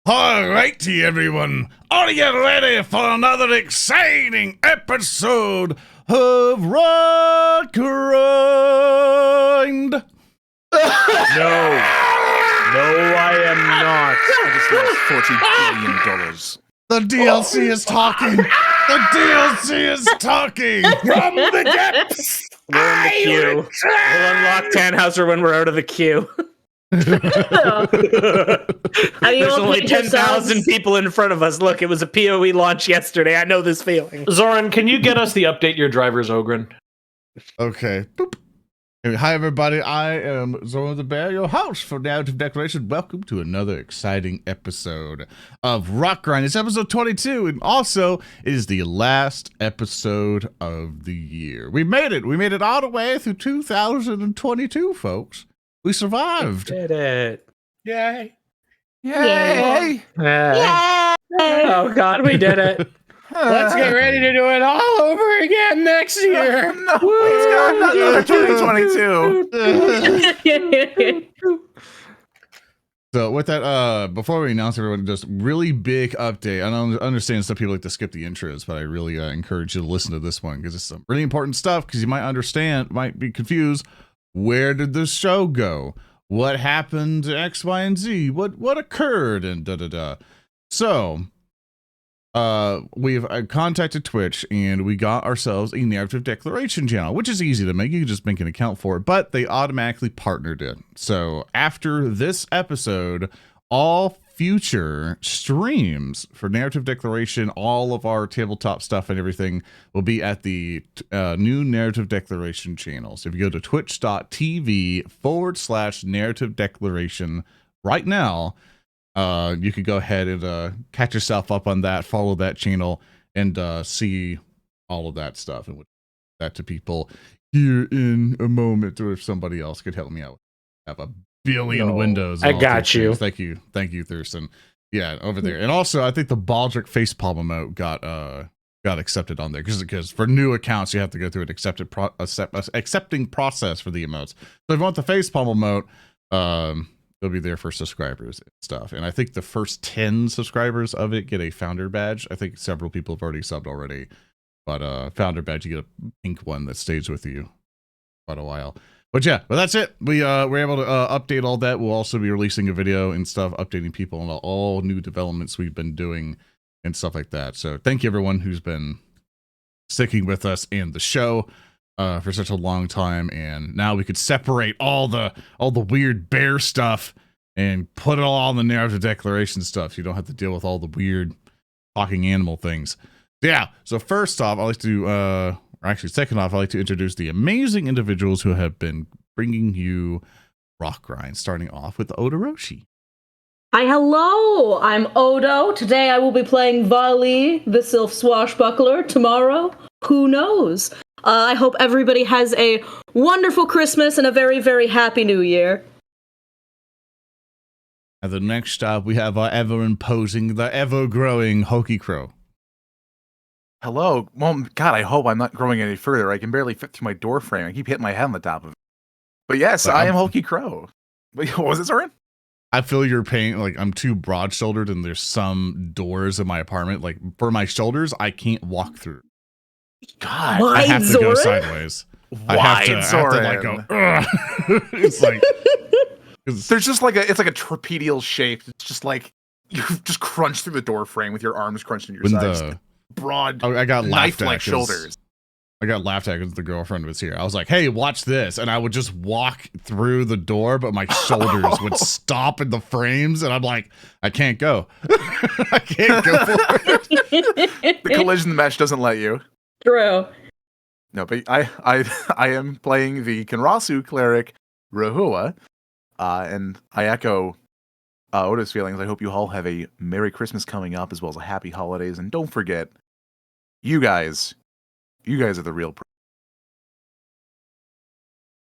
Alrighty, everyone. Are you ready for another exciting episode of Rotgrind? No, I am not. I just lost $40 billion. The DLC is talking. The DLC is talking. From the depths. We're in the queue. We'll unlock Tannhauser when we're out of the queue. There's only 10,000 people in front of us. Look, it was a PoE launch yesterday. I know this feeling. Zoran, can you get us the update your driver's Ogren? Okay. Boop. Hi, everybody. I am ZoranTheBear, your host for Narrative Declaration. Welcome to another exciting episode of Rotgrind. It's episode 22, and also it is the last episode of the year. We made it. We made it all the way through 2022, folks. We survived. We did it. Yay. Yay. Yay. Oh, God, we did it. Let's get ready to do it all over again next year. No, please God, not another 2022. So with that, before we announce everyone, just really big update. I don't understand some people like to skip the intros, but I really encourage you to listen to this one because it's some really important stuff because you might be confused. Where did the show go? What happened to X, Y, and Z? What occurred? And da-da-da. So, we've contacted Twitch, and we got ourselves a narrative declaration channel, which is easy to make. You can just make an account for it, but they automatically partnered it. So, after this episode, all future streams for narrative declaration, all of our tabletop stuff and everything will be at the new narrative declaration channel. So if you go to twitch.tv/narrative declaration right now, you could go ahead and catch yourself up on that, follow that channel, and see all of that stuff and that to people here in a moment, or if somebody else could help me out. Have a billion windows. I got you. Thank you, Thurston. Yeah, over there. And also, I think the Baldric facepalm emote got accepted on there because for new accounts you have to go through an accepting process for the emotes. So if you want the facepalm emote, they'll be there for subscribers and stuff. And I think the first 10 subscribers of it get a founder badge. I think several people have already subbed already, but founder badge, you get a pink one that stays with you quite a while. But yeah, but that's it. We're able to update all that. We'll also be releasing a video and stuff, updating people on all new developments we've been doing and stuff like that. So thank you everyone who's been sticking with us in the show for such a long time. And now we could separate all the weird bear stuff and put it all on the narrative declaration stuff. So you don't have to deal with all the weird talking animal things. Yeah. So first off, second off, I'd like to introduce the amazing individuals who have been bringing you Rotgrind, starting off with Odoroshi. Hi, hello! I'm Odo. Today I will be playing Valli, the Sylph Swashbuckler. Tomorrow, who knows? I hope everybody has a wonderful Christmas and a very, very happy New Year. At the next stop, we have our ever-imposing, the ever-growing HulkyKrow. Hello. Well, God, I hope I'm not growing any further. I can barely fit through my door frame. I keep hitting my head on the top of it. But yes, I am HulkyKrow. Wait, what was it, Zoran? I feel your pain. Like, I'm too broad-shouldered, and there's some doors in my apartment. Like, for my shoulders, I can't walk through. God. I have to go sideways. I have to like, go, it's like... There's just like it's like a trapedial shape. It's just like, you just crunch through the door frame with your arms crunched into your sides. Broad, I got knife-like shoulders. I got laughed at because the girlfriend was here. I was like, "Hey, watch this," and I would just walk through the door, but my shoulders would stop in the frames, and I'm like, "I can't go. I can't go forward." The collision mesh doesn't let you. True. No, but I am playing the Kenrasu cleric Rehua, and I echo Oda's feelings. I hope you all have a Merry Christmas coming up, as well as a Happy Holidays, and don't forget, you guys are the real.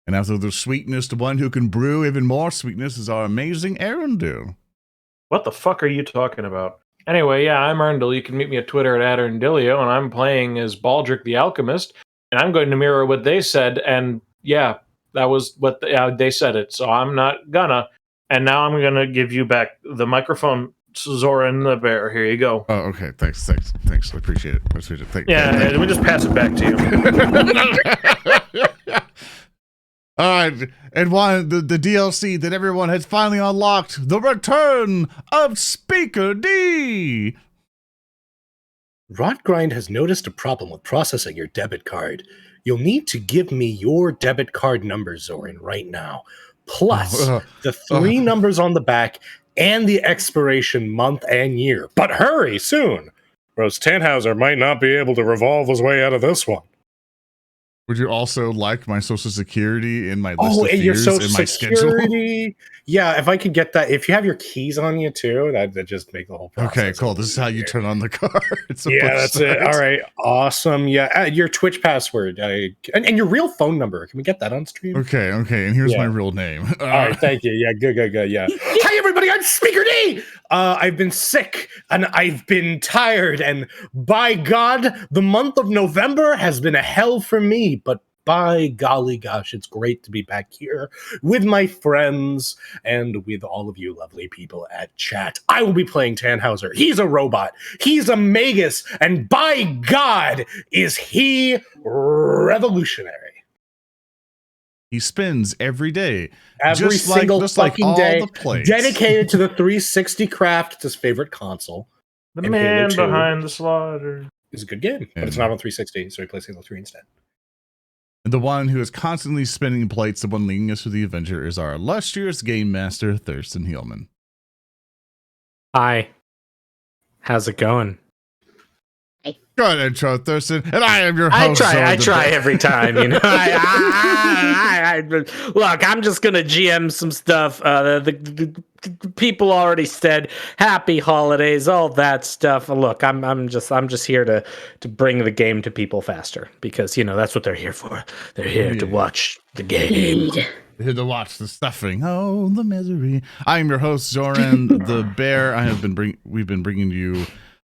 And after the sweetness, the one who can brew even more sweetness is our amazing Earndil. What the fuck are you talking about? Anyway, yeah, I'm Earndil. You can meet me at Twitter at Earndilio, and I'm playing as Baldric the Alchemist, and I'm going to mirror what they said, and yeah, that was what they said it, so I'm not gonna. And now I'm gonna give you back the microphone Zoran the Bear. Here you go. Oh, okay. Thanks. I appreciate it. Thank Yeah, you. let me just pass it back to you. All right, and the DLC that everyone has finally unlocked, the return of Speaker D. Rotgrind has noticed a problem with processing your debit card. You'll need to give me your debit card number, Zoran, right now. Plus the 3 numbers on the back and the expiration month and year. But hurry, soon, or else Tannhauser might not be able to revolve his way out of this one. Would you also like my social security in my list of and your fears social in my security? Yeah, if I could get that. If you have your keys on you too, that just make the whole process. Okay, cool. This is how you turn on the card. Yeah, that's it. All right, awesome. Yeah, your Twitch password and your real phone number. Can we get that on stream? Okay. And here's my real name. All right, thank you. Yeah, good. Yeah. Hi, everybody. I'm Speaker D. I've been sick and I've been tired, and by God, the month of November has been a hell for me. But by golly gosh, it's great to be back here with my friends and with all of you lovely people at chat. I will be playing Tannhauser. He's a robot. He's a Magus. And by God, is he revolutionary. He spins every day. Every single fucking day. The dedicated to the 360 craft. It's his favorite console. The And man Halo 2 behind the slaughter. is a good game, but it's not on 360, so he plays Halo 3 instead. And the one who is constantly spinning plates, the one leading us through the adventure, is our illustrious game master, Thurston Heelman. Hi. How's it going? Good intro, Thurston. And I am your host. I try every time, you know. Look, I'm just gonna GM some stuff. The people already said happy holidays, all that stuff. Look, I'm just here to bring the game to people faster because that's what they're here for. They're here to watch the game. Here to watch the stuffing. Oh, the misery. I am your host, Zoran the Bear. We've been bringing you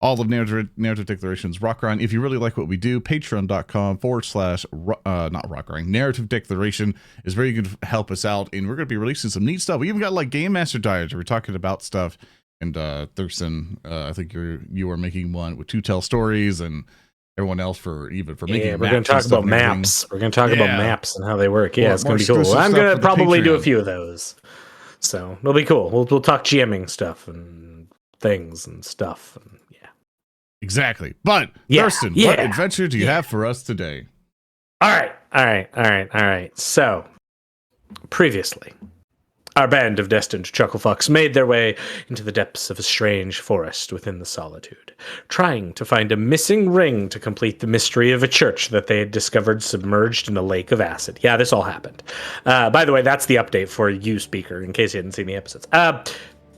all of Narrative Declarations Rotgrind. If you really like what we do, patreon.com/not Rotgrind. Narrative Declaration is very good to help us out, and we're going to be releasing some neat stuff. We even got like Game Master Diaries. We're talking about stuff, and Thurston, I think you are making one with 2 Tell Stories, and everyone else for making maps. We're going to talk about maps. We're going to talk about maps and how they work. Yeah, it's going to be cool. I'm going to probably do a few of those, so it'll be cool. We'll talk GMing stuff and things and stuff. And exactly. But Thurston, what adventure do you have for us today? All right. So, previously, our band of destined chucklefucks made their way into the depths of a strange forest within the solitude, trying to find a missing ring to complete the mystery of a church that they had discovered submerged in a lake of acid. Yeah, this all happened. By the way, that's the update for you, Speaker, in case you hadn't seen the episodes.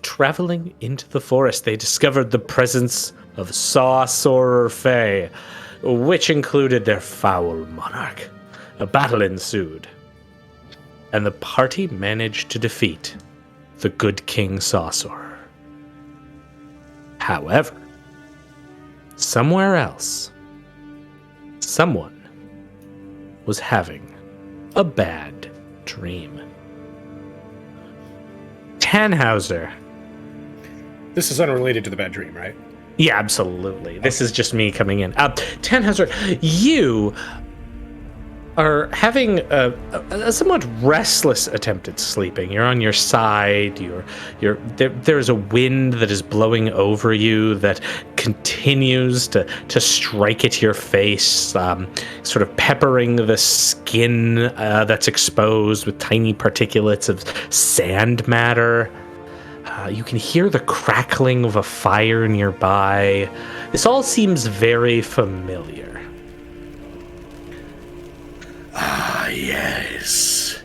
Traveling into the forest, they discovered the presence of Sorcerer Fae, which included their foul monarch. A battle ensued, and the party managed to defeat the good King Sorcerer. However, somewhere else, someone was having a bad dream. Tannhauser. This is unrelated to the bad dream, right? Yeah, absolutely. This is just me coming in. Tannhauser, you are having a somewhat restless attempt at sleeping. You're on your side. There's a wind that is blowing over you that continues to strike at your face, sort of peppering the skin that's exposed with tiny particulates of sand matter. You can hear the crackling of a fire nearby. This all seems very familiar. Ah, yes.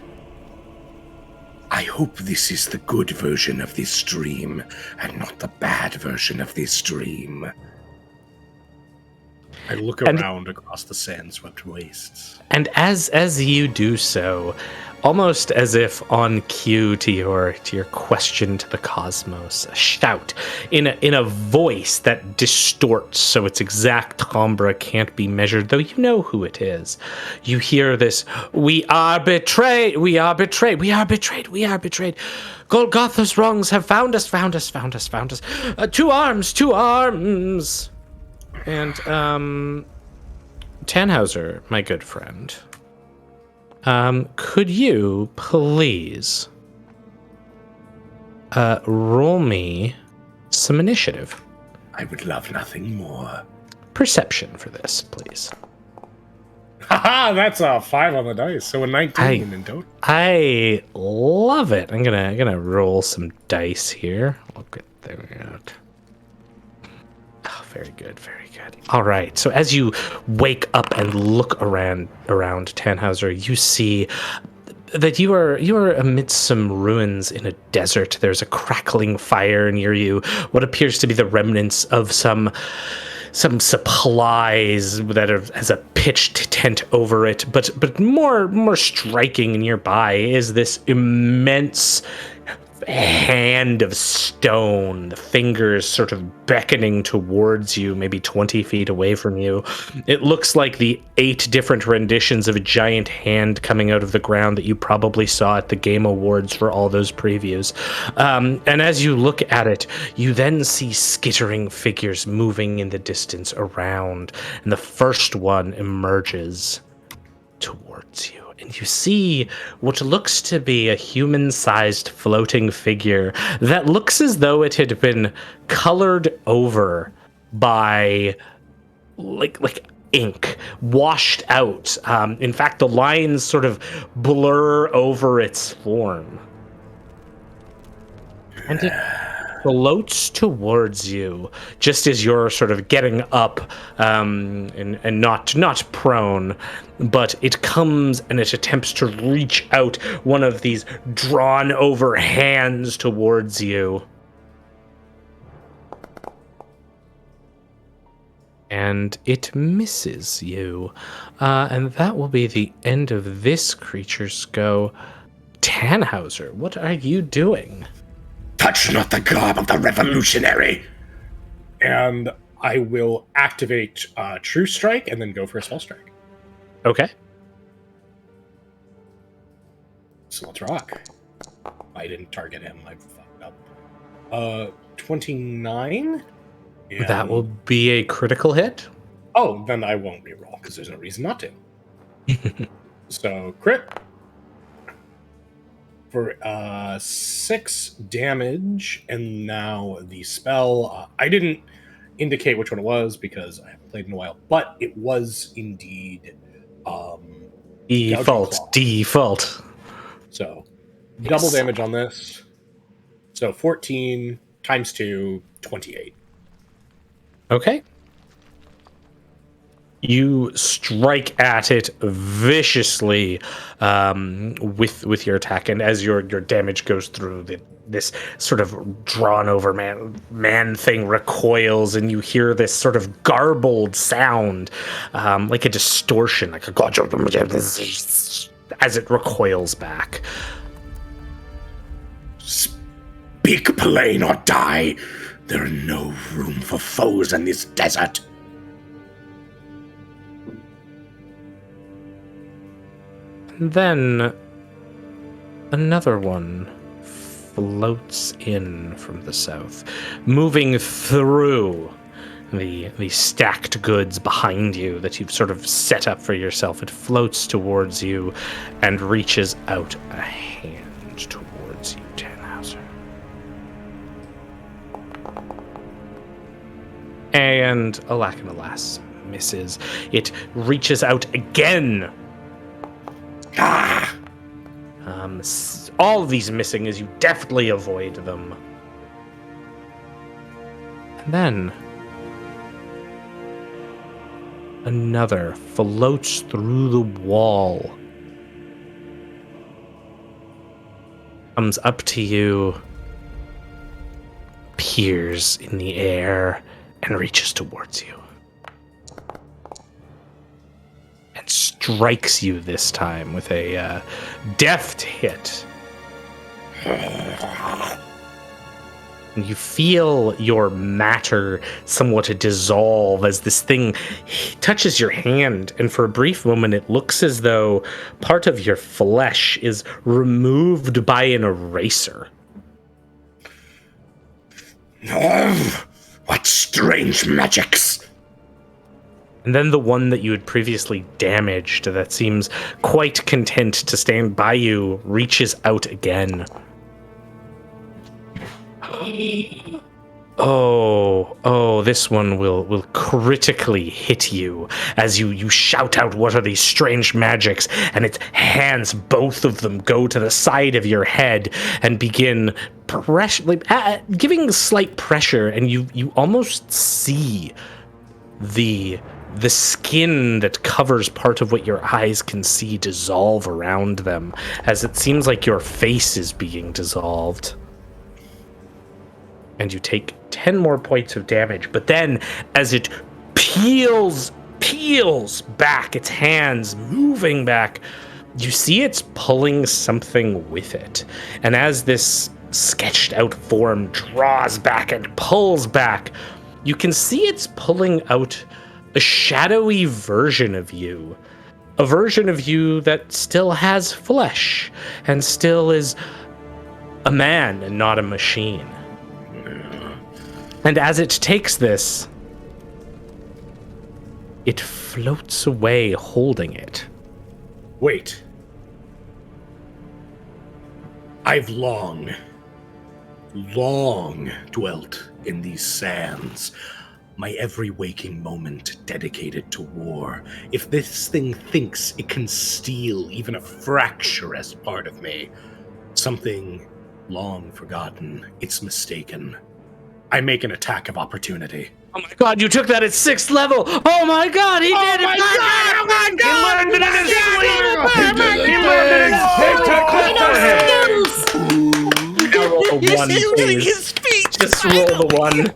I hope this is the good version of this dream, and not the bad version of this dream. I look around across the sand-swept wastes. And as you do so, almost as if on cue to your question to the cosmos, a shout in a voice that distorts so its exact timbre can't be measured, though you know who it is. You hear this: "We are betrayed! We are betrayed! We are betrayed! We are betrayed! Golgotha's wrongs have found us! Found us! Found us! Found us! To arms! To arms!" And Tannhauser, my good friend. Could you please roll me some initiative? I would love nothing more. Perception for this, please. Haha, that's a 5 on the dice, so a 19 in total. I love it. I'm gonna roll some dice here. I'll get there. Oh, very good, very good. All right. So as you wake up and look around Tannhauser, you see that you are amidst some ruins in a desert. There's a crackling fire near you. What appears to be the remnants of some supplies that has a pitched tent over it. But more striking nearby is this immense hand of stone, the fingers sort of beckoning towards you, maybe 20 feet away from you. It looks like the 8 different renditions of a giant hand coming out of the ground that you probably saw at the Game Awards for all those previews. And as you look at it, you then see skittering figures moving in the distance around, and the first one emerges towards you. And you see what looks to be a human-sized floating figure that looks as though it had been colored over by like ink, washed out. In fact, the lines sort of blur over its form. And it floats towards you just as you're sort of getting up and not prone, but it comes and it attempts to reach out one of these drawn over hands towards you. And it misses you. And that will be the end of this creature's go. Tannhauser, what are you doing? Touch not the garb of the revolutionary. And I will activate True Strike and then go for a Spell Strike. Okay. So let's rock. I didn't target him. I fucked up. 29. That will be a critical hit. Oh, then I won't reroll because there's no reason not to. So crit for 6 damage, and now the spell. I didn't indicate which one it was because I haven't played in a while, but it was indeed default. So double damage on this. So 14 times 2, 28. Okay. You strike at it viciously with your attack, and as your damage goes through, this sort of drawn over man thing recoils, and you hear this sort of garbled sound, like a distortion, like a as it recoils back. Speak plain or die. There are no room for foes in this desert. And then another one floats in from the south, moving through the stacked goods behind you that you've sort of set up for yourself. It floats towards you and reaches out a hand towards you, Tannhauser. And alack and alas, misses. It reaches out again. All of these missing as you deftly avoid them. And then another floats through the wall, comes up to you, peers in the air, and reaches towards you. strikes you this time with a deft hit. And you feel your matter somewhat dissolve as this thing touches your hand, and for a brief moment it looks as though part of your flesh is removed by an eraser. What strange magics! And then the one that you had previously damaged that seems quite content to stand by you reaches out again. Oh, this one will critically hit you as you shout out, what are these strange magics? And its hands, both of them, go to the side of your head and begin giving slight pressure, and you almost see the skin that covers part of what your eyes can see dissolve around them, as it seems like your face is being dissolved. And you take 10 more points of damage. But then, as it peels back, its hands moving back, you see it's pulling something with it. And as this sketched out form draws back and pulls back, you can see it's pulling out a shadowy version of you. A version of you that still has flesh and still is a man and not a machine. And as it takes this, it floats away holding it. Wait. I've long dwelt in these sands. My every waking moment dedicated to war. If this thing thinks it can steal even a fractious part of me, something long forgotten, it's mistaken. I make an attack of opportunity. Oh my god, you took that at 6th level! Oh my god, he did it! Oh my god! He learned it in his sleep! He learned it in his Now roll a 1, using please. his speech. Just roll the 1.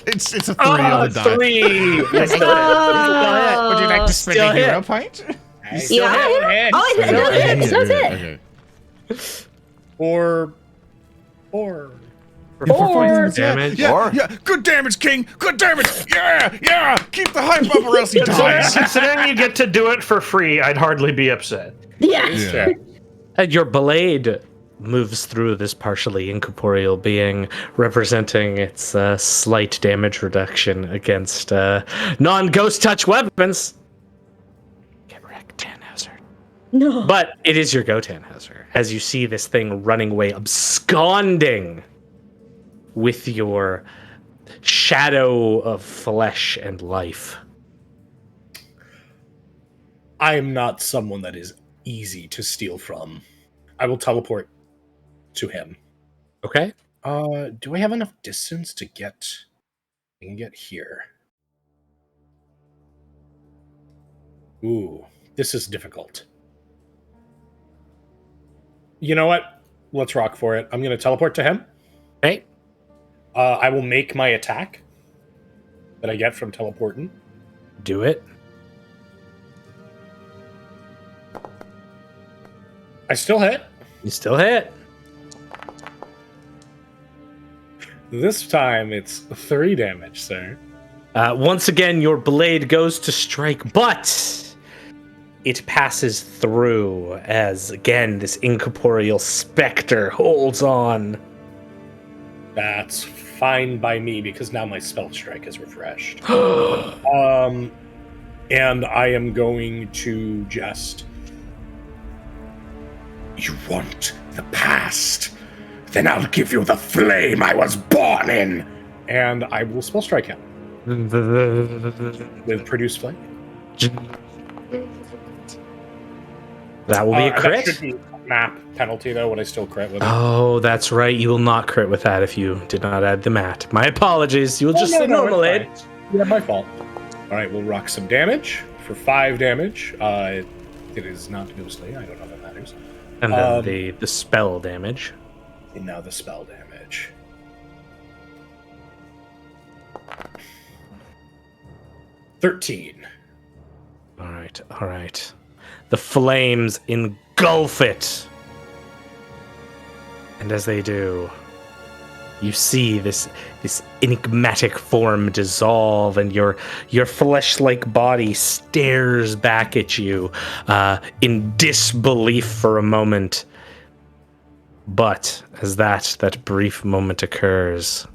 It's a 3 on the die. 3! Would you like to spend Still a hero hit. point? Yeah. Oh, it does hit. Okay. Or Yeah, for Four 4 damage. Yeah, good damage, King. Good damage. Yeah. Keep the hype up, or else he dies. Considering you get to do it for free, I'd hardly be upset. Yes. Yeah. And your blade moves through this partially incorporeal being, representing its slight damage reduction against non-ghost touch weapons. Get wrecked, Tannhauser. No. But it is your go, Tannhauser, as you see this thing running away, absconding with your shadow of flesh and life. I am not someone that is easy to steal from. I will teleport to him. Okay? Do I have enough distance to get? I can get here. Ooh, this is difficult. You know what? Let's rock for it. I'm going to teleport to him. Okay. I will make my attack that I get from teleporting. Do it. I still hit. You still hit. This time it's 3 damage, sir. Once again, your blade goes to strike, but it passes through as, again, this incorporeal specter holds on. That's fine by me because now my spell strike is refreshed. And I am going to just... You want the past? Then I'll give you the flame I was born in! And I will spell strike him with Produce Flame. That will be a crit. That should be a map penalty, though, when I still crit with it. Oh, that's right. You will not crit with that if you did not add the mat. My apologies. You will just say normal aid. It's fine. Yeah, my fault. All right, we'll rock some damage for 5 damage. It is not ghostly. I don't know if that matters. And then the spell damage. And now the spell damage. $13. All right. The flames engulf it. And as they do, you see this enigmatic form dissolve, and your flesh-like body stares back at you in disbelief for a moment. But as that brief moment occurs,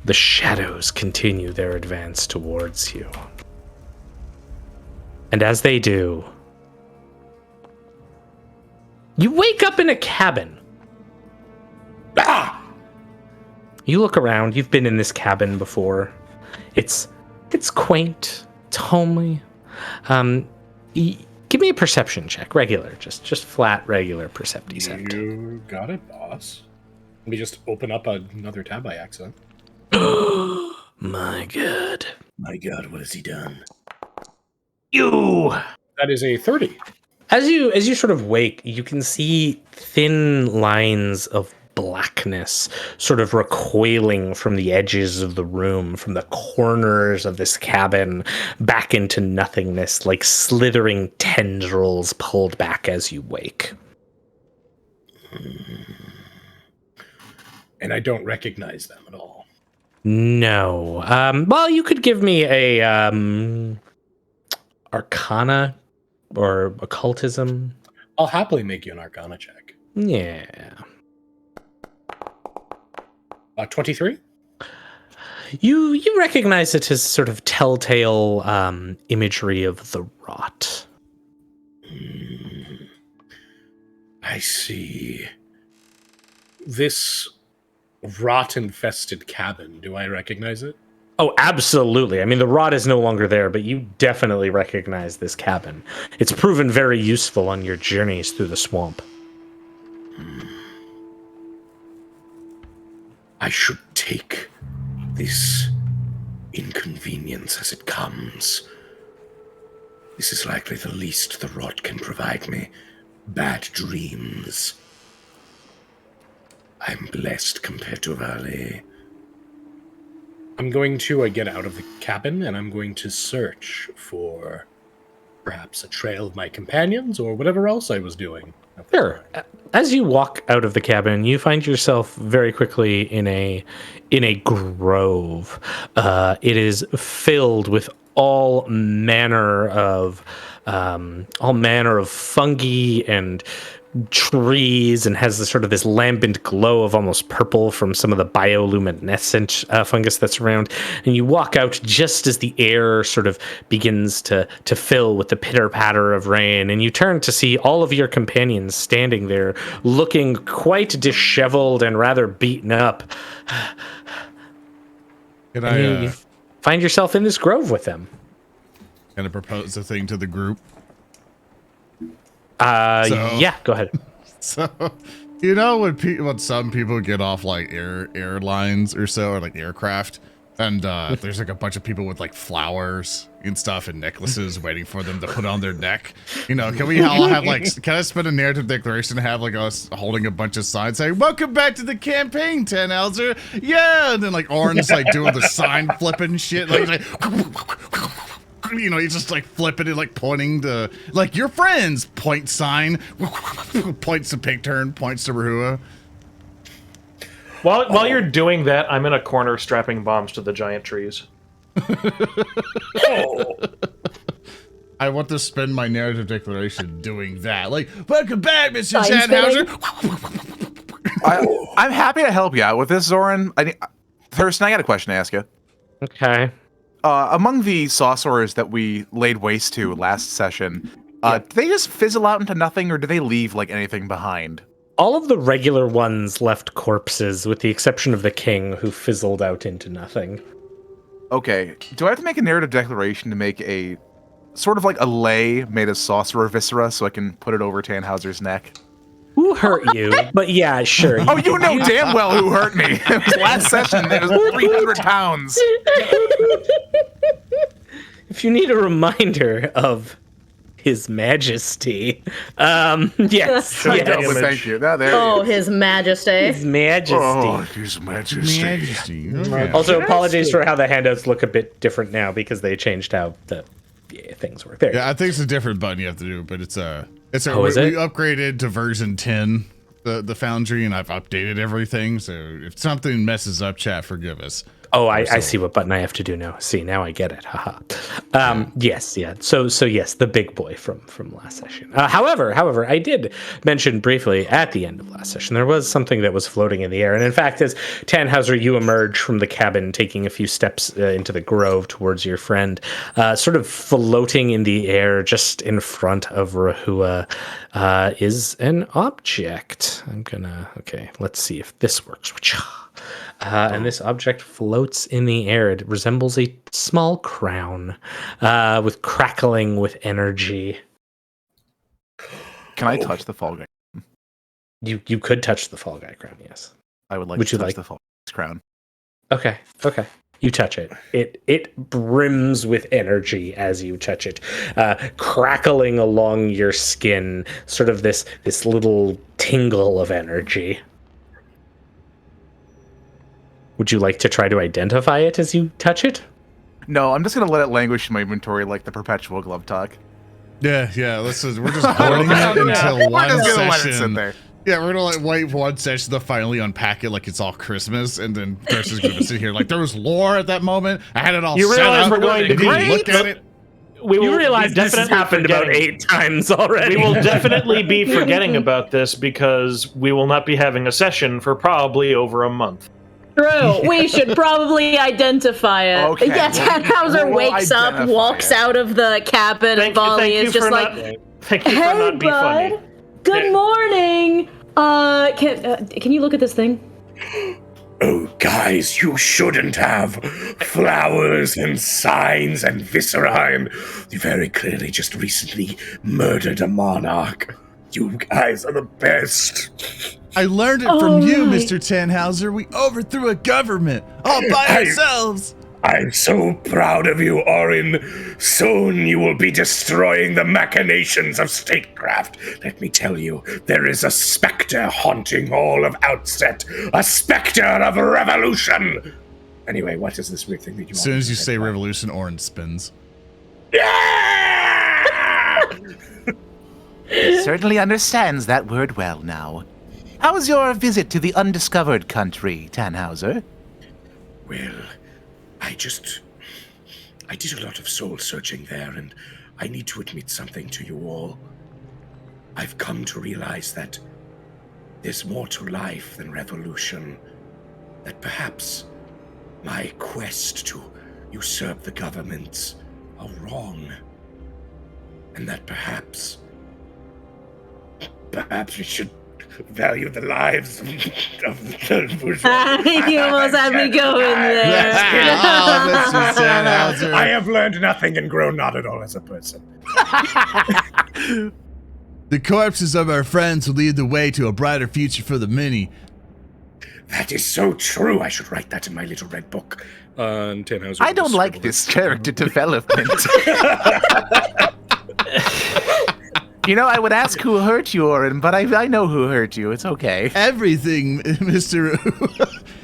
the shadows continue their advance towards you. And as they do, you wake up in a cabin. Ah! You look around. You've been in this cabin before. It's quaint. It's homely. Give me a perception check. Regular. Just flat, regular Percepti check. You got it, boss. Let me just open up another tab by accident. My God. My God, what has he done? You. That is a 30. As you sort of wake, you can see thin lines of blackness sort of recoiling from the edges of the room, from the corners of this cabin, back into nothingness, like slithering tendrils pulled back as you wake. And I don't recognize them at all. No. Well, you could give me a Arcana or Occultism. I'll happily make you an Arcana check. Yeah. 23? You recognize it as sort of telltale imagery of the rot. I see. This rot-infested cabin, do I recognize it? Oh, absolutely. I mean, the rot is no longer there, but you definitely recognize this cabin. It's proven very useful on your journeys through the swamp. I should take this inconvenience as it comes. This is likely the least the rot can provide me. Bad dreams. I'm blessed compared to Valli. I'm going to get out of the cabin, and I'm going to search for perhaps a trail of my companions or whatever else I was doing. Sure. As you walk out of the cabin, you find yourself very quickly in a grove. It is filled with all manner of fungi and trees, and has this lambent glow of almost purple from some of the bioluminescent fungus that's around. And you walk out just as the air sort of begins to fill with the pitter patter of rain, and you turn to see all of your companions standing there looking quite disheveled and rather beaten up. You find yourself in this grove with them. Can I propose a thing to the group? Yeah, go ahead. So, you know when some people get off like airlines or so, or like aircraft, and there's like a bunch of people with like flowers and stuff and necklaces waiting for them to put on their neck. You know, can we all have like, can I spend a narrative declaration and have like us holding a bunch of signs saying, "Welcome back to the campaign, Tannhauser." Yeah, and then like Oran's like doing the sign flipping shit, like you know, he's just like flipping it, like pointing to like your friends, point sign, points to Pig Turn, points to Rehua. While you're doing that, I'm in a corner strapping bombs to the giant trees. I want to spend my narrative declaration doing that. Like, welcome back, Mr. Tannhauser. I'm happy to help you out with this, Zoran. Thurston, I got a question to ask you. Okay. Among the sorcerers that we laid waste to last session, do they just fizzle out into nothing, or do they leave like anything behind? All of the regular ones left corpses, with the exception of the king, who fizzled out into nothing. Okay. Do I have to make a narrative declaration to make a sort of like a lei made of sorcerer viscera so I can put it over Tannhauser's neck? Who hurt you? But yeah, sure. Oh, you know damn well who hurt me. It was last session. It was 300 pounds. If you need a reminder of His Majesty, yes. Thank you. Now, there His Majesty. His Majesty. Oh, His Majesty. Okay. Also, apologies for how the handouts look a bit different now because they changed out the things work. There. Yeah, I think it's a different button you have to do, but it's a is we it? upgraded to version 10, the Foundry, and I've updated everything. So if something messes up, chat, forgive us. Oh, I see what button I have to do now. See, now I get it. Haha. Yes, yeah. So yes, the big boy from last session. However, I did mention briefly at the end of last session there was something that was floating in the air, and in fact, as Tannhauser, you emerge from the cabin, taking a few steps into the grove towards your friend, sort of floating in the air just in front of Rehua, is an object. Let's see if this works. And this object floats in the air. It resembles a small crown with crackling with energy. Can I touch the Fall Guy? You could touch the Fall Guy crown, yes. I would like Would to you touch like- the Fall Guy's crown. Okay. You touch it. It brims with energy as you touch it, crackling along your skin, sort of this little tingle of energy. Would you like to try to identify it as you touch it? No, I'm just gonna let it languish in my inventory like the perpetual glove talk. Yeah. We're just holding it until one We're just gonna let it sit session. there. Yeah, we're gonna wait one session to finally unpack it like it's all Christmas, and then Chris is gonna sit here like there was lore at that moment. I had it all. You set realize up. we're going to Did you be- look at it? We will You realize be this has definitely happened about forgetting- 8 times already. We will definitely be forgetting about this because we will not be having a session for probably over a month. True. We should probably identify it. Okay. Yeah, Tannhauser We'll wakes up, identify walks it. out of the cabin, and Valli is just like, thank you for "Hey, not being funny. bud. Good morning. Can you look at this thing?" Oh, guys, you shouldn't have flowers and signs and viscera, and you very clearly just recently murdered a monarch. You guys are the best. I learned it from you, right. Mr. Tannhauser. We overthrew a government all by ourselves. I'm so proud of you, Oran. Soon you will be destroying the machinations of statecraft. Let me tell you, there is a specter haunting all of Outset. A specter of revolution. Anyway, what is this weird thing that you As soon as you say revolution, Oran spins. Yeah! Certainly understands that word well now. How was your visit to the undiscovered country, Tannhauser? Well, I did a lot of soul searching there, and I need to admit something to you all. I've come to realize that there's more to life than revolution. That perhaps my quest to usurp the governments are wrong. And that perhaps we should value the lives of the bourgeois. You almost had me going there. Oh, Mr. Tannhauser. I have learned nothing and grown not at all as a person. The corpses of our friends will lead the way to a brighter future for the many. That is so true. I should write that in my little red book. Tannhauser I don't will like scribble this character development. You know, I would ask who hurt you, Oran, but I know who hurt you. It's okay. Everything, Mr.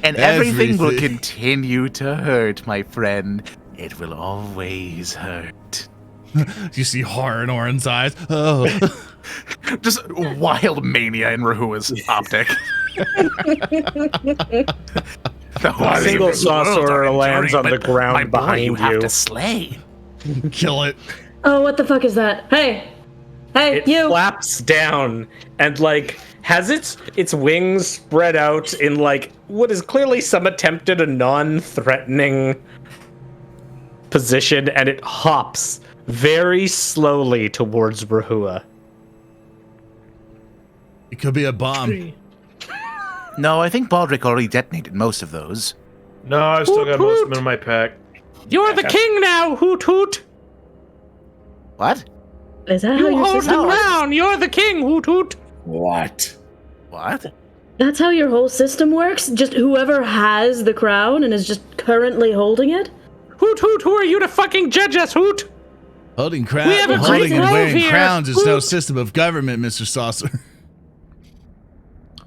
And everything will Everything. continue to hurt, my friend. It will always hurt. You see horror in Oran's eyes. Oh. Just wild mania in Rehua's optic. A single saucer lands on the ground my boy, behind you have you. to slay. Kill it. Oh, what the fuck is that? Hey, It you. flaps down and has its wings spread out in what is clearly some attempt at a non-threatening position, and it hops very slowly towards Rehua. It could be a bomb. No, I think Baldric already detonated most of those. No, I still got Hoot, most of hoot. them in my pack. You're the king now, hoot hoot! What? Is that how You your hold system the works? crown, you're the king, hoot hoot! What? What? That's how your whole system works? Just whoever has the crown and is just currently holding it? Hoot hoot, who are you to fucking judge us, hoot? Holding We have a holding great and grove wearing here. crowns is no Hoot. system of government, Mr. Saucer.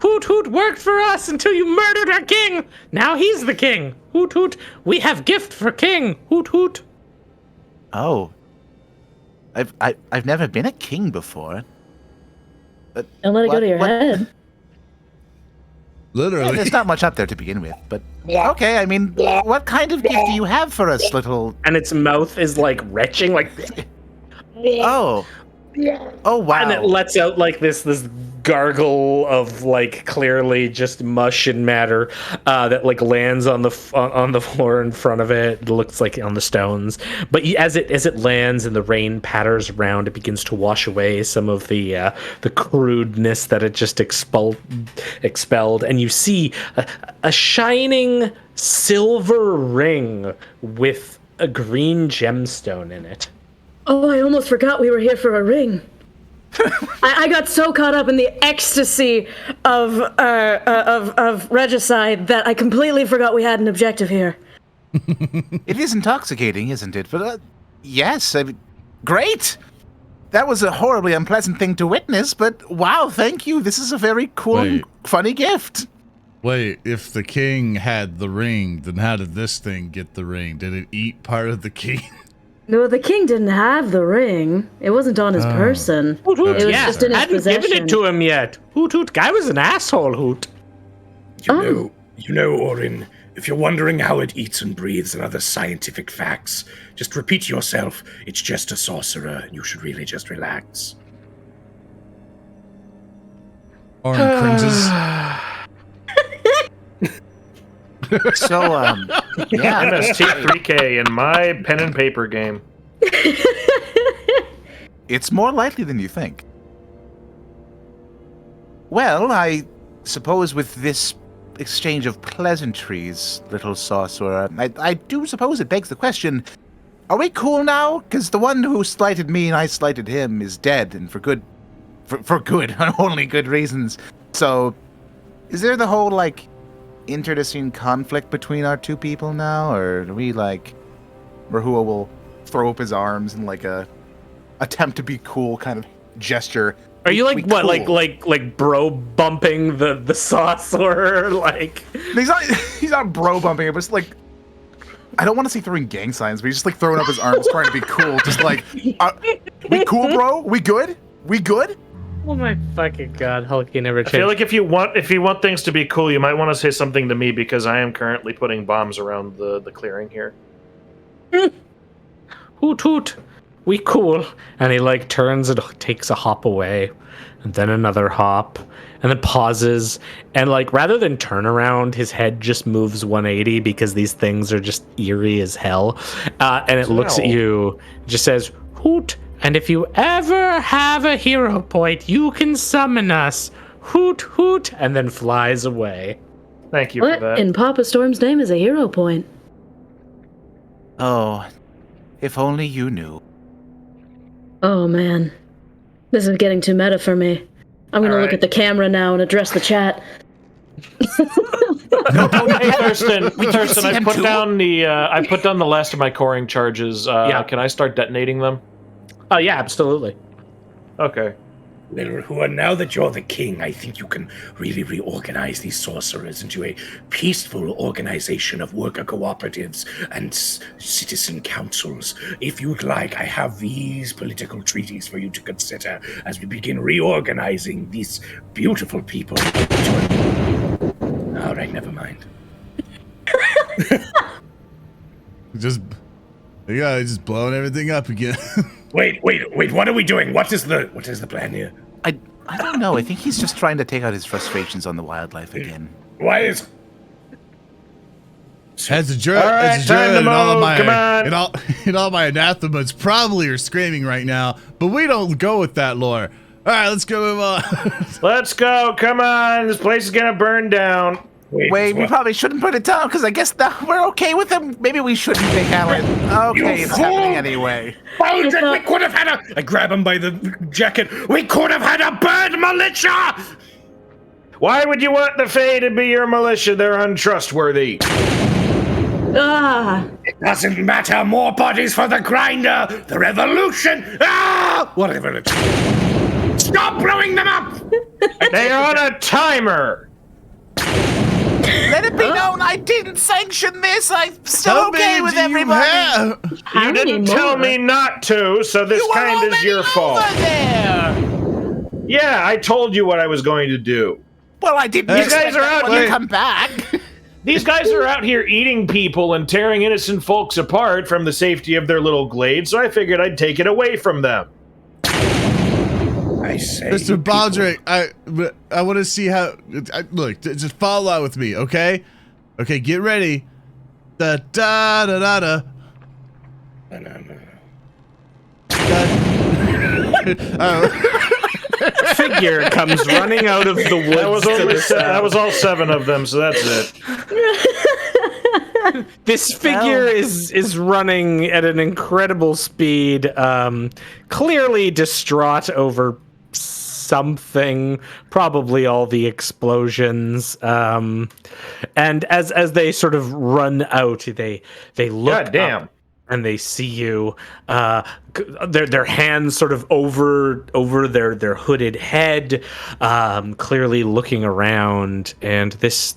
Hoot hoot worked for us until you murdered our king! Now he's the king! Hoot hoot, we have gift for king! Hoot hoot! Oh. I've never been a king before. But Don't let it go to your head. Literally. Yeah, there's not much up there to begin with, but okay. I mean, what kind of gift do you have for us, little? And its mouth is like retching, like, Oh, oh wow! and it lets out like this gargle of like clearly just mush and matter that like lands on the floor in front of it. It looks like on the stones, but as it lands and the rain patters around, it begins to wash away some of the crudeness that it just expelled, and you see a shining silver ring with a green gemstone in it. Oh, I almost forgot we were here for a ring. I got so caught up in the ecstasy of regicide that I completely forgot we had an objective here. It is intoxicating, isn't it? But yes, I mean, great. That was a horribly unpleasant thing to witness, but wow, thank you. This is a very cool and funny gift. Wait, if the king had the ring, then how did this thing get the ring? Did it eat part of the king? No, the king didn't have the ring. It wasn't on his person. Hoot hoot, It was yeah. just in his Hadn't possession. given it to him yet. Hoot hoot, guy was an asshole, Hoot. You know, Oran, if you're wondering how it eats and breathes and other scientific facts, just repeat to yourself, it's just a sorcerer, and you should really just relax. Oran cringes. So, yeah. MST3K in my pen and paper game. It's more likely than you think. Well, I suppose with this exchange of pleasantries, little sorcerer, I do suppose it begs the question, are we cool now? Because the one who slighted me and I slighted him is dead, and for good, only good reasons. So, is there the whole, like, internecine conflict between our two people now, or do we, like, Rehua will throw up his arms in like a attempt to be cool kind of gesture. Are you like We what, cool. like bro bumping the sorcerer? Like He's not bro bumping it, but it's like, I don't want to say throwing gang signs, but he's just like throwing up his arms trying to be cool. Just like, we cool, bro? We good? We good? Oh my fucking god, Hulky never I changed. feel like if you want things to be cool, you might want to say something to me because I am currently putting bombs around the clearing here. Hoot hoot, we cool. And he like turns and takes a hop away, and then another hop, and then pauses, and like rather than turn around, his head just moves 180 because these things are just eerie as hell. And it looks at you, just says, Hoot, and if you ever have a hero point, you can summon us. Hoot hoot, and then flies away. Thank you What for that. in Papa Storm's name is a hero point? Oh, if only you knew. Oh man, this is getting too meta for me. I'm gonna look at the camera now and address the chat. Hey, Thurston, see I them put too? down the last of my coring charges. Can I start detonating them? Oh yeah, absolutely. Okay. Well, Rehua, now that you're the king, I think you can really reorganize these sorcerers into a peaceful organization of worker cooperatives and citizen councils. If you'd like, I have these political treaties for you to consider as we begin reorganizing these beautiful people. All right, never mind. Just blowing everything up again. Wait, what are we doing? What is the plan here? I don't know. I think he's just trying to take out his frustrations on the wildlife again. Why is... As a druid, time to and all of move, my come on. and all my anathemas probably are screaming right now, but we don't go with that lore. All right, let's go move on. Let's go. Come on. This place is going to burn down. Wait, we probably shouldn't put it down, because I guess that we're okay with him. Maybe we shouldn't take Alan. Okay, You it's fool! happening anyway. Baldric, we could have had a... I grab him by the jacket. We could have had a bird militia! Why would you want the Fae to be your militia? They're untrustworthy. Ah, It doesn't matter. More bodies for the grinder. The revolution. Ah! Whatever it is. Stop blowing them up! They are on a timer. Let it be known I didn't sanction this. I'm still okay with everybody. You didn't tell me not to, so this kind is your fault. There. Yeah, I told you what I was going to do. Well, I didn't. These guys are out when here. you come back. These guys are out here eating people and tearing innocent folks apart from the safety of their little glade, so I figured I'd take it away from them. I say, Mr. Baldric, I want to see how. Look, just follow out with me, okay? Okay, get ready. Da da da da da. Figure comes running out of the woods. That was all 7 of them, so that's it. This figure is running at an incredible speed, clearly distraught over something, probably all the explosions. And as they sort of run out, they look up and they see you. Their hands sort of over their hooded head, clearly looking around. And this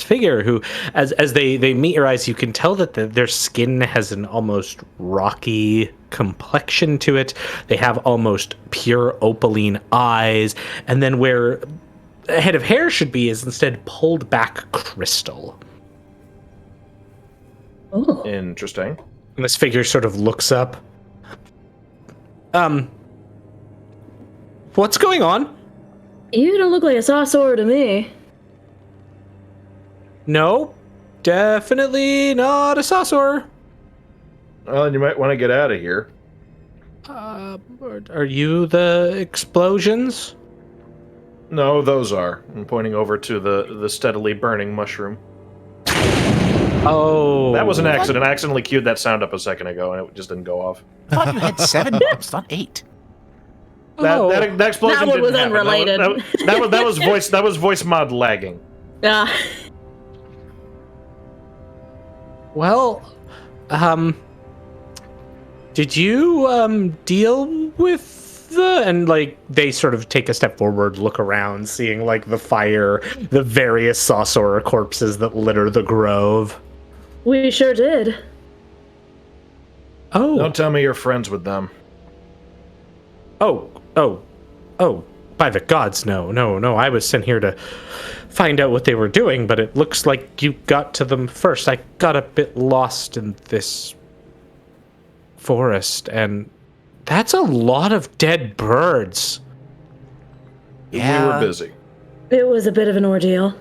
figure who, as they meet your eyes, you can tell that their skin has an almost rocky complexion to it. They have almost pure opaline eyes, and then where a head of hair should be is instead pulled back crystal. Oh. Interesting. And this figure sort of looks up. What's going on? You don't look like a sorcerer to me. No, definitely not a sorcerer. Well, you might want to get out of here. Are you the explosions? No, those are. I'm pointing over to the steadily burning mushroom. Oh. That was an accident. I accidentally queued that sound up a second ago, and it just didn't go off. I thought you had 7 maps, not 8. That explosion That one was didn't happen. unrelated. That was voice mod lagging. Yeah. Well, did you deal with and like they sort of take a step forward, look around, seeing like the fire, the various sorcerer corpses that litter the grove? We sure did. Oh. Don't tell me you're friends with them. Oh, by the gods, no. I was sent here to find out what they were doing, but it looks like you got to them first. I got a bit lost in this forest, and that's a lot of dead birds. Yeah. We were busy. It was a bit of an ordeal.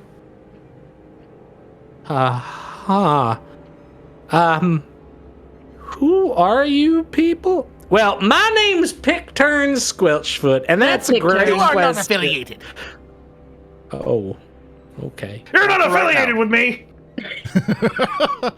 Who are you people? Well, my name's Pickturn Squelchfoot, and that's a great You are not quest. affiliated. Oh, okay. You're not affiliated with me!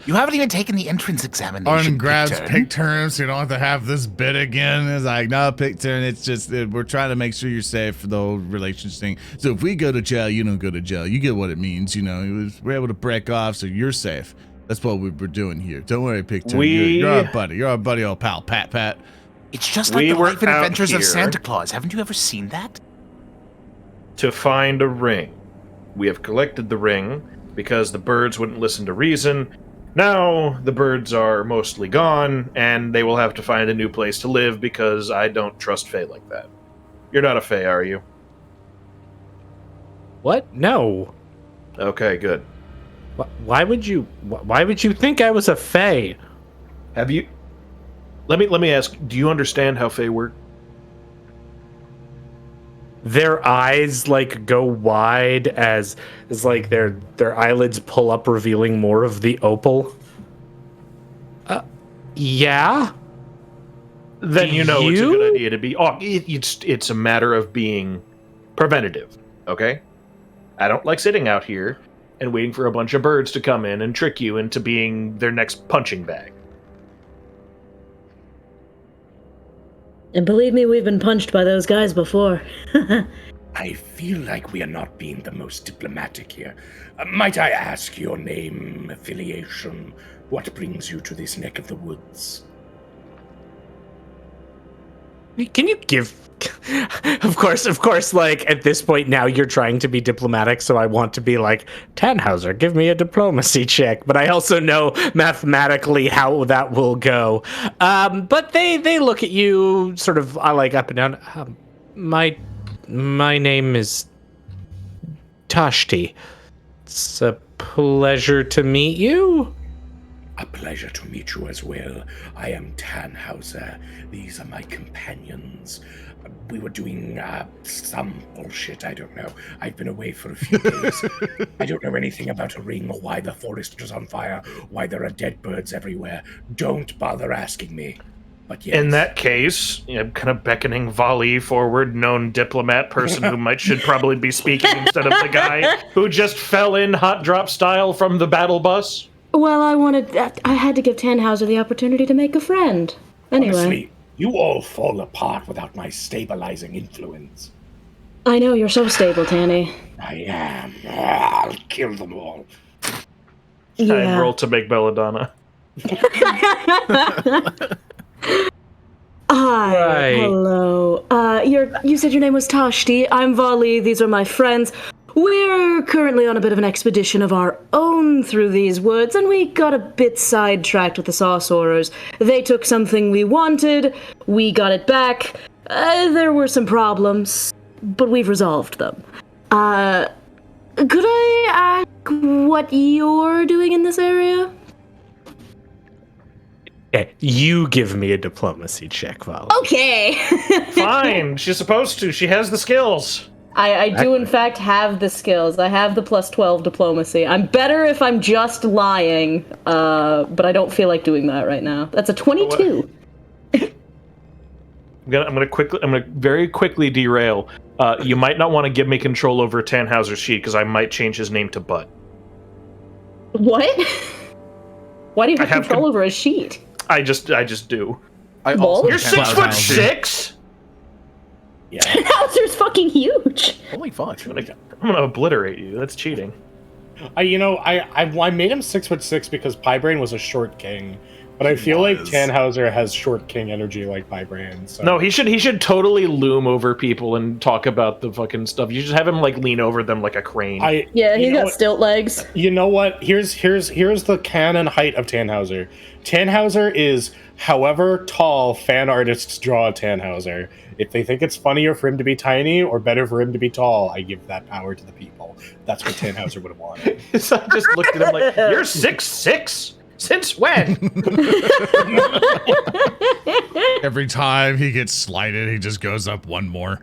You haven't even taken the entrance examination. Arden grabs Pickturn. Pickturn so you don't have to have this bit again. It's like, no, Pickturn, it's just, we're trying to make sure you're safe for the whole relations thing. So if we go to jail, you don't go to jail. You get what it means, you know. We're able to break off so you're safe. That's what we're doing here. Don't worry, Pickturn. You're our buddy. You're our buddy, old pal, Pat. It's just like the life and adventures of Santa Claus. Haven't you ever seen that? To find a ring. We have collected the ring because the birds wouldn't listen to reason. Now the birds are mostly gone, and they will have to find a new place to live because I don't trust Fae like that. You're not a Fae, are you? What? No. Okay, good. Why would you think I was a Fae? Have you... Let me ask, do you understand how Fae work? Their eyes like go wide as like their eyelids pull up, revealing more of the opal. Yeah. Then you know it's a good idea to be. Oh, it's a matter of being preventative. Okay. I don't like sitting out here and waiting for a bunch of birds to come in and trick you into being their next punching bag. And believe me, we've been punched by those guys before. I feel like we are not being the most diplomatic here. Might I ask your name, affiliation? What brings you to this neck of the woods? Can you give Of course, like, at this point now you're trying to be diplomatic, so I want to be like, Tannhauser, give me a diplomacy check. But I also know mathematically how that will go. But they look at you sort of like up and down. My name is Tashti. It's a pleasure to meet you. A pleasure to meet you as well. I am Tannhauser. These are my companions. We were doing some bullshit, I don't know. I've been away for a few days. I don't know anything about a ring or why the forest is on fire, why there are dead birds everywhere. Don't bother asking me. But yes. In that case, kind of beckoning Valli forward, known diplomat person who should probably be speaking instead of the guy who just fell in hot drop style from the battle bus. Well, I had to give Tannhauser the opportunity to make a friend. Anyway. Honestly, you all fall apart without my stabilizing influence. I know, you're so stable, Tanny. I am. I'll kill them all. I roll to make Belladonna. Hi, Right. hello. You said your name was Tashti. I'm Valli. These are my friends. We're currently on a bit of an expedition of our own through these woods, and we got a bit sidetracked with the Saucerers. They took something we wanted, we got it back. There were some problems, but we've resolved them. Could I ask what you're doing in this area? Yeah, you give me a diplomacy check, Val. Okay. Fine, she's supposed to. She has the skills. I do, in fact, have the skills. I have the plus 12 diplomacy. I'm better if I'm just lying, but I don't feel like doing that right now. That's a 22. I'm gonna very quickly derail. You might not want to give me control over Tannhauser's sheet because I might change his name to Butt. What? Why do you have control over a sheet? I just do. I also You're 6'6". Yeah. Tannhauser's fucking huge. Holy fuck. I'm gonna obliterate you. That's cheating. I made him 6'6" because Piebrain was a short king, but I feel like Tannhauser has short king energy like Piebrain. So. No, he should totally loom over people and talk about the fucking stuff. You just have him like lean over them like a crane. He's got stilt legs. You know what? Here's the canon height of Tannhauser. Tannhauser is however tall fan artists draw Tannhauser. If they think it's funnier for him to be tiny or better for him to be tall, I give that power to the people. That's what Tannhauser would have wanted. So I just looked at him like, you're 6'6"? Since when? Every time he gets slighted, he just goes up one more.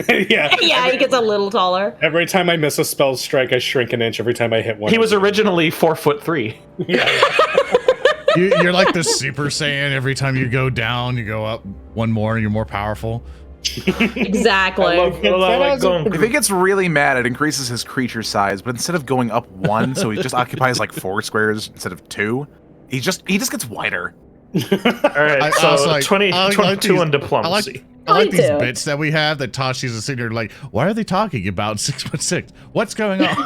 Yeah, he gets a little taller. Every time I miss a spell strike, I shrink an inch. Every time I hit one. He was originally 4'3". Yeah. You're like the Super Saiyan. Every time you go down, you go up one more, and you're more powerful. Exactly. If he gets really mad, it increases his creature size, but instead of going up one, so he just occupies like 4 squares instead of 2, he just gets wider. All right, so 22 on diplomacy. I like these bits that we have that Tashi's a sitting there like, why are they talking about 6'6"? What's going on?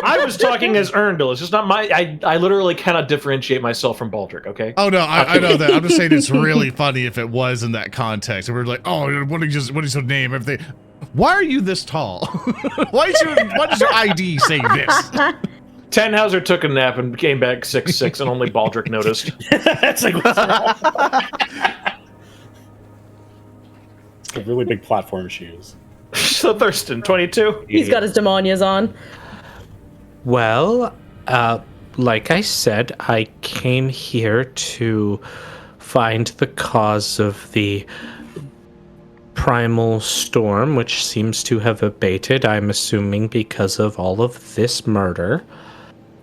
I was talking as Earndil. It's just not my. I literally cannot differentiate myself from Baldric. Okay. Oh no, I know that. I'm just saying it's really funny if it was in that context. And we're like, oh, what is your name? Everything. Why are you this tall? Why does your ID say this? Tannhauser took a nap and came back 6'6", and only Baldric noticed. That's like what's wrong? It's really big platform shoes. So Thurston, 22. He's got his demonias on. Well, like I said, I came here to find the cause of the primal storm, which seems to have abated, I'm assuming because of all of this murder.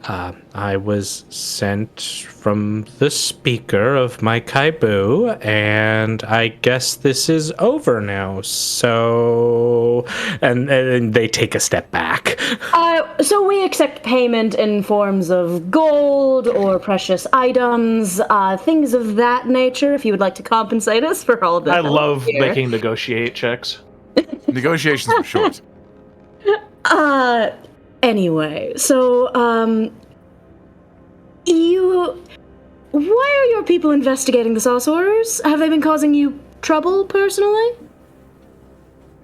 I was sent from the speaker of my Kaibu, and I guess this is over now. So, and they take a step back. So we accept payment in forms of gold or precious items, things of that nature, if you would like to compensate us for all of this. I love making negotiate checks. Negotiations are short. Anyway, so, why are your people investigating the Saucerers? Have they been causing you trouble, personally?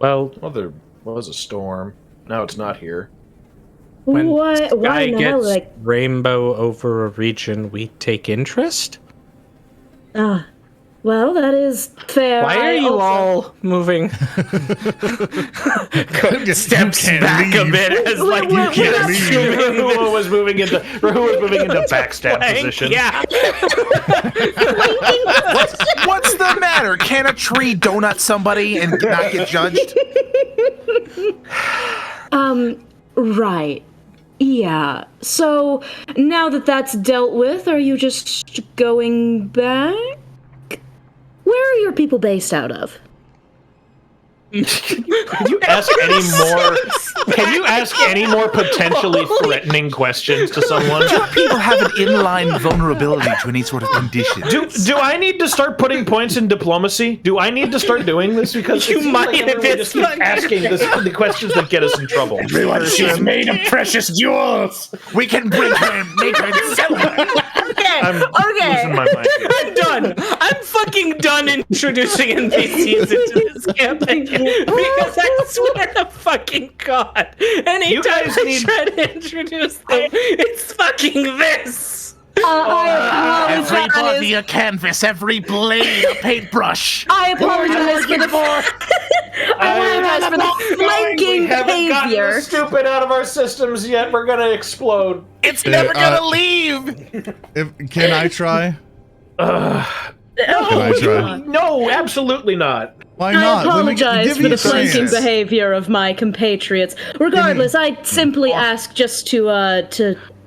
Well, there was a storm. Now it's not here. when Why sky in the hell, gets like, rainbow over a region, we take interest? well, that is fair. Why are I you also- all moving steps can't back a leave. bit as like We're you not can't Rehua was moving into backstab position. Yeah. What's the matter? Can a tree donut somebody and not get judged? Right. Yeah. So now that that's dealt with, are you just going back? Where are your people based out of? Can you ask any more potentially threatening questions to someone? People have an inline vulnerability to any sort of condition. Do I need to start putting points in diplomacy? Do I need to start doing this? Because You it seems might like if everyone it's just keeps asking the questions that get us in trouble. She's made of precious jewels. We can bring her and make her and sell her. I'm losing my mind here. I'm done. I'm fucking done introducing NPCs into this campaign because I swear to fucking God, anytime guys I need- try to introduce them, it's fucking this. I Everybody apologize. a canvas, every blade a paintbrush. I apologize for the flanking We haven't gotten behavior. the stupid out of our systems yet. We're gonna explode. It's never gonna leave. Can I try? Can I try? No, absolutely not. Why I not? apologize Give for me the a chance. flanking behavior of my compatriots. Regardless, I simply ask just to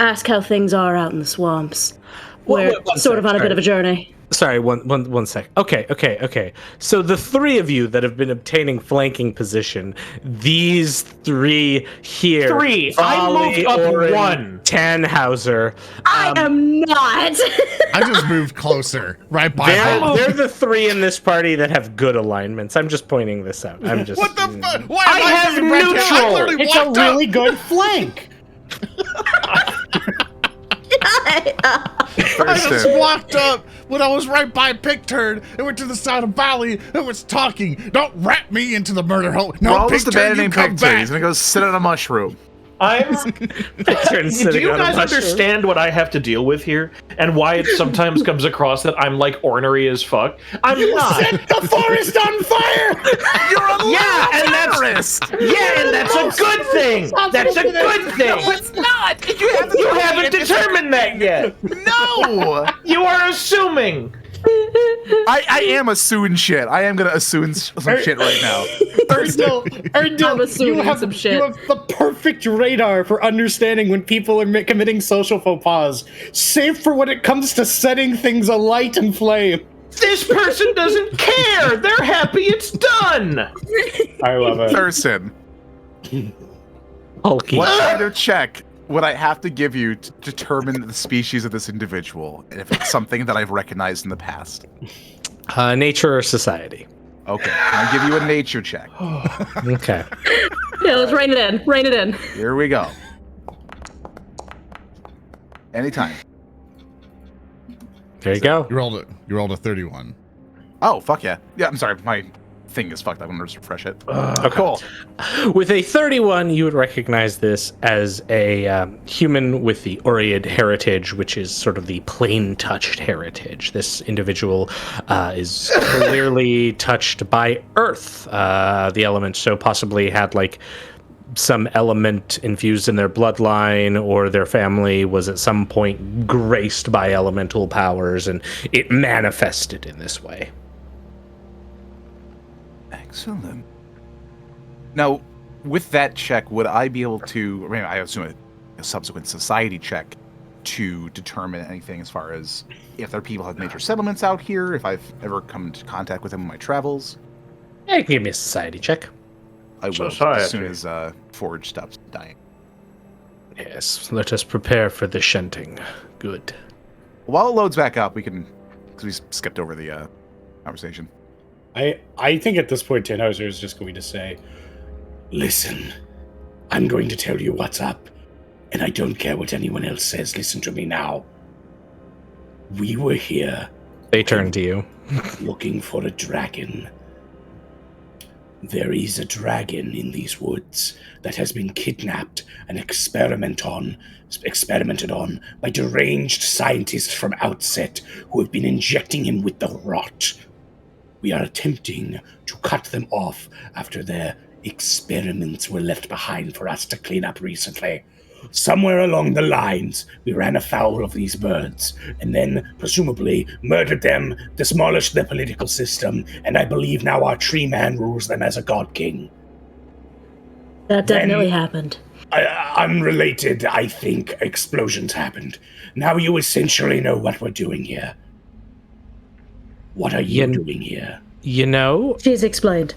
ask how things are out in the swamps. We're one sort of sec, on a bit of a journey. Sorry, one sec. Okay. So the three of you that have been obtaining flanking position, these three here. Three. I Valli, moved up Oran, one. Tannhauser. I am not. I just moved closer, right by Bob. They're the three in this party that have good alignments. I'm just pointing this out. I'm just. What the fuck? Why I am have moving back here? I neutral. literally It's a walked up. really good flank. I just walked up when I was right by Picturn and went to the side of Valli and was talking. Don't rat me into the murder hole. No, We're almost Picturn, abandoning you come Picturn. back. He's gonna go sit on a mushroom. Picturn Do sitting you on a guys mushroom. understand what I have to deal with here, and why it sometimes comes across that I'm like ornery as fuck? I'm not. The forest on fire. You're a and that's a good thing. That's a good thing. it's not. You haven't determined that yet. No. You are assuming. I am assuming shit. I am gonna assume some shit right now. Earndil, I'm assuming you have, some shit. You have the perfect radar for understanding when people are committing social faux pas, save for when it comes to setting things alight and flame. This person doesn't care. They're happy it's done. I love it. Thurston, Hulky. what kind of check would I have to give you to determine the species of this individual, and if it's something that I've recognized in the past? Nature or society? Okay, I'll give you a nature check. Okay. Yeah, let's rein it in. Rein it in. Here we go. Anytime. There you go. You rolled a 31. Oh, fuck yeah. Yeah, I'm sorry. My thing is fucked. I'm going to just refresh it. Cool. With a 31, you would recognize this as a human with the Oread heritage, which is sort of the plane-touched heritage. This individual is clearly touched by Earth, the element, so possibly had like some element infused in their bloodline, or their family was at some point graced by elemental powers, and it manifested in this way. Excellent. Now, with that check, would I be able to, I mean, I assume a subsequent society check to determine anything as far as if their people have major settlements out here, if I've ever come into contact with them in my travels? Hey, give me a society check. I will, Society. as soon as Forge stops dying. Yes, let us prepare for the shunting. Good. While it loads back up, we can, because we skipped over the conversation. I think at this point, Tannhauser is just going to say, listen, I'm going to tell you what's up, and I don't care what anyone else says. Listen to me now. We were here They turn to you. looking for a dragon. There is a dragon in these woods that has been kidnapped and experimented on by deranged scientists from Outset who have been injecting him with the rot. We are attempting to cut them off after their experiments were left behind for us to clean up recently. Somewhere along the lines, we ran afoul of these birds, and then, presumably, murdered them, demolished their political system, and I believe now our tree man rules them as a god king. That definitely happened. Unrelated, I think, explosions happened. Now you essentially know what we're doing here. What are you doing here? You know? She's explained.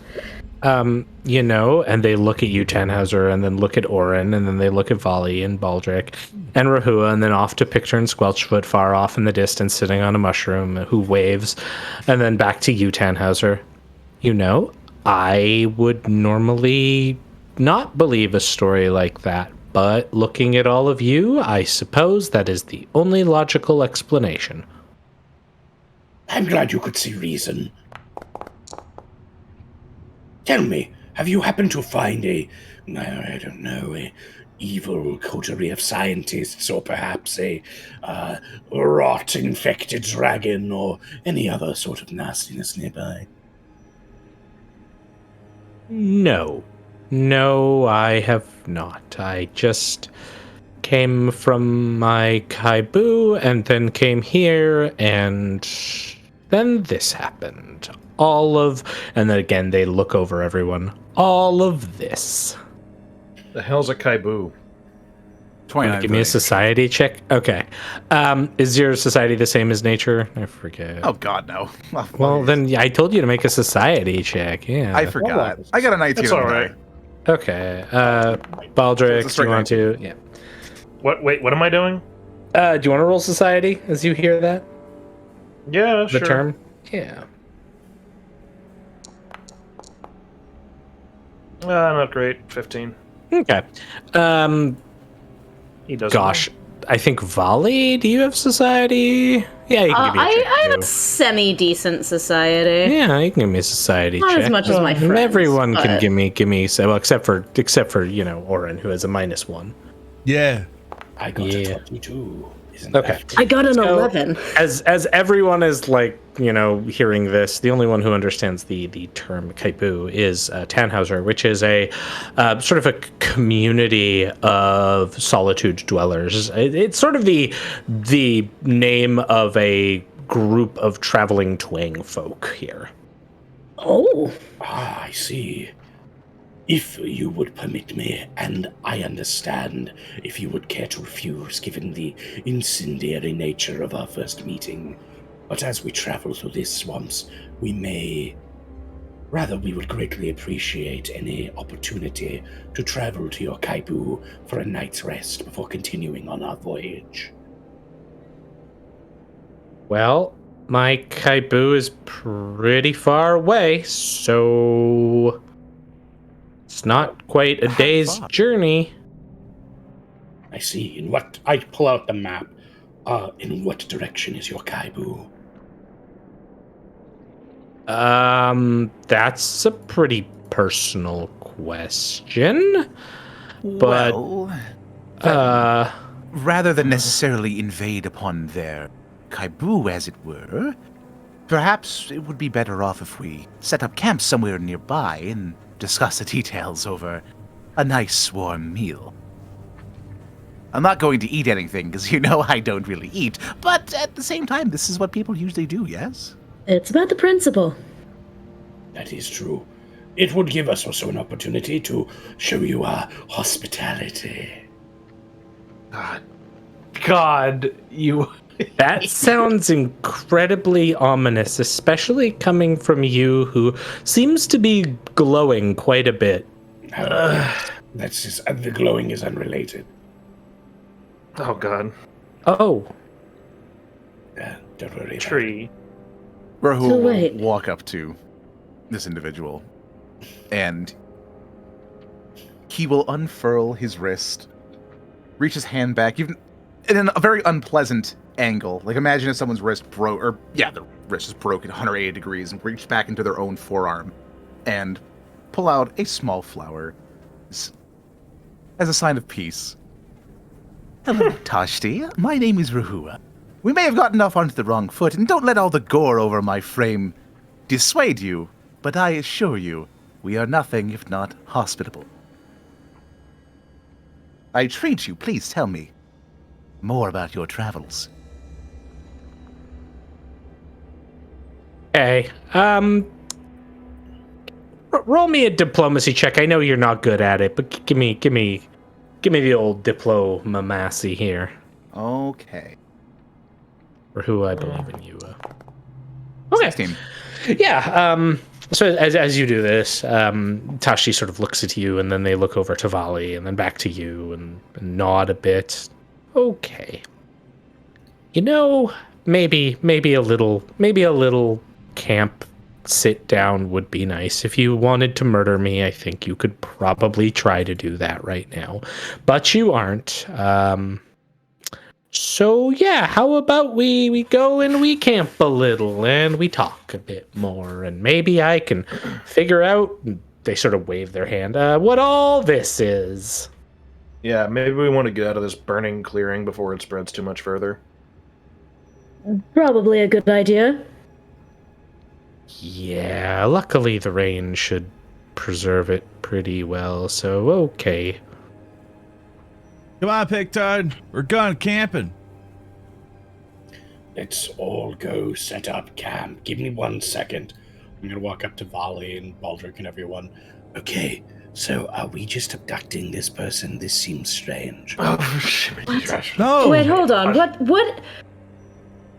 You know, and they look at you, Tannhauser, and then look at Oran, and then they look at Valli and Baldric and Rehua, and then off to Picture and Squelchfoot far off in the distance sitting on a mushroom who waves, and then back to you, Tannhauser. You know, I would normally not believe a story like that, but looking at all of you, I suppose that is the only logical explanation. I'm glad you could see reason. Tell me, have you happened to find a evil coterie of scientists, or perhaps a rot-infected dragon, or any other sort of nastiness nearby? No, I have not. I just came from my Kaibu and then came here, and then this happened. And then again, they look over everyone. All of this. The hell's a Kaibu? 29. Give me a society check. Okay. Is your society the same as nature? I forget. Oh God, no. Well, then I told you to make a society check. Yeah. I forgot. I got a 19. That's all right. Okay. Baldric, do you want to? Yeah. What? Wait, what am I doing? Do you want to roll society as you hear that? Yeah, The sure. term? Yeah. Not great. 15. Okay. He does. Gosh, I think Valli, do you have society? Yeah, you can give me a check. I have too. a semi-decent society. Yeah, you can give me a society Not check. as much as my friends. Everyone can but- give me well, except for Oran, who has a -1. Yeah. I got Yeah. a 22. Isn't Okay. that- I got an So- 11. As everyone is hearing this, the only one who understands the term Kaipu is Tannhauser, which is a sort of a community of solitude dwellers. It's sort of the name of a group of traveling twang folk here. Oh. I see. If you would permit me, and I understand if you would care to refuse given the incendiary nature of our first meeting, but as we travel through these swamps, we would greatly appreciate any opportunity to travel to your Kaibu for a night's rest before continuing on our voyage. Well, my Kaibu is pretty far away, so it's not quite a day's journey. I see. I pull out the map. In what direction is your Kaibu? That's a pretty personal question. But Well, rather than necessarily invade upon their Kaibu, as it were, perhaps it would be better off if we set up camp somewhere nearby and discuss the details over a nice warm meal. I'm not going to eat anything, because I don't really eat, but at the same time, this is what people usually do, yes? It's about the principle. That is true. It would give us also an opportunity to show you our hospitality. God, you. that sounds incredibly ominous, especially coming from you, who seems to be glowing quite a bit. That's just, the glowing is unrelated. Oh God. Oh, Don't worry about it. Tree. Rehua So will wait. walk up to this individual, and he will unfurl his wrist, reach his hand back, even in a very unpleasant angle. Like, imagine if someone's wrist broke, or the wrist is broken 180 degrees, and reach back into their own forearm, and pull out a small flower as a sign of peace. Hello, Tashti. My name is Rehua. We may have gotten off onto the wrong foot, and don't let all the gore over my frame dissuade you, but I assure you, we are nothing if not hospitable. I entreat you, please tell me more about your travels. Okay. Roll me a diplomacy check. I know you're not good at it, but give me the old diplomacy here. Okay. Or who I believe in you. Okay. 16. Yeah. So as you do this, Tashi sort of looks at you, and then they look over to Valli, and then back to you, and nod a bit. Okay. You know, maybe a little camp sit down would be nice. If you wanted to murder me, I think you could probably try to do that right now, but you aren't. So yeah, how about we go and we camp a little and we talk a bit more, and maybe I can figure out, they sort of wave their hand, what all this is. Yeah, maybe we want to get out of this burning clearing before it spreads too much further. Probably a good idea. Yeah, luckily the rain should preserve it pretty well, so okay. Come on, Pigtard. We're going camping. Let's all go set up camp. Give me 1 second. I'm going to walk up to Valli and Baldric and everyone. Okay, so are we just abducting this person? This seems strange. Oh, shit. No. Wait, hold on. What?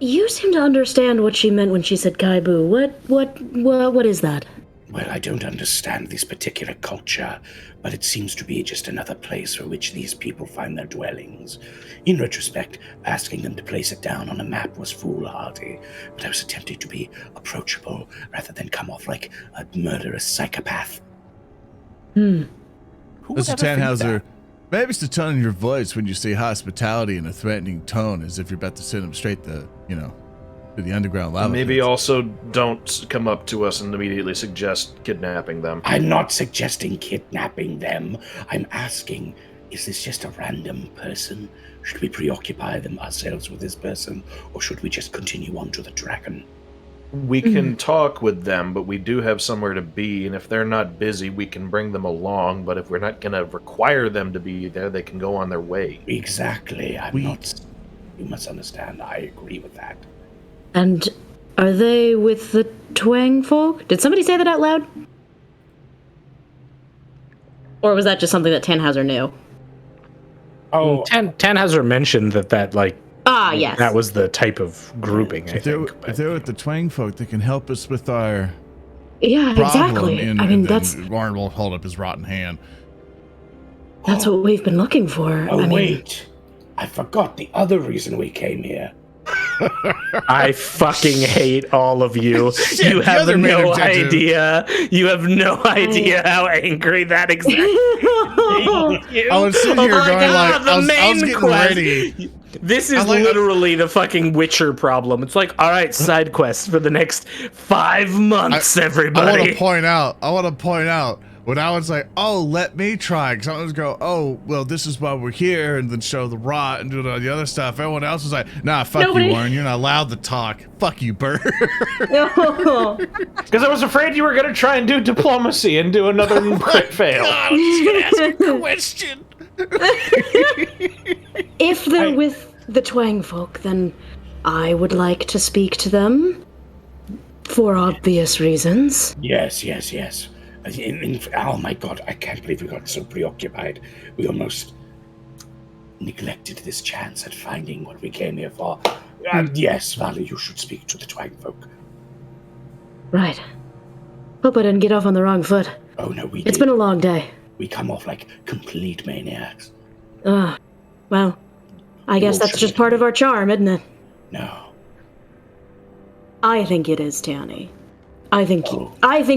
You seem to understand what she meant when she said Kaibu. What is that? Well, I don't understand this particular culture, but it seems to be just another place for which these people find their dwellings. In retrospect, asking them to place it down on a map was foolhardy, but I was attempting to be approachable rather than come off like a murderous psychopath. Who would Mr. ever think Tannhauser, that? maybe it's the tone in your voice when you say hospitality in a threatening tone, as if you're about to send them straight to the underground lava. Maybe pits. also don't come up to us and immediately suggest kidnapping them. I'm not suggesting kidnapping them. I'm asking, is this just a random person? Should we preoccupy them ourselves with this person, or should we just continue on to the dragon? We can talk with them, but we do have somewhere to be, and if they're not busy, we can bring them along, but if we're not going to require them to be there, they can go on their way. Exactly. You must understand, I agree with that. And are they with the Twang folk? Did somebody say that out loud? Or was that just something that Tannhauser knew? Oh, Tannhauser mentioned that Yes. that was the type of grouping, I If they're, think. if they're with the Twang folk, they can help us with our Yeah, problem. exactly. And, I mean, and then that's Oran will hold up his rotten hand. what we've been looking for. oh I mean, wait. I forgot the other reason we came here. I fucking hate all of you. Shit, You the have other main no objective. idea. You have no idea how angry that exactly makes you. I was sitting here Oh my going God, like, I was main getting quest. ready. This is I'm like- literally the fucking Witcher problem. It's like, all right, side quests for the next 5 months, I want everybody. to point out when I was like, oh, let me try. Because I was go, oh, well, this is why we're here, and then show the rot and do all the other stuff. Everyone else was like, nah, fuck Nobody- you, Warren. You're not allowed to talk. Fuck you, Bird. Because I was afraid you were going to try and do diplomacy and do another crit fail. God, I'm just gonna ask a question. if they're with the Twang folk, then I would like to speak to them for obvious reasons. Yes. Oh my god, I can't believe we got so preoccupied. We almost neglected this chance at finding what we came here for. Yes, Valli, you should speak to the Twang folk. Right. Hope I didn't get off on the wrong foot. Oh no, we It's did. been a long day. We come off like complete maniacs. Well, I guess that's just part of our charm, isn't it? No. I think it is, Tanny. I think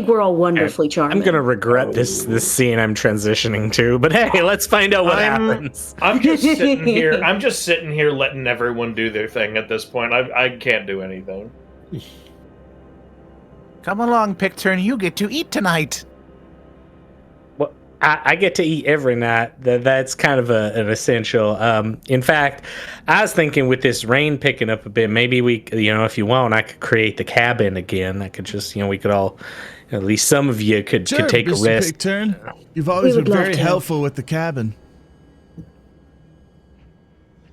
we're all wonderfully charming. I'm gonna regret this scene I'm transitioning to, but hey, let's find out what happens. I'm just sitting here. I'm just sitting here letting everyone do their thing at this point. I can't do anything. Come along, Picturn. You get to eat tonight. I get to eat every night. That's kind of an essential. In fact, I was thinking with this rain picking up a bit, maybe we, if you want, I could create the cabin again. I could just, we could all, at least some of you could take Mr. a rest. Pigturn. You've always been would love very to. helpful with the cabin.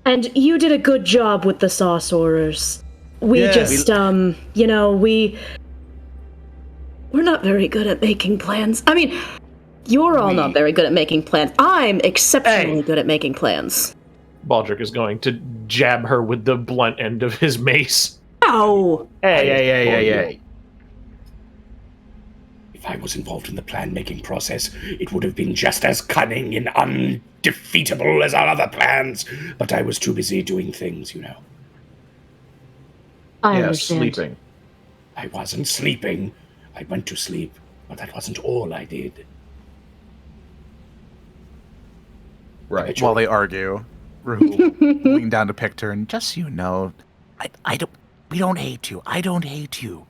And you did a good job with the saucerers. We Yeah. just, we're not very good at making plans. I mean, you're all not very good at making plans. I'm exceptionally good at making plans. Baldric is going to jab her with the blunt end of his mace. Ow! Hey. If I was involved in the plan-making process, it would have been just as cunning and undefeatable as our other plans. But I was too busy doing things, I understand. Sleeping. I wasn't sleeping. I went to sleep, but that wasn't all I did. Right. While they argue, Rehua lean down to Picturn. Just so you know, we don't hate you. I don't hate you.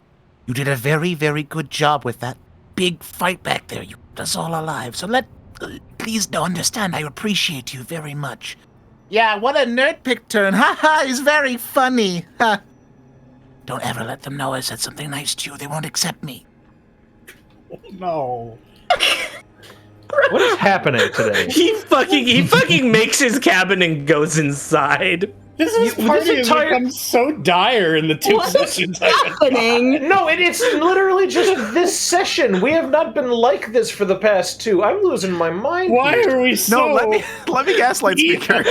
You did a very, very good job with that big fight back there. You kept us all alive. So please understand, I appreciate you very much. Yeah, what a nerd, Picturn. Ha, he's very funny. Ha. Don't ever let them know I said something nice to you. They won't accept me. No. What is happening today? He fucking makes his cabin and goes inside. This party has become so dire in the two What is sessions. happening? No, it's literally just this session. We have not been like this for the past two. I'm losing my mind. Why here. are we so... No, let me gaslight speaker.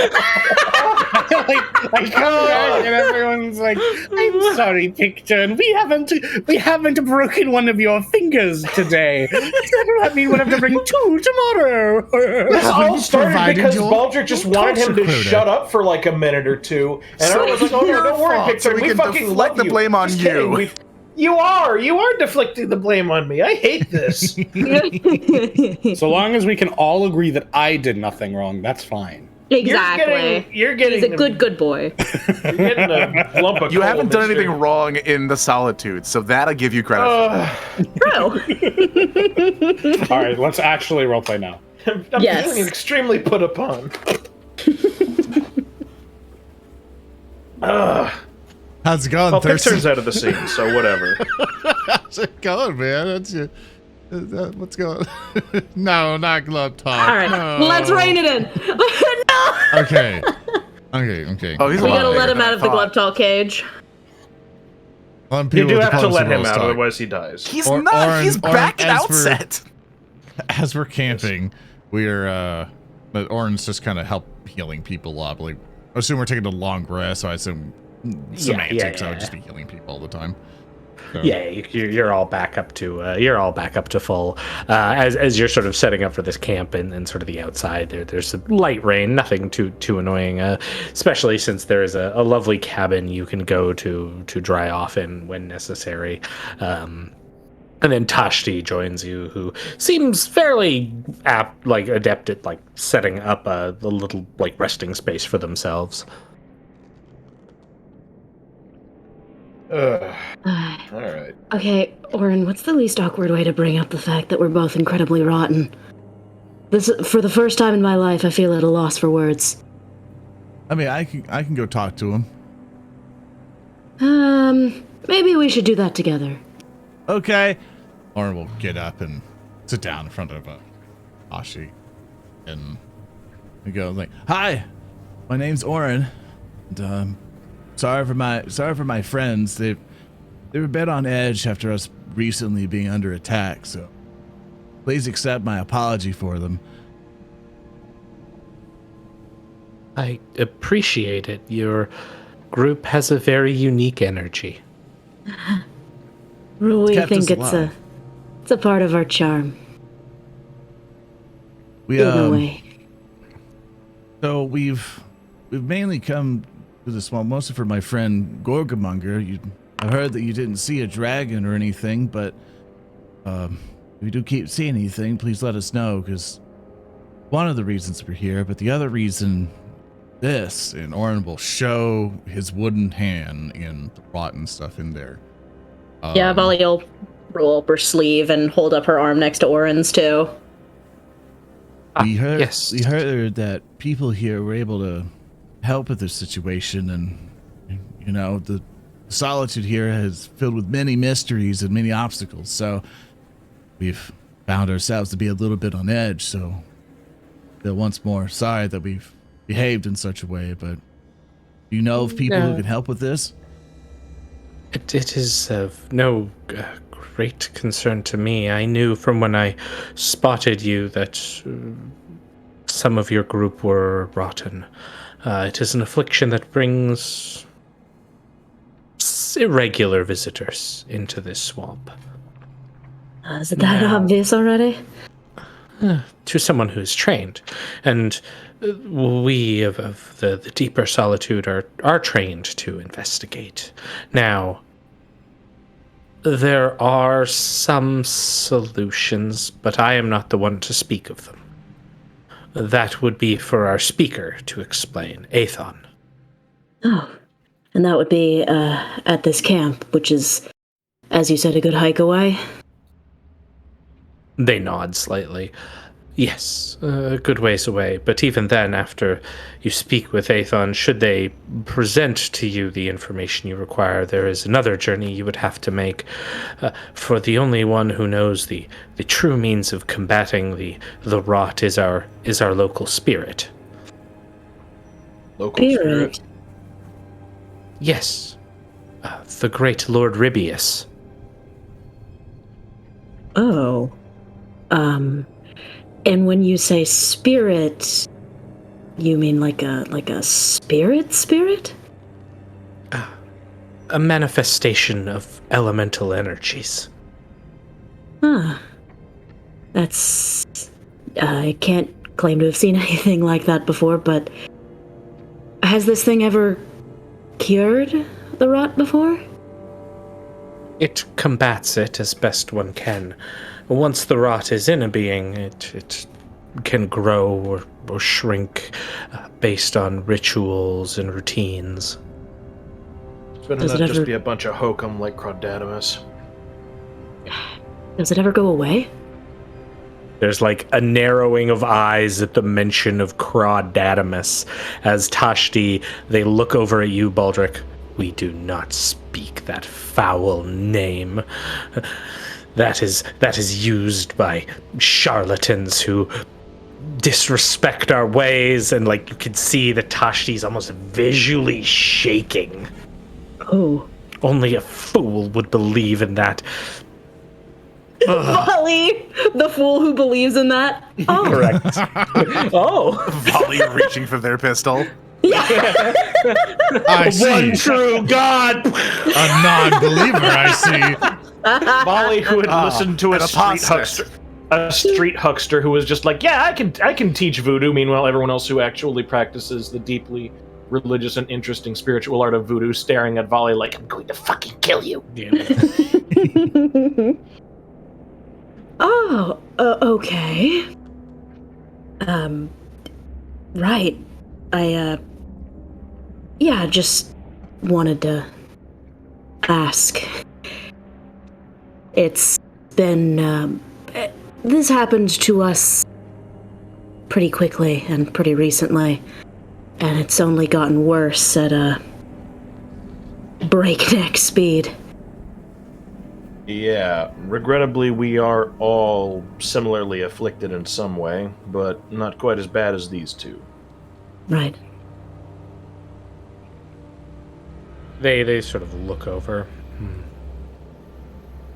I come back and everyone's like, I'm sorry, Picturn. We haven't broken one of your fingers today. That mean we'll have to bring two tomorrow. This all you started provided because your Baldric just wanted him to Tannhauser shut up for like a minute or two, and I was like, "Oh no, don't worry, fault, Picturn. so we We can fucking deflect love the you." blame on Just you. kidding. You are deflecting the blame on me. I hate this. So long as we can all agree that I did nothing wrong, that's fine. Exactly. You're getting He's a good boy. You're getting a lump of You coal haven't done this anything year. wrong in the solitude, so that I give you credit for. True. All right, let's actually roleplay now. I'm Yes. feeling extremely put upon. How's it going, Well, Thurston? Picturn's out of the scene, so whatever. How's it going, man? That's your, what's going on? No, not glove talk. All right, No. let's rein it in. No! Okay. Oh, he's We a lot gotta let bigger him than out I of the thought. glove tall cage. You do have to let him out, otherwise he dies. He's Or- not. Oran- He's Oran, back at as we're- outset. As we're camping, but Oran's just kind of help healing people up. Like, I assume we're taking a long rest, so I assume semantics. I would just be healing people all the time. So. Yeah, you're all back up to full. As you're sort of setting up for this camp and sort of the outside, there's a light rain, nothing too annoying. Especially since there is a lovely cabin you can go to dry off in when necessary. And then Tashti joins you, who seems fairly adept at setting up a little resting space for themselves. All right. Okay, Oran, what's the least awkward way to bring up the fact that we're both incredibly rotten? This, for the first time in my life, I feel at a loss for words. I mean, I can go talk to him. Maybe we should do that together. Okay. Oran will get up and sit down in front of Ashi, and he goes like, "Hi, my name's Oran, and sorry for my friends. They were a bit on edge after us recently being under attack. So please accept my apology for them." I appreciate it. Your group has a very unique energy. We kept think us alive. it's a part of our charm. We In a way. So we've mainly come to this one mostly for my friend Gorgamonger. I heard that you didn't see a dragon or anything, but if you do keep seeing anything, please let us know, because one of the reasons we're here, but the other reason, and Oran will show his wooden hand in the rotten stuff in there. Yeah, Valli will roll up her sleeve and hold up her arm next to Oran's too. We heard yes. we heard that people here were able to help with this situation, and the solitude here is filled with many mysteries and many obstacles. So we've found ourselves to be a little bit on edge. So once more, sorry that we've behaved in such a way, but do you know of people who can help with this? It is of no great concern to me. I knew from when I spotted you that some of your group were rotten. It is an affliction that brings irregular visitors into this swamp. Is it that obvious already? To someone who's trained. And we of the deeper solitude are trained to investigate. Now, there are some solutions, but I am not the one to speak of them. That would be for our speaker to explain, Aethon. Oh, and that would be at this camp, which is, as you said, a good hike away? They nod slightly. Yes, a good ways away, but even then, after you speak with Aethon, should they present to you the information you require, there is another journey you would have to make. For the only one who knows the true means of combating the rot is our local spirit. Local spirit? Yes, the great Lord Ribius. Oh, and when you say spirit, you mean like a spirit? A manifestation of elemental energies. Huh. That's... I can't claim to have seen anything like that before, but... Has this thing ever cured the rot before? It combats it as best one can. Once the rot is in a being, it can grow or shrink based on rituals and routines. It's better not just be a bunch of hokum like Crawdadamus. Does it ever go away? There's like a narrowing of eyes at the mention of Crawdadamus as Tashti, they look over at you, Baldric. We do not speak that foul name. That is used by charlatans who disrespect our ways, and like you can see that Tashti's almost visually shaking. Oh. Only a fool would believe in that. Valli, the fool who believes in that. Oh. Correct. Oh. Valli reaching for their pistol. I see. One true God. A non-believer, I see. Molly, who had listened to a street huckster who was just like, yeah, I can teach voodoo. Meanwhile, everyone else who actually practices the deeply religious and interesting spiritual art of voodoo staring at Valli like, I'm going to fucking kill you. Oh, okay. Right. I just wanted to ask. It's been, this happened to us pretty quickly and pretty recently, and it's only gotten worse at a breakneck speed. Yeah, regrettably, we are all similarly afflicted in some way, but not quite as bad as these two. Right. They sort of look over.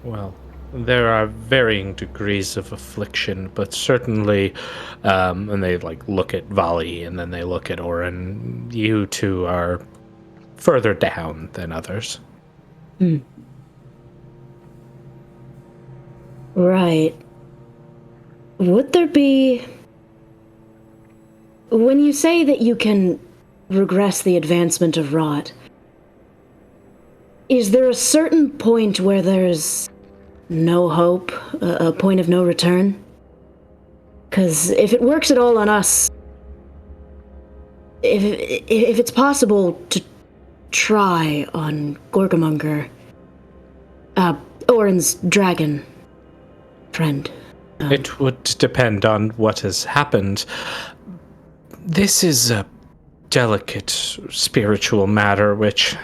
Well, there are varying degrees of affliction, but certainly, and they like look at Valli and then they look at Oran. You two are further down than others. Right. Would there be... When you say that you can regress the advancement of rot, is there a certain point where there's no hope, a point of no return? Because if it works at all on us, if it's possible to try on Gorgamonger, Oran's dragon friend, It would depend on what has happened. This is a delicate spiritual matter, which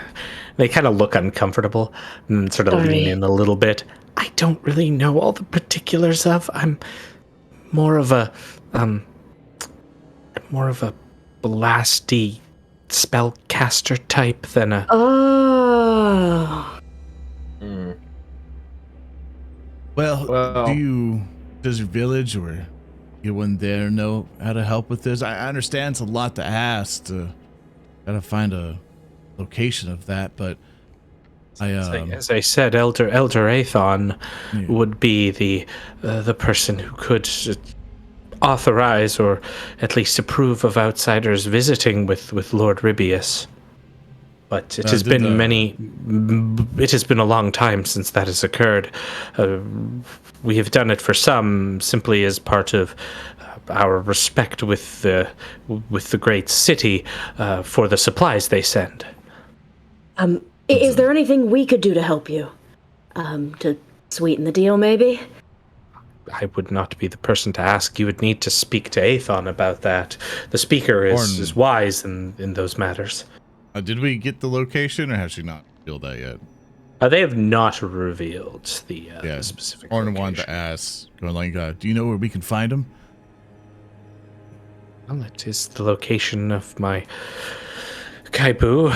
they kind of look uncomfortable and sort of lean in a little bit. I don't really know all the particulars of. I'm more of a blasty spellcaster type than a. Oh. Well, does your village or anyone there know how to help with this? I understand it's a lot to ask to gotta find a location of that, but as I said, Elder Athon would be the person who could authorize or at least approve of outsiders visiting with Lord Ribius. But it has been it has been a long time since that has occurred. We have done it for some simply as part of our respect with the great city for the supplies they send. Is there anything we could do to help you? To sweeten the deal, maybe? I would not be the person to ask. You would need to speak to Athon about that. The speaker is wise in those matters. Did we get the location, or has she not revealed that yet? They have not revealed the specific Oran location. wanted to ask, going like, do you know where we can find him? Well, it is the location of my Kaibu.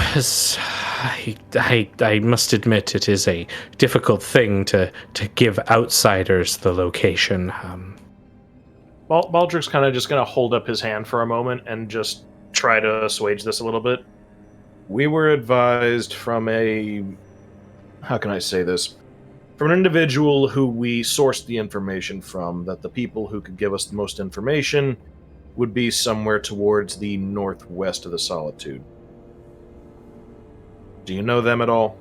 I must admit it is a difficult thing to give outsiders the location. Baldric's kind of just going to hold up his hand for a moment and just try to assuage this a little bit. We were advised from how can I say this? From an individual who we sourced the information from, that the people who could give us the most information would be somewhere towards the northwest of the Solitude. Do you know them at all?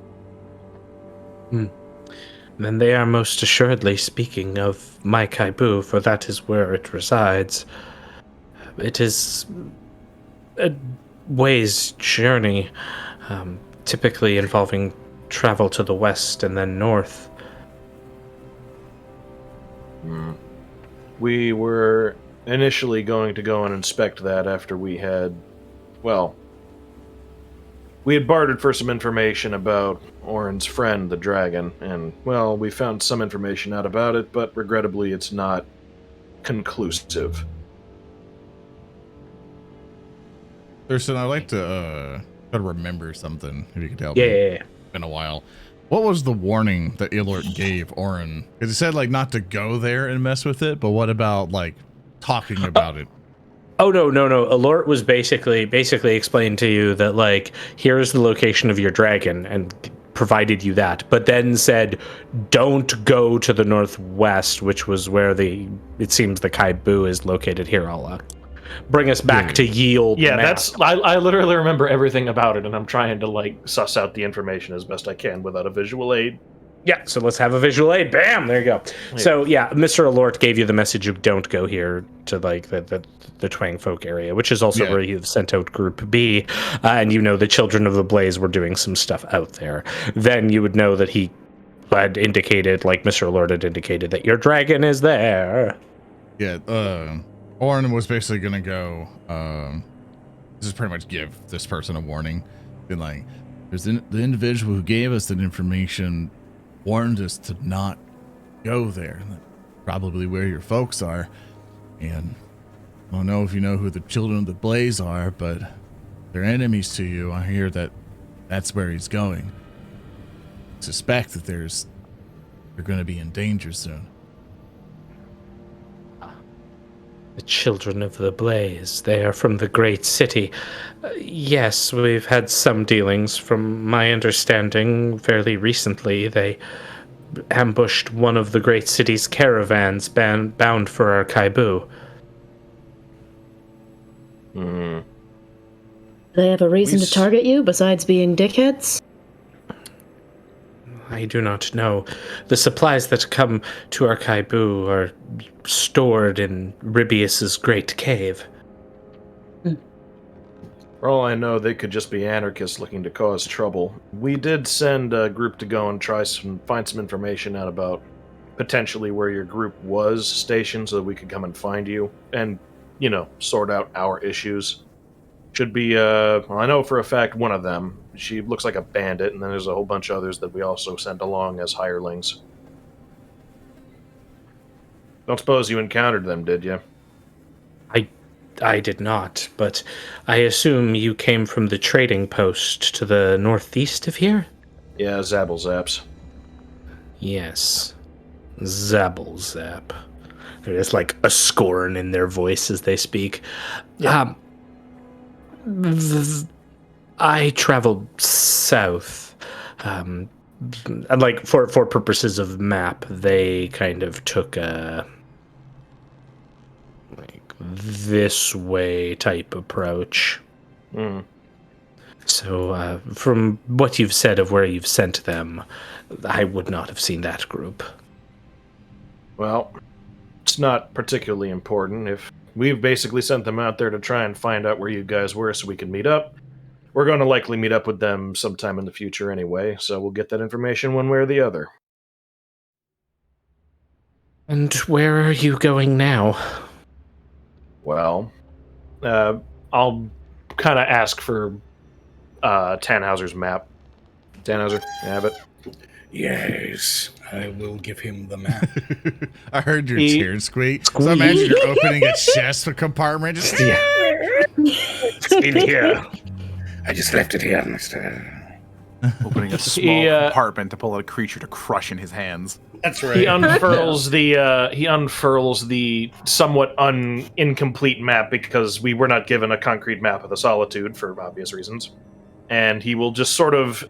Then they are most assuredly speaking of my Kaibu, for that is where it resides. It is a ways journey, typically involving travel to the west and then north. We were initially going to go and inspect that after we had bartered for some information about Oran's friend, the dragon, and, we found some information out about it, but regrettably it's not conclusive. Thurston, I'd like to try to remember something, if you could help me. Yeah. It's been a while. What was the warning that Ilort gave Oran? Because he said, not to go there and mess with it, but what about, talking about it? Oh, no. Alort was basically explained to you that, here's the location of your dragon, and provided you that, but then said, don't go to the northwest, which was where it seems the Kaibu is located. Here, I'll bring us back to yield. Yeah, I literally remember everything about it, and I'm trying to, suss out the information as best I can without a visual aid. Yeah, so let's have a visual aid. Bam, there you go. Yeah. So yeah, Mr. Alort gave you the message of don't go here to the Twang Folk area, which is also where you've sent out Group B, and the Children of the Blaze were doing some stuff out there. Then you would know that he had indicated, Mr. Alort had indicated, that your dragon is there. Yeah, Oran was basically gonna go, just pretty much give this person a warning. Been there's the individual who gave us that information warned us to not go there. Probably where your folks are. And I don't know if you know who the Children of the Blaze are, but they're enemies to you. I hear that that's where he's going. I suspect that they're going to be in danger soon. The Children of the Blaze. They are from the great city. Yes, we've had some dealings. From my understanding, fairly recently, they ambushed one of the great city's caravans bound for our Kaibu. Do they have a reason to target you besides being dickheads? I do not know. The supplies that come to our Kaibu are stored in Ribius's great cave. For all I know, they could just be anarchists looking to cause trouble. We did send a group to go and find some information out about potentially where your group was stationed so that we could come and find you and, sort out our issues. Should be, well, I know for a fact one of them. She looks like a bandit, and then there's a whole bunch of others that we also sent along as hirelings. Don't suppose you encountered them, did you? I did not, but I assume you came from the trading post to the northeast of here? Yeah, Zabble Zaps. Yes. Zabble Zap. There's like a scorn in their voice as they speak. Yeah. I traveled south. And like for purposes of map, they kind of took a this way type approach. So from what you've said of where you've sent them, I would not have seen that group. Well, it's not particularly important. If we've basically sent them out there to try and find out where you guys were so we can meet up, we're going to likely meet up with them sometime in the future anyway, so we'll get that information one way or the other. And where are you going now? Well, I'll kind of ask for Tannhauser's map. Tannhauser, you have it? Yes, I will give him the map. I heard your tears squeak. So imagine you're opening a chest compartment. Just in here. I just left it here, Mr. Opening a small compartment to pull out a creature to crush in his hands. That's right. He unfurls the somewhat incomplete map because we were not given a concrete map of the Solitude for obvious reasons. And he will just sort of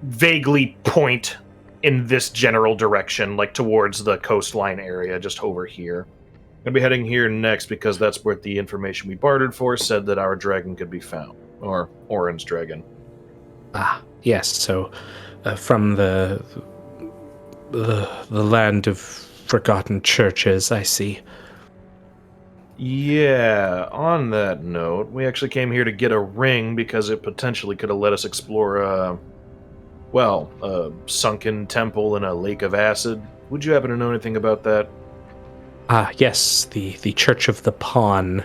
vaguely point in this general direction, like towards the coastline area, just over here. I'm gonna be heading here next because that's where the information we bartered for said that our dragon could be found. Or Oran's dragon. Ah, yes, so from the land of forgotten churches, I see. Yeah, on that note, we actually came here to get a ring because it potentially could have let us explore, a sunken temple in a lake of acid. Would you happen to know anything about that? Ah, yes, the Church of the Pawn.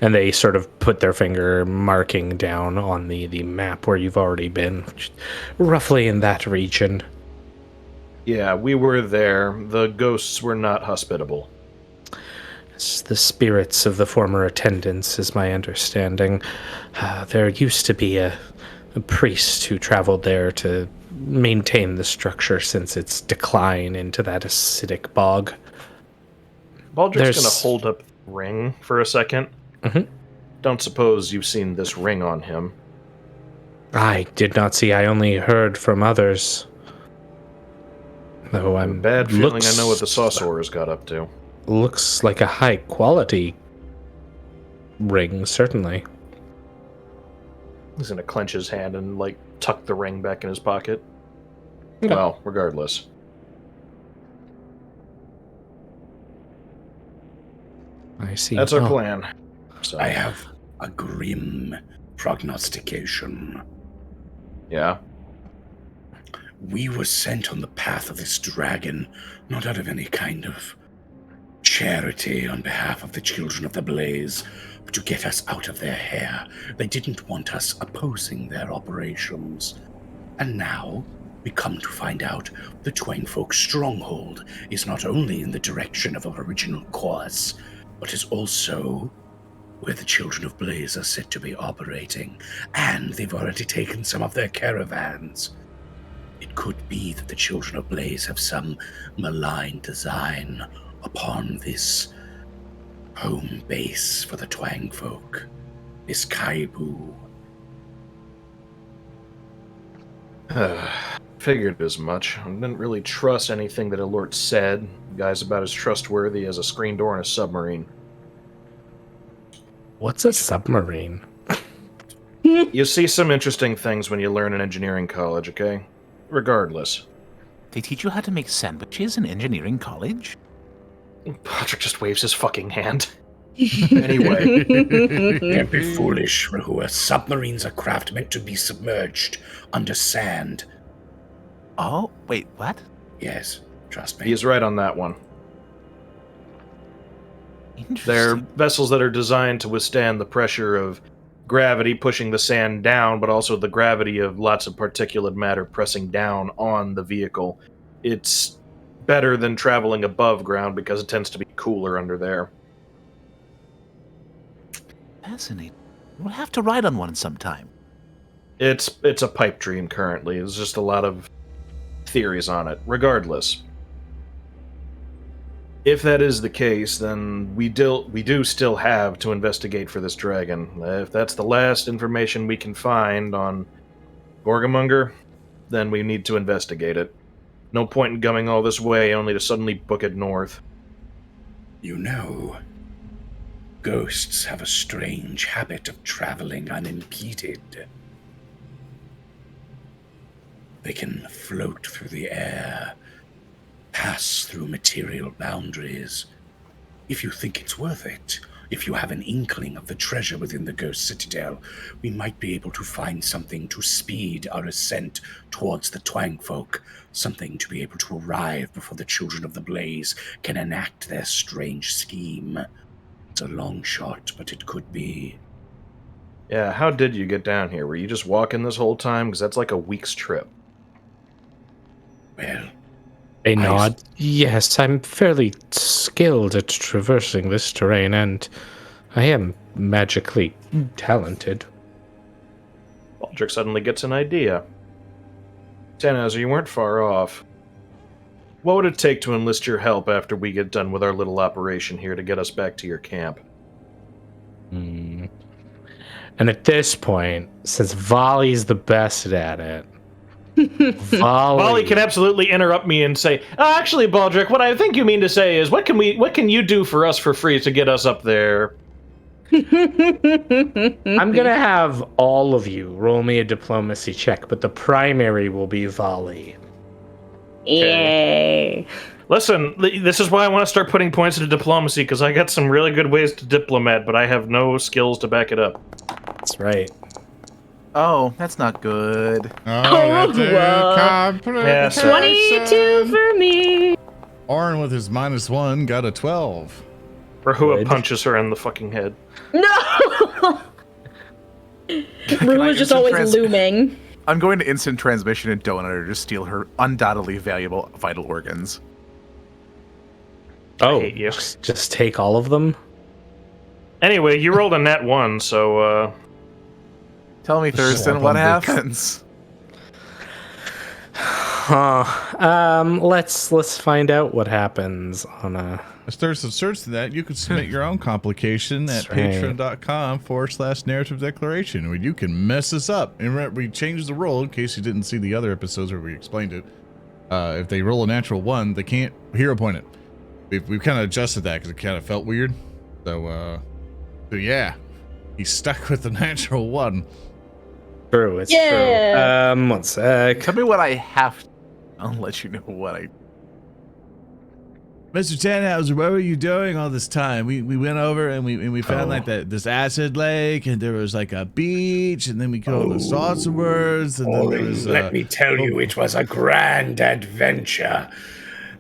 And they sort of put their finger marking down on the map where you've already been, roughly in that region. Yeah, we were there. The ghosts were not hospitable. It's the spirits of the former attendants, is my understanding. There used to be a priest who traveled there to maintain the structure since its decline into that acidic bog. Baldric's going to hold up the ring for a second. Mm-hmm. Don't suppose you've seen this ring on him. I did not see. I only heard from others. Though I'm bad feeling I know what the sorcerers got up to. Looks like a high quality ring, certainly. He's going to clench his hand and, tuck the ring back in his pocket. Okay. Well, regardless. I see. That's our plan. So. I have a grim prognostication. Yeah? We were sent on the path of this dragon, not out of any kind of charity on behalf of the children of the blaze, but to get us out of their hair. They didn't want us opposing their operations. And now we come to find out the Twangfolk's stronghold is not only in the direction of our original course, but is also where the Children of Blaze are said to be operating, and they've already taken some of their caravans. It could be that the Children of Blaze have some malign design upon this home base for the Twangfolk, this Kaibu. Figured as much. I didn't really trust anything that Alert said. The guy's about as trustworthy as a screen door in a submarine. What's a submarine? You see some interesting things when you learn in engineering college, okay? Regardless. They teach you how to make sandwiches in engineering college? Patrick just waves his fucking hand. Anyway. Can't be foolish, Rehua. Submarines are craft meant to be submerged under sand. Oh, wait, what? Yes. Trust me. He's right on that one. They're vessels that are designed to withstand the pressure of gravity pushing the sand down, but also the gravity of lots of particulate matter pressing down on the vehicle. It's better than traveling above ground because it tends to be cooler under there. Fascinating. We'll have to ride on one sometime. It's a pipe dream currently. There's just a lot of theories on it. Regardless, if that is the case, then we do still have to investigate for this dragon. If that's the last information we can find on Gorgamonger, then we need to investigate it. No point in going all this way only to suddenly book it north. You know, ghosts have a strange habit of traveling unimpeded. They can float through the air, pass through material boundaries. If you think it's worth it, if you have an inkling of the treasure within the Ghost Citadel, we might be able to find something to speed our ascent towards the Twangfolk, something to be able to arrive before the Children of the Blaze can enact their strange scheme. It's a long shot, but it could be. Yeah, how did you get down here? Were you just walking this whole time? Because that's like a week's trip. Well, A nod. Yes, I'm fairly skilled at traversing this terrain, and I am magically talented. Baldric suddenly gets an idea. Tannhauser, you weren't far off. What would it take to enlist your help after we get done with our little operation here to get us back to your camp? And at this point, since Valli's the best at it, Valli can absolutely interrupt me and say, actually, Baldric, what I think you mean to say is, what can you do for us for free to get us up there? I'm gonna have all of you roll me a diplomacy check, but the primary will be Valli. Yay. Listen, this is why I want to start putting points into diplomacy, because I got some really good ways to diplomat, but I have no skills to back it up. That's right. Oh, that's not good. Oh, that's Yeah, so- 22 for me. Oran with his -1 got a 12. Rehua Good. punches her in the fucking head. No! Rue's just instant always looming. I'm going to instant transmission and Donut to steal her undoubtedly valuable vital organs. Oh, hate you. just take all of them? Anyway, you rolled a nat 1, so, Tell me, Thurston, Swamp what on dicks. happens? Let's find out what happens on a... As Thurston search that, you can submit your own complication at That's right. patreon.com/narrative declaration, where you can mess us up. And remember, we changed the rule in case you didn't see the other episodes where we explained it. If they roll a natural 1, they can't hero point it. We've kind of adjusted that because it kind of felt weird. So yeah, he's stuck with the natural 1. True, it's Yeah. true. One sec. Tell me what I have to. I'll let you know what I. Mr. Tannhauser, what were you doing all this time? We went over and we found like this acid lake, and there was like a beach, and then we killed the saucer words, and then there was let me tell you, it was a grand adventure.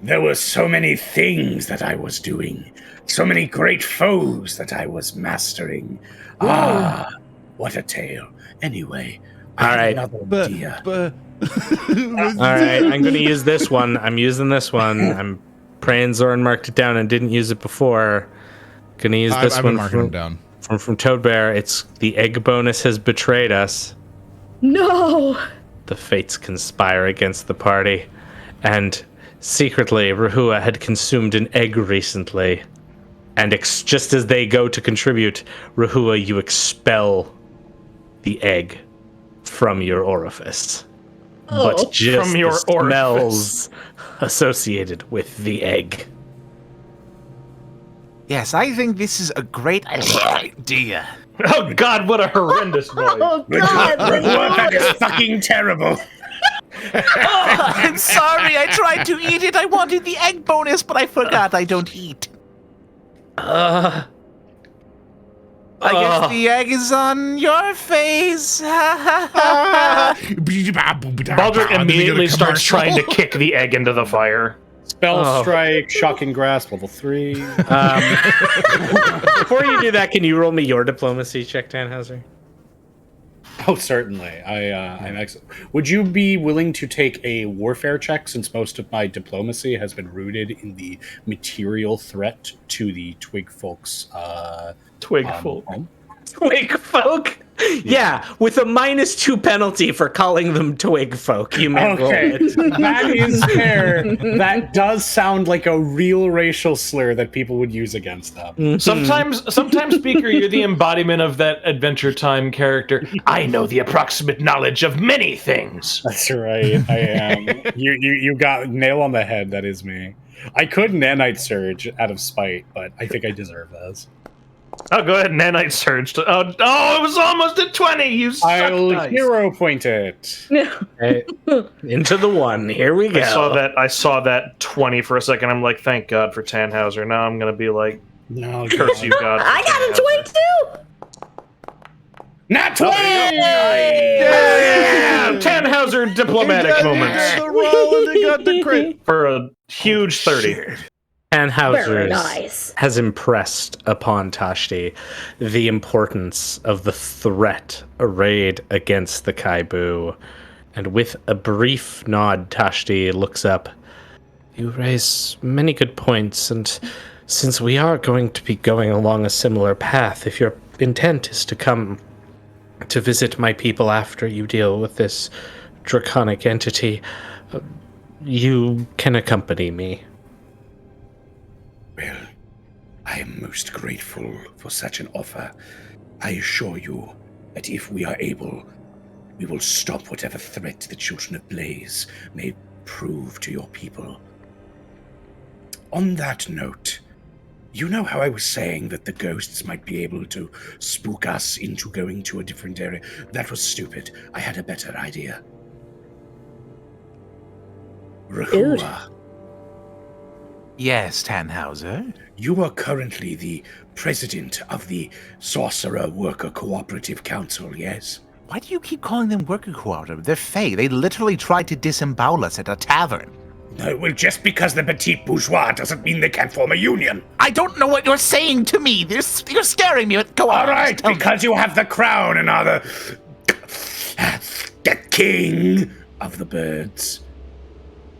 There were so many things that I was doing, so many great foes that I was mastering. Ah, what a tale. Anyway, I All have right. another idea. but All right, I'm going to use this one. I'm using this one. I'm praying Zoran marked it down and didn't use it before. Gonna use this I've been one marking them down. from Toad Bear. It's the egg bonus has betrayed us. No! The fates conspire against the party, and secretly, Rehua had consumed an egg recently. And just as they go to contribute, Rehua, you expel the egg from your orifice. Oh. But just From your the smells associated with the egg. Yes, I think this is a great idea. Oh god, what a horrendous voice. Oh god! That is fucking terrible. I'm sorry, I tried to eat it. I wanted the egg bonus, but I forgot I don't eat. I guess the egg is on your face. Baldric immediately starts trying to kick the egg into the fire. Spell Strike, Shocking Grasp, level 3. Before you do that, can you roll me your diplomacy check, Tannhauser? Oh, certainly. I'm excellent. Would you be willing to take a warfare check, since most of my diplomacy has been rooted in the material threat to the Twig folks? Twig folk. Home? Twig folk? Yeah, with a -2 penalty for calling them twig folk. You may roll Okay, it. that is fair. That does sound like a real racial slur that people would use against them. Sometimes, Speaker, you're the embodiment of that Adventure Time character. I know the approximate knowledge of many things. That's right. I am. You got nail on the head. That is me. I could Nanite Surge out of spite, but I think I deserve this. Oh, go ahead, Nanite Surge. Oh, it was almost at 20. You suck. I'll hero point it. Hey, into the 1. Here we go. I saw that 20 for a second. I'm like, thank God for Tannhauser. Now I'm gonna be like, No, curse you, God. I got a 22! Not 20! Yeah! Tannhauser diplomatic moments for a huge 30. Tannhauser Very nice. has impressed upon Tashti the importance of the threat arrayed against the Kaibu. And with a brief nod, Tashti looks up. You raise many good points, and since we are going to be going along a similar path, if your intent is to come to visit my people after you deal with this draconic entity, you can accompany me. Well, I am most grateful for such an offer. I assure you that if we are able, we will stop whatever threat the Children of Blaze may prove to your people. On that note, you know how I was saying that the ghosts might be able to spook us into going to a different area? That was stupid. I had a better idea. Rehua. Yes, Tannhauser. You are currently the president of the Sorcerer Worker Cooperative Council, yes? Why do you keep calling them worker cooperative? They're fey. They literally tried to disembowel us at a tavern. No, well, just because they're petite bourgeois doesn't mean they can't form a union. I don't know what you're saying to me. You're scaring me. Go on. All right, because you have the crown and are the king of the birds.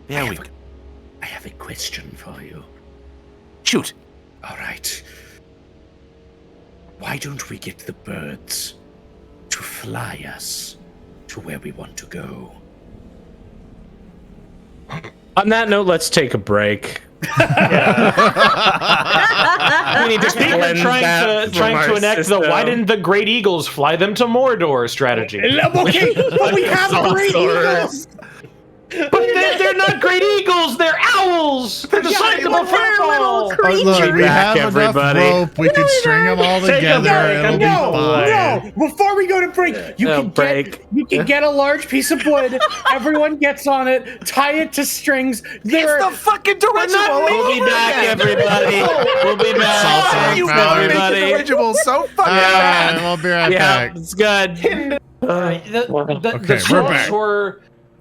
There we go. I have a question for you. Shoot. All right. Why don't we get the birds to fly us to where we want to go? On that note, let's take a break. We need to Speaker trying to enact the "why didn't the Great Eagles fly them to Mordor" strategy. Okay, but we have great eagles. But they're not great eagles, they're owls! They're the size of a football! Look, we have enough rope. We can string them all together. It'll be fine. No, before we go to break, you can get a large piece of wood. Everyone gets on it, tie it to strings. It's the fucking dirigible. We'll be back, everybody. We'll be back. You gotta make the dirigible so fucking bad. We'll be right back. It's good.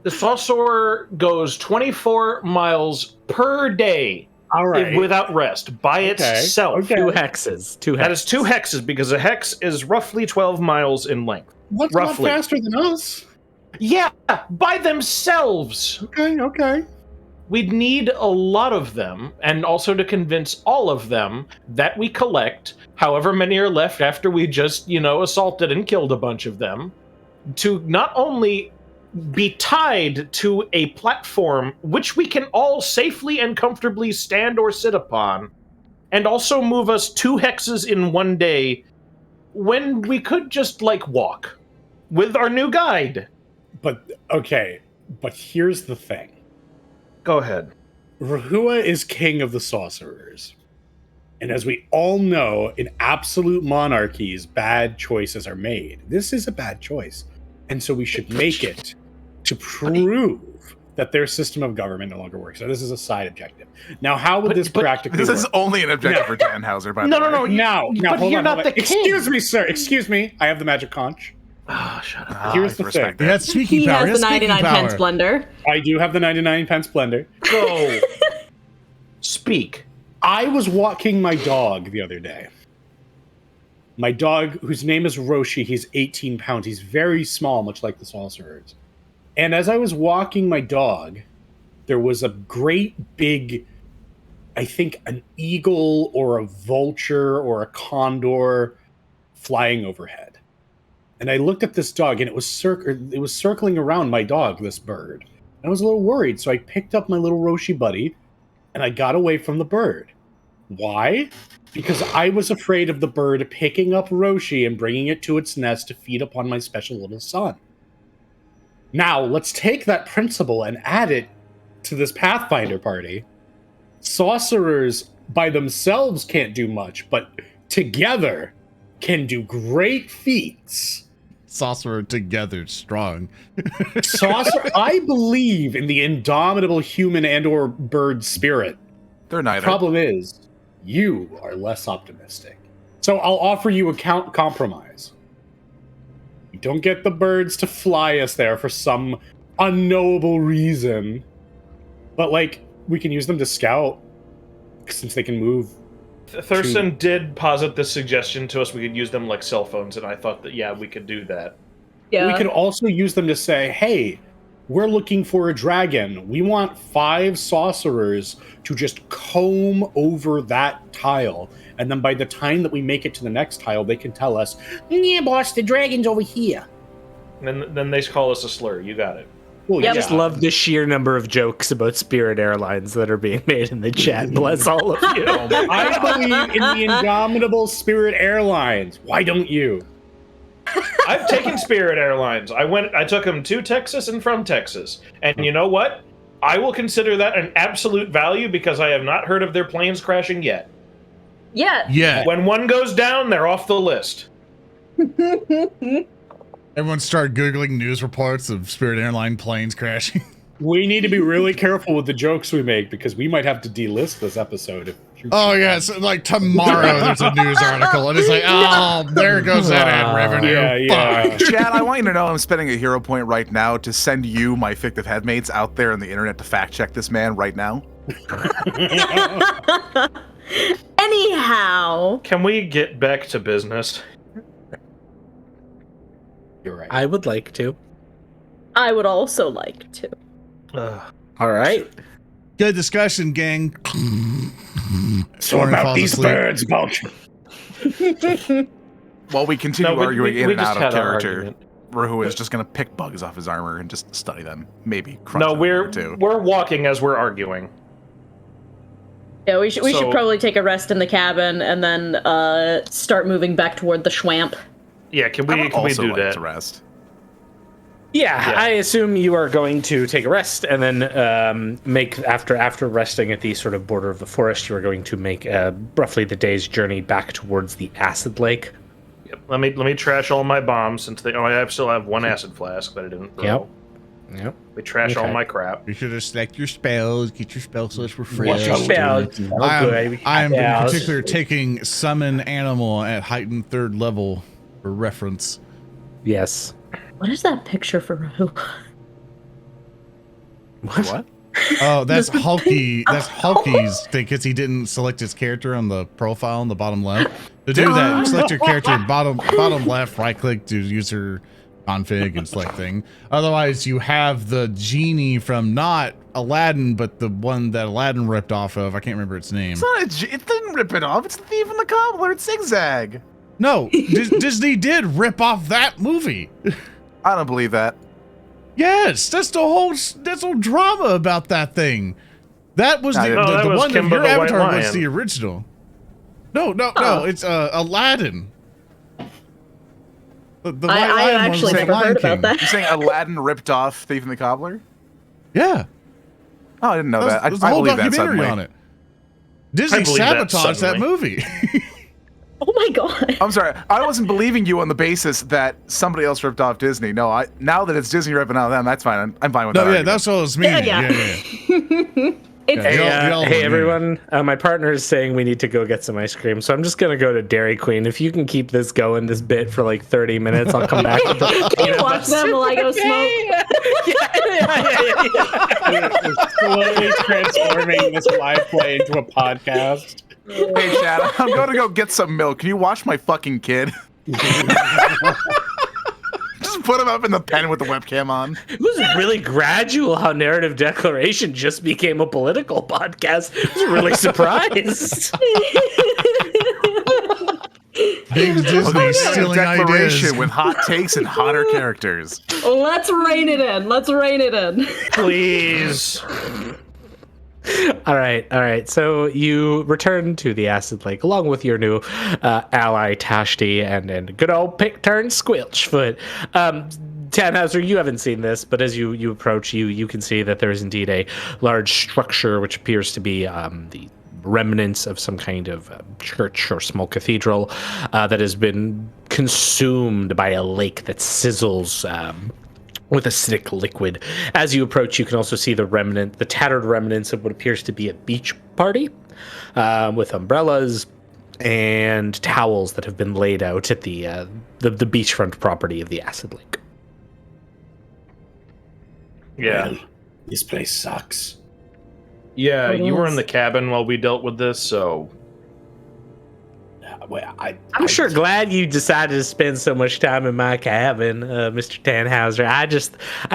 The Sorcerer goes 24 miles per day, all right, without rest, by itself. Okay. Two hexes. That is 2 hexes, because a hex is roughly 12 miles in length. What's roughly. A lot faster than us? Yeah, by themselves. Okay. We'd need a lot of them, and also to convince all of them that we collect, however many are left after we just, assaulted and killed a bunch of them, to not only be tied to a platform which we can all safely and comfortably stand or sit upon, and also move us 2 hexes in 1 day, when we could just, walk with our new guide. But here's the thing. Go ahead. Rehua is king of the sorcerers. And as we all know, in absolute monarchies, bad choices are made. This is a bad choice. And so we should make it to prove that their system of government no longer works. So this is a side objective. Now, how would this practically work? This is only an objective for Tannhauser, by the way. No. Now, but hold you're on, not the king. Excuse me, sir. Excuse me. I have the magic conch. Oh, shut up. Here's the thing. He has speaking He power. has the 99 pence blender. I do have the 99 pence blender. Go. Speak. I was walking my dog the other day. My dog, whose name is Roshi, he's 18 pounds. He's very small, much like the sorcerers. And as I was walking my dog, there was a great big, I think, an eagle or a vulture or a condor flying overhead. And I looked at this dog, and it was circling around my dog, this bird. And I was a little worried, so I picked up my little Roshi buddy, and I got away from the bird. Why? Because I was afraid of the bird picking up Roshi and bringing it to its nest to feed upon my special little son. Now, let's take that principle and add it to this Pathfinder party. Sorcerers by themselves can't do much, but together can do great feats. Sorcerer together strong. I believe in the indomitable human and or bird spirit. They're neither. Problem is, you are less optimistic. So I'll offer you a compromise. We don't get the birds to fly us there for some unknowable reason. But, like, we can use them to scout, since they can move. Thurston did posit this suggestion to us. We could use them like cell phones, and I thought that, yeah, we could do that. Yeah. We could also use them to say, hey, we're looking for a dragon. We want 5 sorcerers to just comb over that tile. And then by the time that we make it to the next tile, they can tell us, yeah, boss, the dragon's over here. And then they call us a slur. You got it. Well, I just love the sheer number of jokes about Spirit Airlines that are being made in the chat. Bless all of you. I believe in the indomitable Spirit Airlines. Why don't you? I've taken Spirit Airlines. I took them to Texas and from Texas. And you know what? I will consider that an absolute value because I have not heard of their planes crashing yet. Yeah. When one goes down, they're off the list. Everyone started Googling news reports of Spirit Airline planes crashing. We need to be really careful with the jokes we make because we might have to delist this episode. Oh, yeah. So, like, tomorrow there's a news article, and it's like, oh, there goes that ad revenue. Yeah. Chad, I want you to know I'm spending a hero point right now to send you, my fictive headmates, out there on the internet to fact check this man right now. Anyhow. Can we get back to business? You're right. I would like to. I would also like to. All right. Good discussion, gang. So Oran about falls these asleep. birds, Balch. While we continue arguing in we and just out of had our character, argument. Rehua is just going to pick bugs off his armor and just study them. Maybe crunch No, them we're too. walking as we're arguing. Yeah, we should So- probably take a rest in the cabin and then start moving back toward the schwamp. Yeah, can I we would also do like that? to rest. Yeah, I assume you are going to take a rest and then make after resting at the sort of border of the forest, you are going to make roughly the day's journey back towards the acid lake. Yep. Let me trash all my bombs since I still have one acid flask that I didn't throw. Yep. We trash all Okay. my crap. You should have select your spells, get your spell slots refreshed. I'm I'm in particular taking Summon Animal at heightened 3rd level for reference. Yes. What is that picture for Rahu? What? Oh, that's Hulky. That's Hulky's thing because he didn't select his character on the profile on the bottom left. To do that, select your character bottom left, right click to user config and select thing. Otherwise, you have the genie from not Aladdin, but the one that Aladdin ripped off of. I can't remember its name. It's not it didn't rip it off. It's the Thief and the Cobbler. It's Zigzag. No, Disney did rip off that movie. I don't believe that. Yes, that's the whole drama about that thing. That was No, the that was one that Kimba your the White avatar was Lion. the original. No, it's Aladdin. The White I Lion one actually was never Lion heard about King. that. You're saying Aladdin ripped off Thief and the Cobbler? Yeah, Oh, I didn't know that. there's I a whole believe that documentary suddenly. on it. Disney believe that sabotaged that suddenly. movie. Oh my god. I'm sorry. I wasn't believing you on the basis that somebody else ripped off Disney. No, now that it's Disney ripping off them, that's fine. I'm fine with No, that. yeah, that's what it was meaning. Yeah. Yeah. It's Yeah. Y'all Hey were everyone, my partner is saying we need to go get some ice cream, so I'm just gonna go to Dairy Queen. If you can keep this going, this bit for like 30 minutes, I'll come back. With the, Can you watch them while I go smoke? yeah. slowly transforming this live play into a podcast. Hey, Chad, I'm going to go get some milk. Can you watch my fucking kid? Just put him up in the pen with the webcam on. It was really gradual how Narrative Declaration just became a political podcast. I was really surprised. Big Disney stealing Declaration ideas. with hot takes and hotter characters. Let's rein it in. Let's rein it in. Please. All right. So you return to the Acid Lake along with your new ally Tashti and good old pick turn Squelchfoot. Tannhauser, you haven't seen this, but as you approach, you can see that there is indeed a large structure which appears to be the remnants of some kind of church or small cathedral that has been consumed by a lake that sizzles with acidic liquid. As you approach, you can also see the tattered remnants of what appears to be a beach party with umbrellas and towels that have been laid out at the beachfront property of the Acid Lake. Yeah. Well, this place sucks. Yeah, It you were is. in the cabin while we dealt with this, so Well, I'm sure glad you decided to spend so much time in my cabin, Mr. Tannhauser. I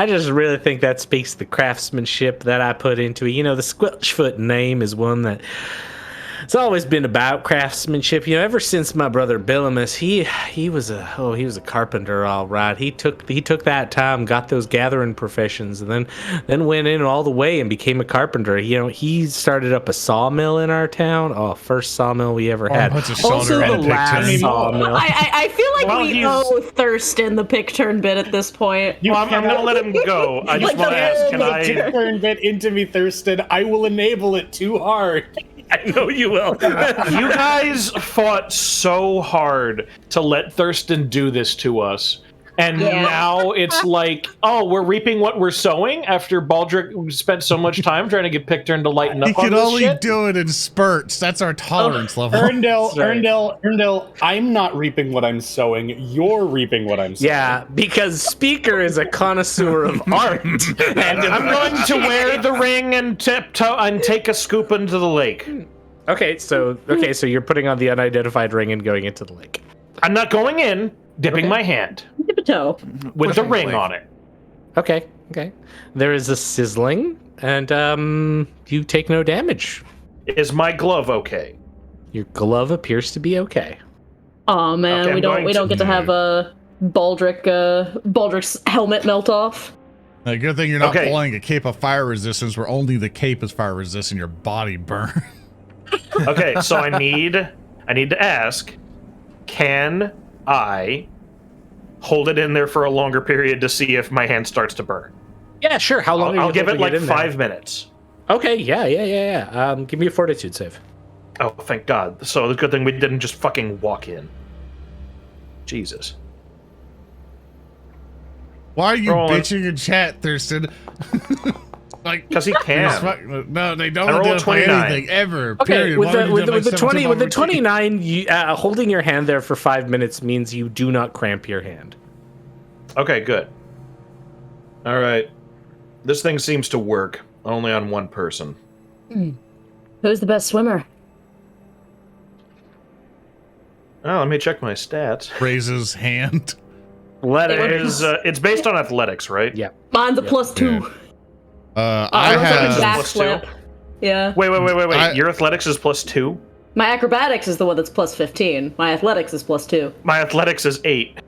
just really think that speaks to the craftsmanship that I put into it. You know, the Squelchfoot name is one that it's always been about craftsmanship. You know, ever since my brother Billamus, he was a carpenter, all right. He took that time, got those gathering professions, and then went in all the way and became a carpenter. You know, he started up a sawmill in our town. Oh, first sawmill we ever had. bunch of Also solder the and last pigtails. sawmill. I feel like Well, we he's- owe Thurston the pick turn bit at this point. well, I'm gonna let him go. I just want to ask, can I? Turn bit into me, Thurston. I will enable it too hard. I know you will. You guys fought so hard to let Thurston do this to us. And Yeah. now it's like, oh, we're reaping what we're sowing after Baldric spent so much time trying to get Picturn to lighten up He on can this only shit. do it in spurts. That's our tolerance level. Earndil, I'm not reaping what I'm sowing. You're reaping what I'm sowing. Yeah, because Speaker is a connoisseur of art. And I'm going to wear the ring and tiptoe and take a scoop into the lake. Okay, so you're putting on the unidentified ring and going into the lake. I'm not going in, dipping my hand Dip a toe. with the Pushing ring the on it. Okay. There is a sizzling, and you take no damage. Is my glove okay? Your glove appears to be okay. Oh man, Okay, I'm we don't going get to have a Baldric's helmet melt off. A good thing you're not Okay. pulling a cape of fire resistance where only the cape is fire resistant, your body burn. Okay, so I need to ask, can I hold it in there for a longer period to see if my hand starts to burn? Yeah, sure. How long? I'll give it like in 5 minutes. Okay. Yeah. Give me a fortitude save. Oh, thank God. So the good thing we didn't just fucking walk in. Jesus. Why are you Rolling. bitching in chat, Thurston? Like, Because he just can. fuck- no, they don't I roll a identify 29. anything ever. Okay, Period. with Why would the you with do the, it with the like 20 17 with the over 29, you, holding your hand there for 5 minutes means you do not cramp your hand. Okay, good. All right. This thing seems to work only on one person. Who's the best swimmer? Oh, let me check my stats. Raises hand. It's based on athletics, right? Yeah. Mine's a +2. I I was have- have. backflip. Yeah. Wait. I- Your athletics is +2? My acrobatics is the one that's +15. My athletics is +2. My athletics is 8.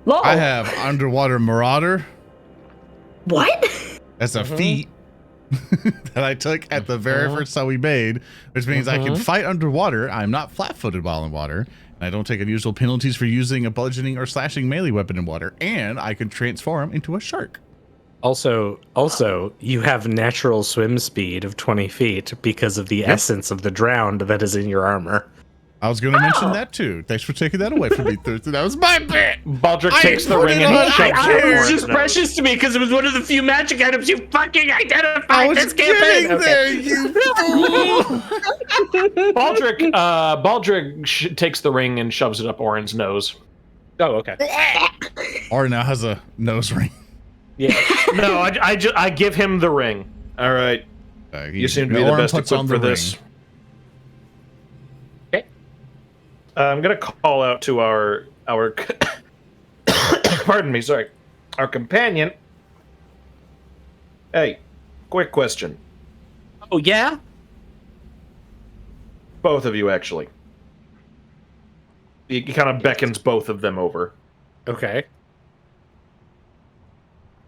Lol. I have underwater marauder What? as a feat that I took at the very first time we made, which means I can fight underwater. I'm not flat-footed while in water. And I don't take unusual penalties for using a bludgeoning or slashing melee weapon in water, and I can transform into a shark. Also, you have natural swim speed of 20 feet because of the essence of the drowned that is in your armor. I was going to mention that too. Thanks for taking that away from me, Thurston. That was my bit. Baldric I takes the put ring it and on he shoves it here. up It was Oran's just nose. precious to me because it was one of the few magic items you fucking I identified was this campaign. getting there, you fool. Baldric takes the ring and shoves it up Oran's nose. Oh, okay. Or now has a nose ring. Yeah. No, I give him the ring. All right. You seem to be the Oran best puts equipped on for the this. Okay. I'm gonna call out to our pardon me, sorry, our companion. Hey, quick question. Oh, yeah? Both of you, actually. He kind of beckons both of them over. Okay.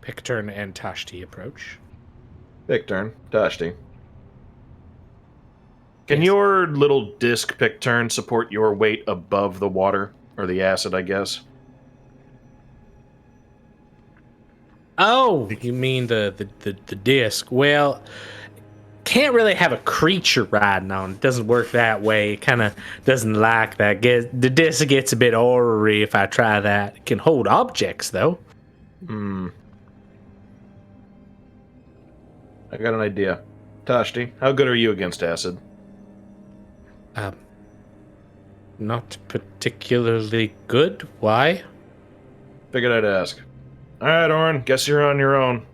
Picturn and Tashti approach. Pick turn, Tashti. Can Yes. your little disc pick turn support your weight above the water? Or the acid, I guess? Oh, you mean the disc? Well, can't really have a creature riding on. It doesn't work that way. It kind of doesn't like that. The disc gets a bit orrery if I try that. It can hold objects though. Hmm. I got an idea. Tashti, how good are you against acid? Not particularly good. Why? Figured I'd ask. Alright, Oran, guess you're on your own.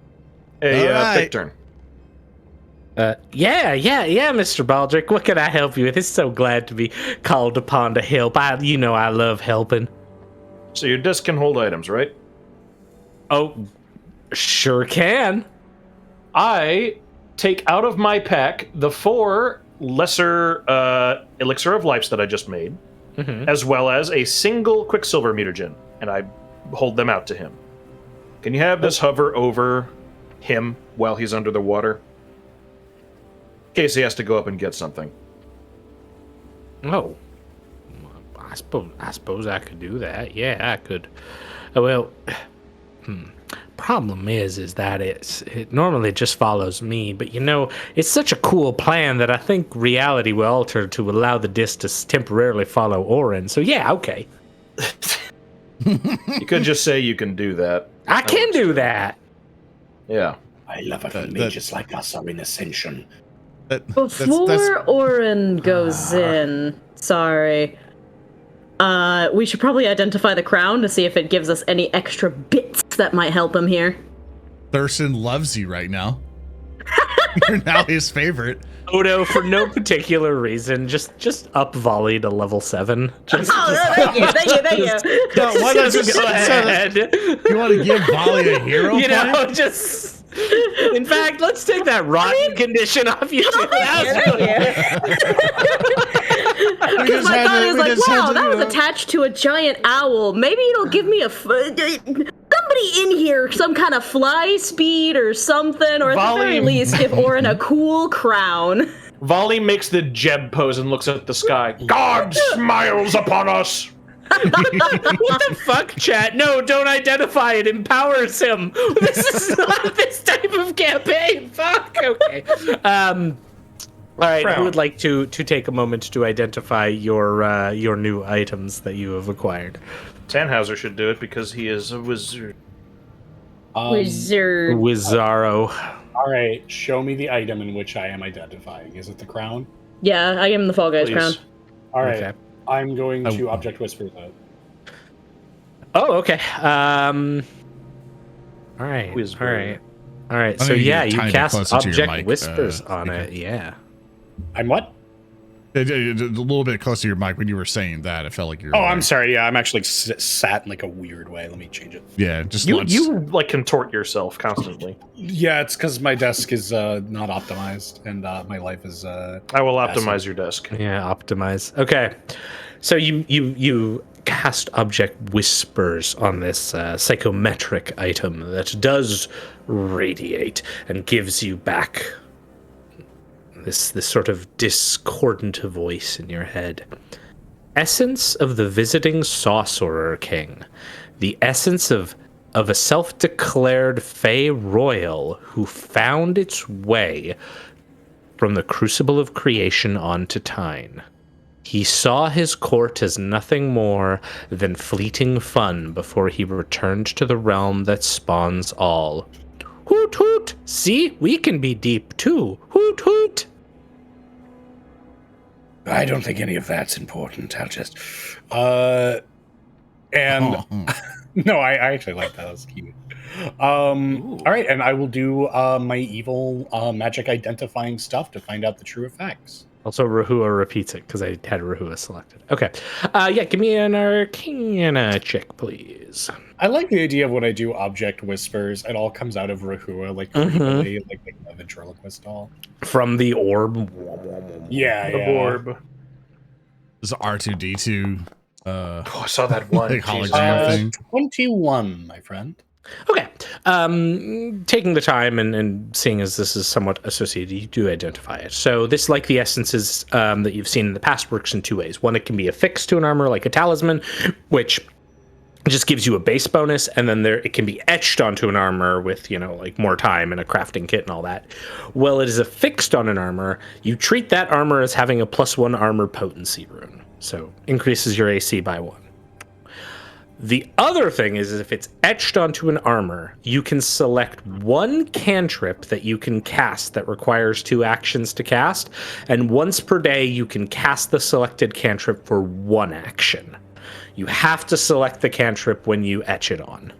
Hey, All right. pick turn. Yeah, Mr. Baldric. What can I help you with? It's so glad to be called upon to help. I love helping. So your disc can hold items, right? Oh, sure can. I take out of my pack the 4 lesser elixir of lives that I just made, as well as a single quicksilver mutagen, and I hold them out to him. Can you have this hover over him while he's under the water? In case he has to go up and get something. Oh, I suppose I could do that. Yeah, I could. Well, problem is that it normally just follows me, but it's such a cool plan that I think reality will alter to allow the disc to temporarily follow Oran. So yeah, okay. You could just say you can do that. I can do that. Yeah. I love it when mages like us are in ascension. Before Oran goes in, sorry, we should probably identify the crown to see if it gives us any extra bits that might help him here. Thurston loves you right now. You're now his favorite. Odo, for no particular reason, just up Valli to level 7. Thank you. No, why doesn't go ahead? You want to give Valli a hero point? Just... In fact, let's take that rotten condition off you. Because my thought is like, wow, that was attached to a giant owl. Maybe it'll give me somebody in here some kind of fly speed or something, or at the very least give Oran a cool crown. Valli makes the Jeb pose and looks at the sky. God smiles upon us! What the fuck, chat? No, don't identify. It empowers him. This is not this type of campaign. Fuck. Okay. All right. Who would like to take a moment to identify your new items that you have acquired? Tannhauser should do it because he is a wizard. Wizarro. All right, show me the item in which I am identifying. Is it the crown? Yeah, I am the Fall Guys Please. crown. All right, Okay. I'm going to Object Whisper that. Oh, okay. All right. Whisper. All right. I So need to yeah, get a you tiny bit cast closer to your Object mic, Whispers on okay. it. Yeah. I'm what? A little bit closer to your mic when you were saying that. It felt like you're. Oh, I'm sorry. Yeah, I'm actually sat in like a weird way. Let me change it. Yeah, just You once. you like contort yourself constantly. Yeah, it's because my desk is not optimized, and my life is. I will optimize your desk. Yeah. Optimize. Okay. So you cast Object Whispers on this psychometric item that does radiate and gives you back this sort of discordant voice in your head. Essence of the visiting sorcerer king. The essence of a self-declared Fey royal who found its way from the crucible of creation onto Tyne. He saw his court as nothing more than fleeting fun before he returned to the realm that spawns all. Hoot hoot! See, we can be deep too. Hoot hoot! I don't think any of that's important. I'll just. No, I actually like that. That was cute. All right, and I will do my evil magic identifying stuff to find out the true effects. Also, Rehua repeats it because I had Rehua selected. Okay. Yeah, give me an Arcana check, please. I like the idea of when I do object whispers, it all comes out of Rehua, like creepily, like a ventriloquist doll. From the orb. Yeah, The orb. This is R2D2. Oh, I saw that one. Like Jesus. hologram thing. 21, my friend. Okay. Taking the time and seeing as this is somewhat associated, you do identify it. So this, like the essences that you've seen in the past, works in two ways. One, it can be affixed to an armor like a talisman, which just gives you a base bonus, and then it can be etched onto an armor with, like more time and a crafting kit and all that. Well, it is affixed on an armor. You treat that armor as having a +1 armor potency rune. So increases your AC by 1. The other thing is if it's etched onto an armor, you can select one cantrip that you can cast that requires 2 actions to cast, and once per day you can cast the selected cantrip for 1 action. You have to select the cantrip when you etch it on.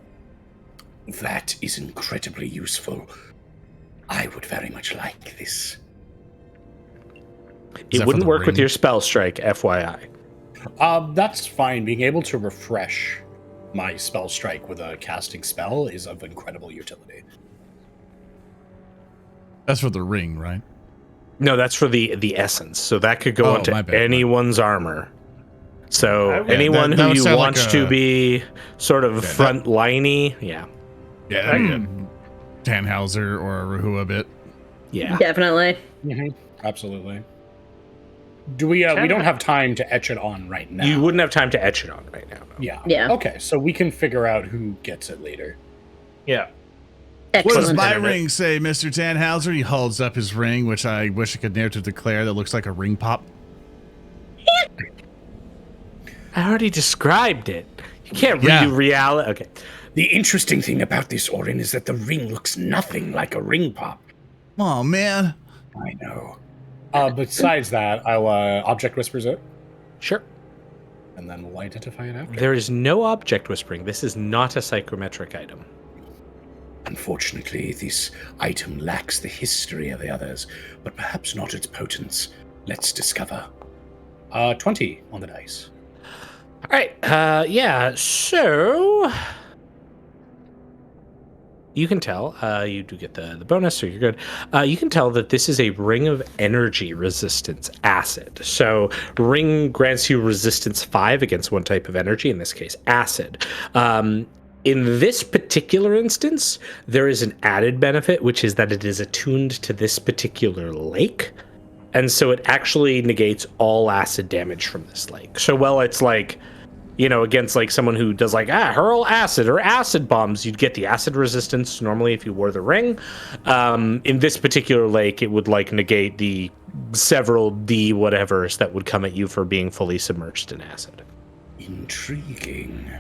That is incredibly useful. I would very much like this. It wouldn't work with your spell strike, FYI. That's fine. Being able to refresh my spell strike with a casting spell is of incredible utility. That's for the ring, right? No, that's for the essence. So that could go onto anyone's armor. So anyone who you want to be sort of front-liney, yeah. Yeah, Tannhauser or a Rehua bit. Yeah. Definitely. Absolutely. Do we don't have time to etch it on right now. You wouldn't have time to etch it on right now. No. Yeah. Okay, so we can figure out who gets it later. Yeah. What does Excellent. my ring say, Mr. Tannhauser? He holds up his ring, which I wish I could narrative declare that looks like a ring pop. I already described it. You can't redo reality. Okay. The interesting thing about this, Oran, is that the ring looks nothing like a ring pop. Oh, man. I know. Besides that, I'll object whispers it, Sure. and then we'll identify it after. There is no object whispering. This is not a psychometric item. Unfortunately, this item lacks the history of the others, but perhaps not its potence. Let's discover. 20 on the dice. All right. Yeah. So you can tell. You do get the bonus, so you're good. You can tell that this is a ring of energy resistance acid. So ring grants you resistance 5 against one type of energy. In this case, acid. In this particular instance, there is an added benefit, which is that it is attuned to this particular lake. And so it actually negates all acid damage from this lake. So while it's like, against like someone who does like, hurl acid or acid bombs, you'd get the acid resistance normally if you wore the ring. In this particular lake, it would like negate the several D whatevers that would come at you for being fully submerged in acid. intriguing.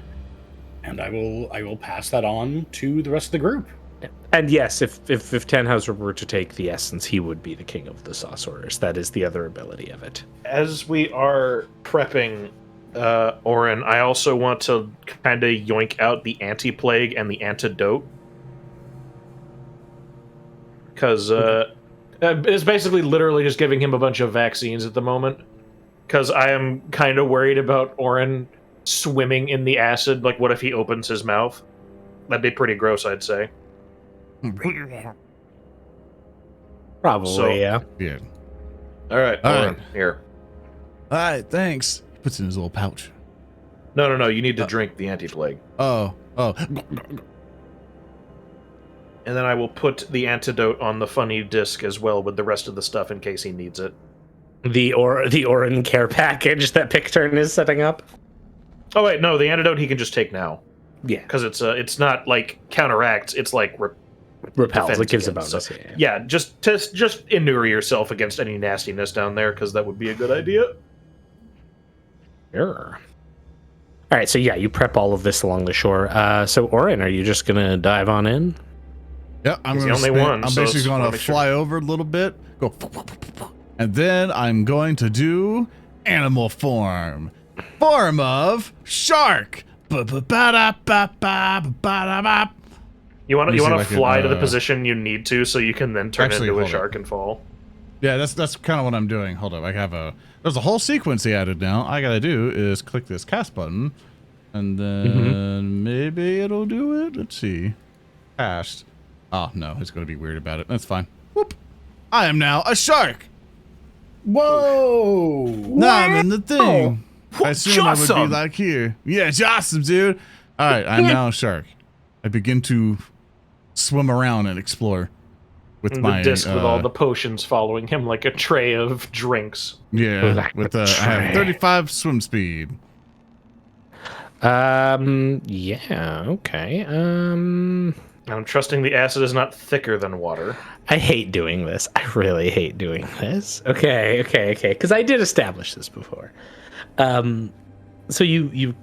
And I will pass that on to the rest of the group. And yes, if Tannhauser were to take the essence, he would be the king of the sorcerers. That is the other ability of it. As we are prepping Oran, I also want to kind of yoink out the anti-plague and the antidote. Because it's basically literally just giving him a bunch of vaccines at the moment. Because I am kind of worried about Oran swimming in the acid. Like, what if he opens his mouth? That'd be pretty gross, I'd say. Probably, yeah. Yeah. All right, Oran, here. All right, thanks. He puts it in his little pouch. No. You need to drink the anti-plague. Oh. And then I will put the antidote on the funny disc as well with the rest of the stuff in case he needs it. The Oran care package that Picturn is setting up. Oh wait, no, the antidote he can just take now. Yeah, because it's not like counteracts. It's like repels. It gives a against, bonus. So, yeah, just inure yourself against any nastiness down there, because that would be a good idea. Sure. All right, so yeah, you prep all of this along the shore. So Oran, are you just gonna dive on in? Yeah, I'm basically going to fly over a little bit, go, and then I'm going to do animal form of shark. You want Let me see to if I can, fly to the position you need to, so you can then turn Actually, into a hold shark and fall. Yeah, that's kind of what I'm doing. Hold up, there's a whole sequence he added now. All I gotta do is click this cast button, and then maybe it'll do it. Let's see. Cast. Oh, no, it's gonna be weird about it. That's fine. Whoop. I am now a shark. Whoa! Now I'm in the thing. I assume I would be Awesome. like here. Yeah, it's awesome, dude. All right, I'm now a shark. I begin to swim around and explore with And my the disc with all the potions following him like a tray of drinks. yeah. Like With the I have tray. 35 swim speed. Yeah, okay. And I'm trusting the acid is not thicker than water. I hate doing this. I really hate doing this. Okay. Because I did establish this before. So you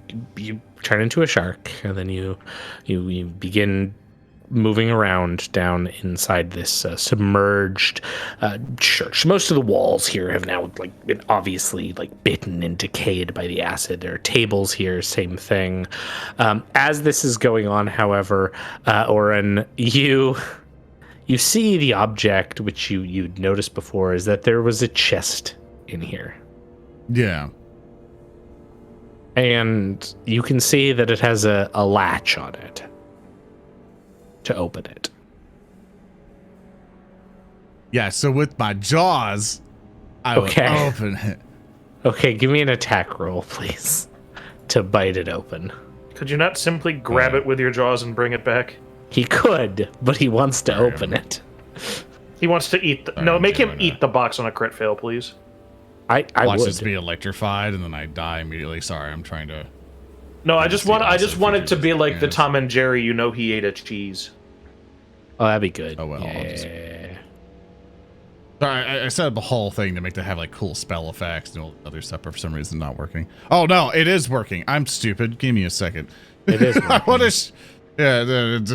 turn into a shark, and then you begin moving around down inside this submerged church. Most of the walls here have now been obviously bitten and decayed by the acid. There are tables here, same thing. As this is going on, however, Oran, you see the object which you'd noticed before is that there was a chest in here. Yeah. And you can see that it has a latch on it to open it. Yeah, so with my jaws, I will open it. Okay, give me an attack roll, please, to bite it open. Could you not simply grab it with your jaws and bring it back? He could, but he wants to open it. He wants to eat. Make him eat the box on a crit fail, please. I Watch would. this be electrified, and then I die immediately. Sorry, I'm trying to. No, I just want it to be like the Yes. Tom and Jerry. You know, he ate a cheese. Oh, that'd be good. Oh, well, I'll just- Yeah. Sorry, I set up a whole thing to make it have cool spell effects and all other stuff, but for some reason not working. Oh no, it is working. I'm stupid. Give me a second. It is I want to.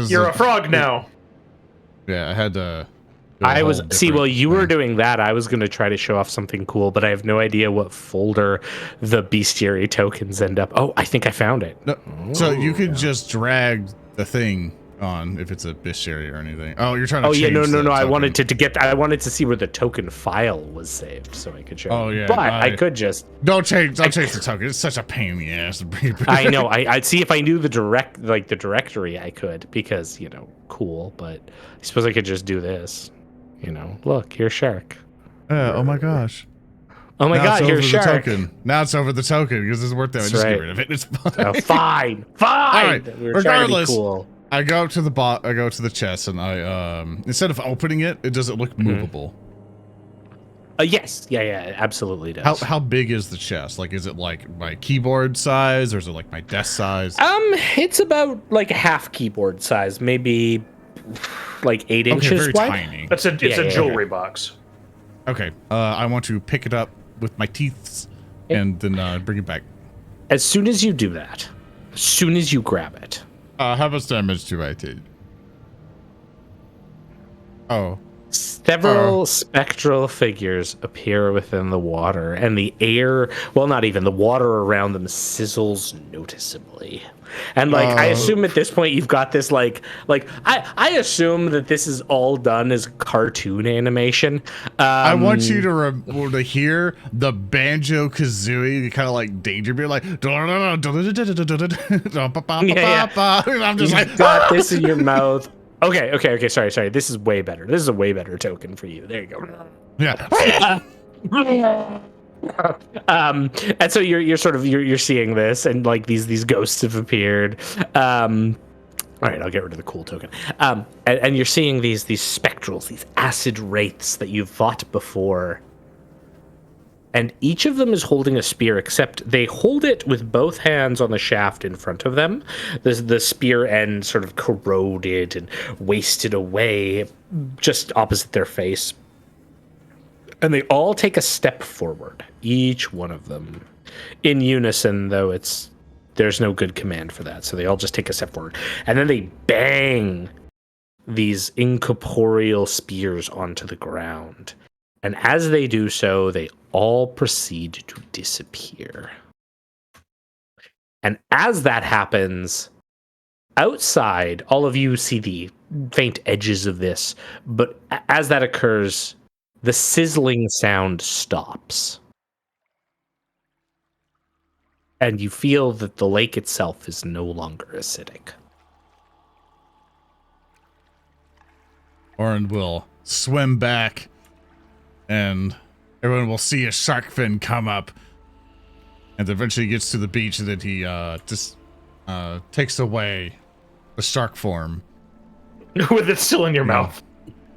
You're a frog now. Yeah, I had to. I was while you were doing that, I was going to try to show off something cool, but I have no idea what folder the bestiary tokens end up. Oh, I think I found it. No, so you could just drag the thing on if it's a bestiary or anything. Oh, you're trying to. Oh yeah, change no. the I token. wanted to see where the token file was saved, so I could show. Oh, you. yeah, but I could just. Don't change the token. It's such a pain in the ass. I know. I'd see if I knew the directory. I could because cool. But I suppose I could just do this. Look, you're a shark. Oh my gosh. Oh my god, you're a shark. Now it's over the token because it's worth it. That's Just right. get rid of it. It's fine. Oh, fine. All right. We were trying to be Regardless, cool. I go up to the I go to the chest, and I instead of opening it, does it look movable? Yes. Yeah. Absolutely does. How big is the chest? Is it like my keyboard size, or is it like my desk size? It's about a half keyboard size, maybe 8 inches very wide. tiny. It's a jewelry box. Okay. I want to pick it up with my teeth and then bring it back. As soon as you do that, as soon as you grab it, How much damage do I take? Oh. several spectral figures appear within the water, and the air, well, not even, the water around them sizzles noticeably. And I assume at this point you've got this I assume that this is all done as cartoon animation. I want you to hear the Banjo Kazooie kind of like Danger Beer, like and I'm just You've got this in your mouth. Okay. Sorry. This is way better. This is a way better token for you. There you go. yeah. And so you're seeing this, and these ghosts have appeared. All right, I'll get rid of the cool token. And you're seeing these spectrals, these acid wraiths that you've fought before. And each of them is holding a spear, except they hold it with both hands on the shaft in front of them. The spear end sort of corroded and wasted away just opposite their face. And they all take a step forward, each one of them. In unison, though there's no good command for that, so they all just take a step forward. And then they bang these incorporeal spears onto the ground. And as they do so, they all proceed to disappear. And as that happens, outside, all of you see the faint edges of this, but as that occurs, the sizzling sound stops. And you feel that the lake itself is no longer acidic. Oran will swim back, and everyone will see a shark fin come up. And eventually he gets to the beach, and then he just takes away the shark form. With it still in your mouth.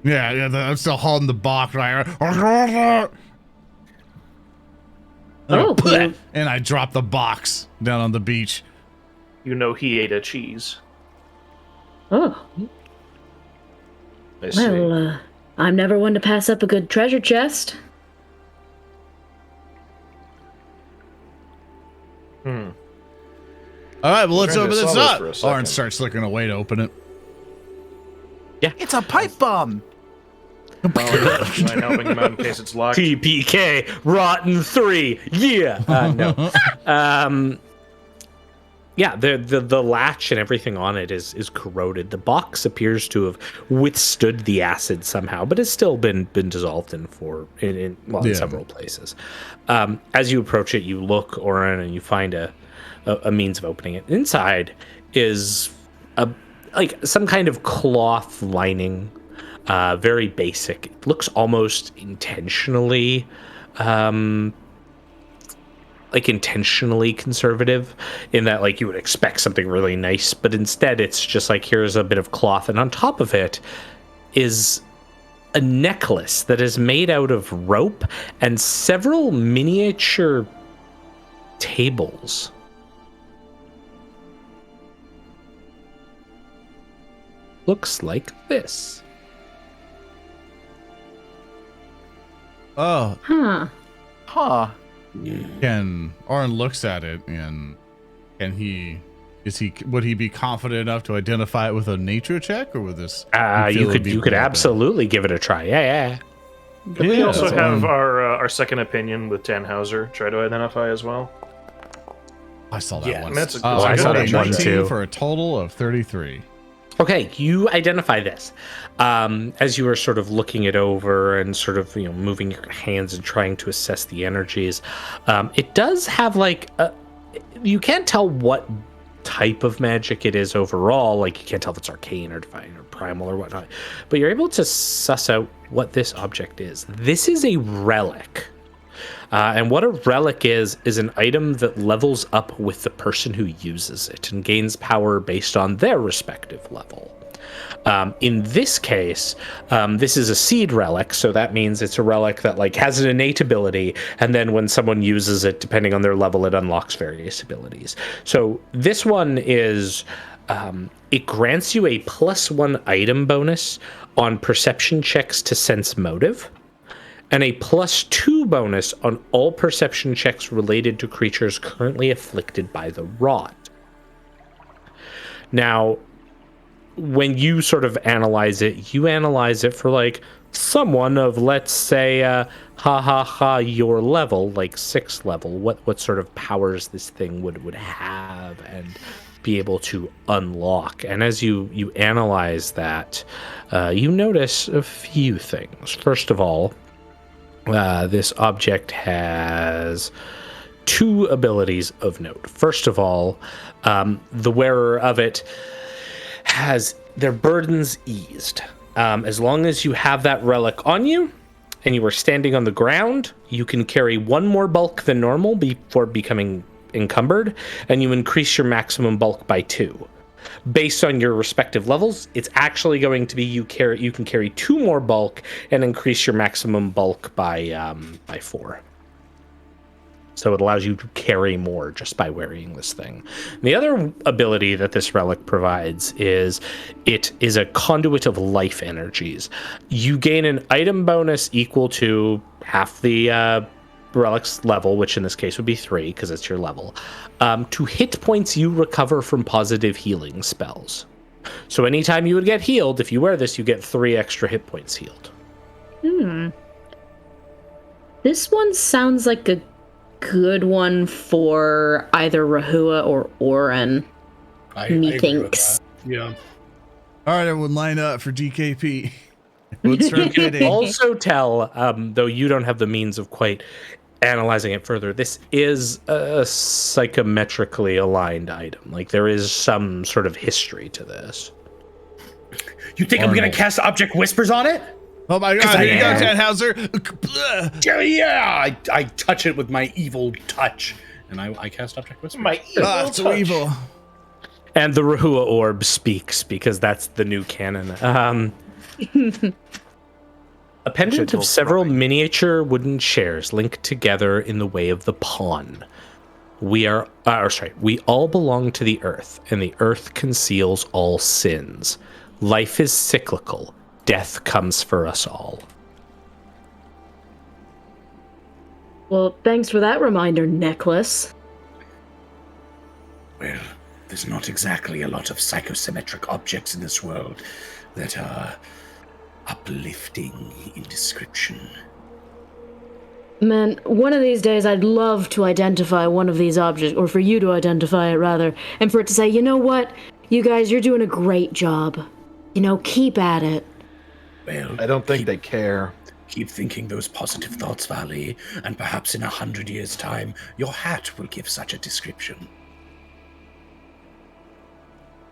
Yeah, I'm still holding the box, right? And I drop the box down on the beach. You know he ate a cheese. Oh. I see. Well, I'm never one to pass up a good treasure chest. All right, well, let's Trying to open this solve this up. for a Oran second. starts looking away to open it. It's a pipe bomb. Mind helping him out in case it's locked. TPK, Rotten 3, yeah! No. Yeah, the latch and everything on it is corroded. The box appears to have withstood the acid somehow, but has still been dissolved in several places. As you approach it, you look, Oran, and you find a means of opening it. Inside is some kind of cloth lining, very basic. It looks almost intentionally intentionally conservative, in that you would expect something really nice, but instead it's just here's a bit of cloth, and on top of it is a necklace that is made out of rope and several miniature tables. Looks like this. Oh. Huh. Oran looks at it, and would he be confident enough to identify it with a nature check, or with this? You could absolutely give it a try. Yeah. We also have our second opinion with Tannhauser. Try to identify as well. I saw that one. That's I saw that one 19 too. For a total of 33. Okay, you identify this as you are sort of looking it over and sort of moving your hands and trying to assess the energies. It does have you can't tell what type of magic it is overall. You can't tell if it's arcane or divine or primal or whatnot, but you're able to suss out what this object is. This is a relic. And what a relic is an item that levels up with the person who uses it and gains power based on their respective level. In this case, this is a seed relic, so that means it's a relic that has an innate ability, and then when someone uses it, depending on their level, it unlocks various abilities. So this one is it grants you a +1 item bonus on perception checks to sense motive, and a +2 bonus on all perception checks related to creatures currently afflicted by the rot. Now, when you sort of analyze it, for someone of, let's say, your level, 6th level, what sort of powers this thing would have and be able to unlock. And as you analyze that, you notice a few things. First of all, this object has 2 abilities of note. First of all, the wearer of it has their burdens eased. As long as you have that relic on you and you are standing on the ground, you can carry 1 more bulk than normal before becoming encumbered, and you increase your maximum bulk by 2. Based on your respective levels, it's actually going to be you can carry 2 more bulk and increase your maximum bulk by 4. So it allows you to carry more just by wearing this thing. The other ability that this relic provides is it is a conduit of life energies. You gain an item bonus equal to half the relic's level, which in this case would be 3 because it's your level, to hit points you recover from positive healing spells. So anytime you would get healed, if you wear this, you get 3 extra hit points healed. This one sounds like a good one for either Rehua or Oran. I agree with Methinks. that. Yeah. All right, everyone, line up for DKP. Let's start bidding. Also tell, though you don't have the means of quite analyzing it further, this is a psychometrically aligned item. Like, there is some sort of history to this. You think I'm gonna cast Object Whispers on it? Oh my god, here you go, Tannhauser. Yeah, I touch it with my evil touch, and I cast Object Whispers. My evil So evil. And the Rehua orb speaks, because that's the new canon. A pendant of several miniature wooden chairs linked together in the way of the pawn. We all belong to the earth, and the earth conceals all sins. Life is cyclical. Death comes for us all. Well, thanks for that reminder, Necklace. Well, there's not exactly a lot of psychosymmetric objects in this world that are uplifting in description. Man, one of these days I'd love to identify one of these objects, or for you to identify it rather, and for it to say, you know what? You guys, you're doing a great job. You know, keep at it. Well, I don't think they care. keep thinking those positive thoughts, Valli, and perhaps in 100 years' time, your hat will give such a description.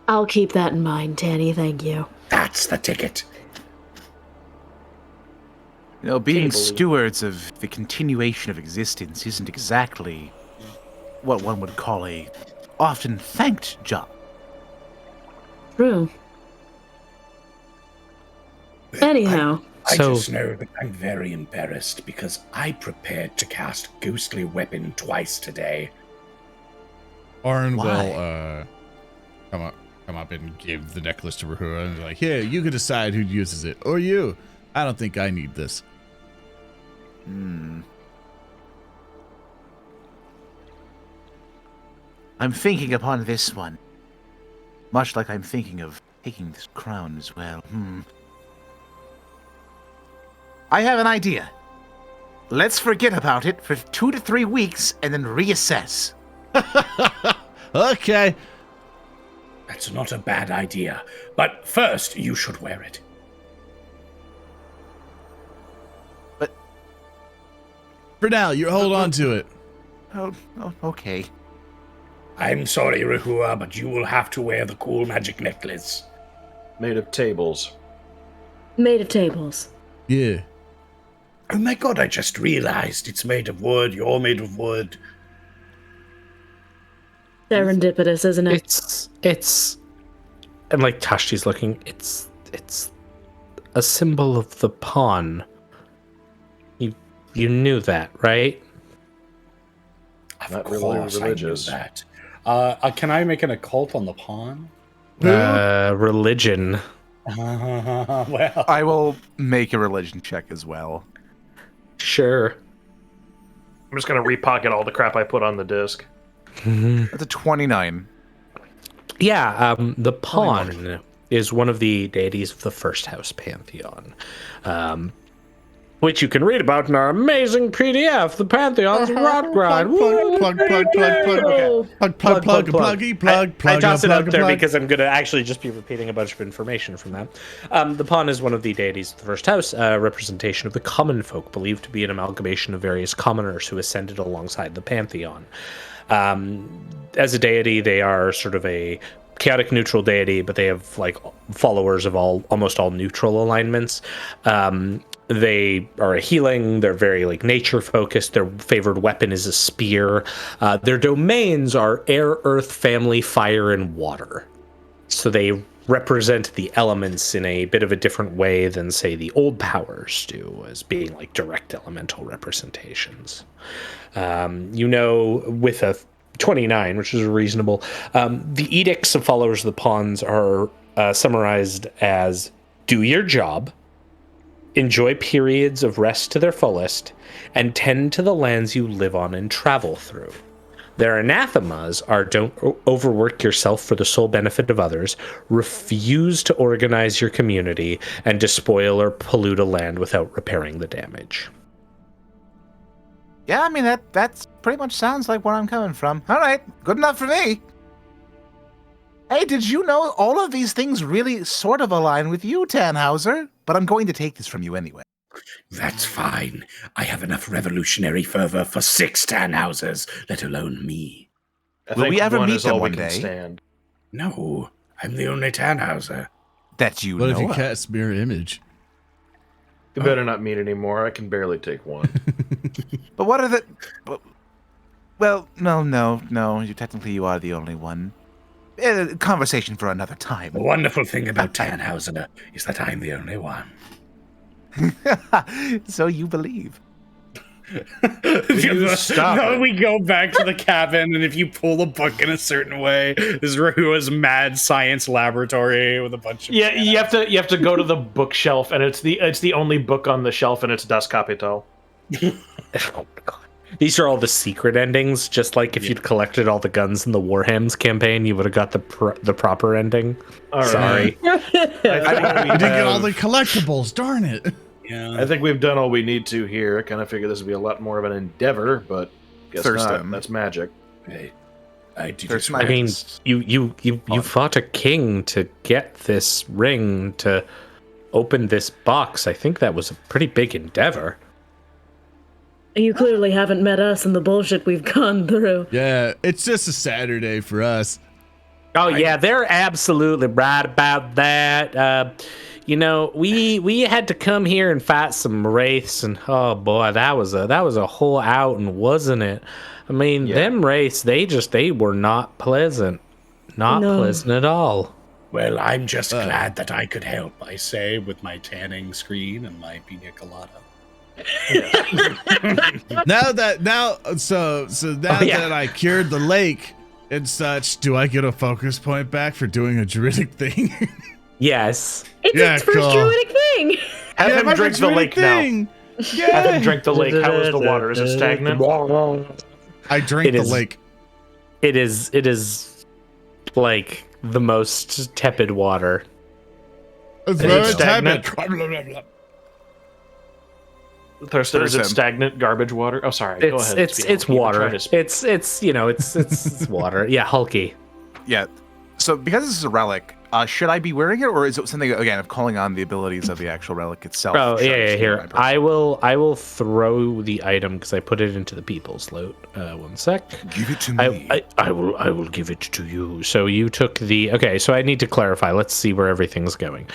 I'll keep that in mind, Tanny, thank you. That's the ticket. You know, being stewards of the continuation of existence isn't exactly what one would call a often thanked job. True. Anyhow. I just know that I'm very embarrassed because I prepared to cast Ghostly Weapon twice today. Oran will come up and give the necklace to Rehua and be like, here, you can decide who uses it. Or you. I don't think I need this. I'm thinking upon this one. Much like I'm thinking of taking this crown as well. I have an idea. Let's forget about it for 2 to 3 weeks and then reassess. Okay. That's not a bad idea. But first, you should wear it. For now, you hold on to it. Oh, okay. I'm sorry, Rehua, but you will have to wear the cool magic necklace. Made of tables. Made of tables. Yeah. Oh my god, I just realized it's made of wood. You're made of wood. Serendipitous, isn't it? It's and like Tashti's looking, it's a symbol of the pawn. You knew that, right? Of course, I knew that. Can I make an occult on the pawn? Religion. Well, I will make a religion check as well. Sure. I'm just gonna repocket all the crap I put on the disc. That's a 29. Yeah, the pawn is one of the deities of the First House Pantheon, which you can read about in our amazing PDF, the Pantheon's Rotgrind. I toss it out there because I'm going to actually just be repeating a bunch of information from that. The pawn is one of the deities of the First House, a representation of the common folk, believed to be an amalgamation of various commoners who ascended alongside the Pantheon. As a deity, they are sort of a chaotic neutral deity, but they have like followers of almost all neutral alignments. They are a healing. They're very like nature focused. Their favored weapon is a spear. Their domains are air, earth, family, fire, and water. So they represent the elements in a bit of a different way than, say, the old powers do, as being like direct elemental representations. With a 29, which is reasonable, the edicts of followers of the pawns are summarized as: do your job, enjoy periods of rest to their fullest, and tend to the lands you live on and travel through. Their anathemas are: don't overwork yourself for the sole benefit of others, refuse to organize your community, and despoil or pollute a land without repairing the damage. Yeah, I mean, that's pretty much sounds like where I'm coming from. All right, good enough for me. Hey, did you know all of these things really sort of align with you, Tannhauser? But I'm going to take this from you anyway. That's fine. I have enough revolutionary fervor for 6 Tannhausers, let alone me. Will we ever one meet is them all we one can day? stand. No, I'm the only Tannhauser. That you What know if you of. cast mirror image? You better not meet anymore. I can barely take one. But what are the... Well, no. You are the only one. Conversation for another time. The wonderful thing about Tannhauser is that I'm the only one. So you believe. Stop No, it. we go back to the cabin, and if you pull the book in a certain way, this is Rehua's mad science laboratory with a bunch of Yeah, you have to go to the bookshelf, and it's the only book on the shelf, and it's Das Kapital. Oh, God. These are all the secret endings. Just like if you'd collected all the guns in the Warham's campaign, you would have got the proper ending. All right. Sorry. I think I didn't get all the collectibles. Darn it. Yeah. I think we've done all we need to here. I kind of figured this would be a lot more of an endeavor, but guess Thurston. not. That's magic. Hey, I do There's just my- I mean, you fought a king to get this ring to open this box. I think that was a pretty big endeavor. You clearly haven't met us and the bullshit we've gone through. Yeah, it's just a Saturday for us. Oh yeah, they're absolutely right about that. You know, we had to come here and fight some wraiths, and oh boy, that was a whole outing, wasn't it? I mean, them wraiths, they were not pleasant, not No. pleasant at all. Well, I'm just glad that I could help. I say with my tanning screen and my pina colada. Now that I cured the lake and such, do I get a focus point back for doing a druidic thing? Yes. It's Yeah, its first cool. druidic thing. Have Yeah, him my drink the druidic lake now. thing. Have him drink the lake. How is the water? Is it stagnant? I drank It the is- lake. It is like the most tepid water. It's Is very it stagnant? tepid. Thurston, is it Thurston. stagnant garbage water? Oh, sorry. Go ahead. It's Spiel. Keep water. trying to speak. It's you know it's water. Yeah, Hulky. Yeah. So because this is a relic, should I be wearing it, or is it something again of calling on the abilities of the actual relic itself? Oh Should I yeah, just here. wear my person? I will throw the item because I put it into the people's loot. 1 sec. Give it to me. I will give it to you. So you took the okay. So I need to clarify. Let's see where everything's going.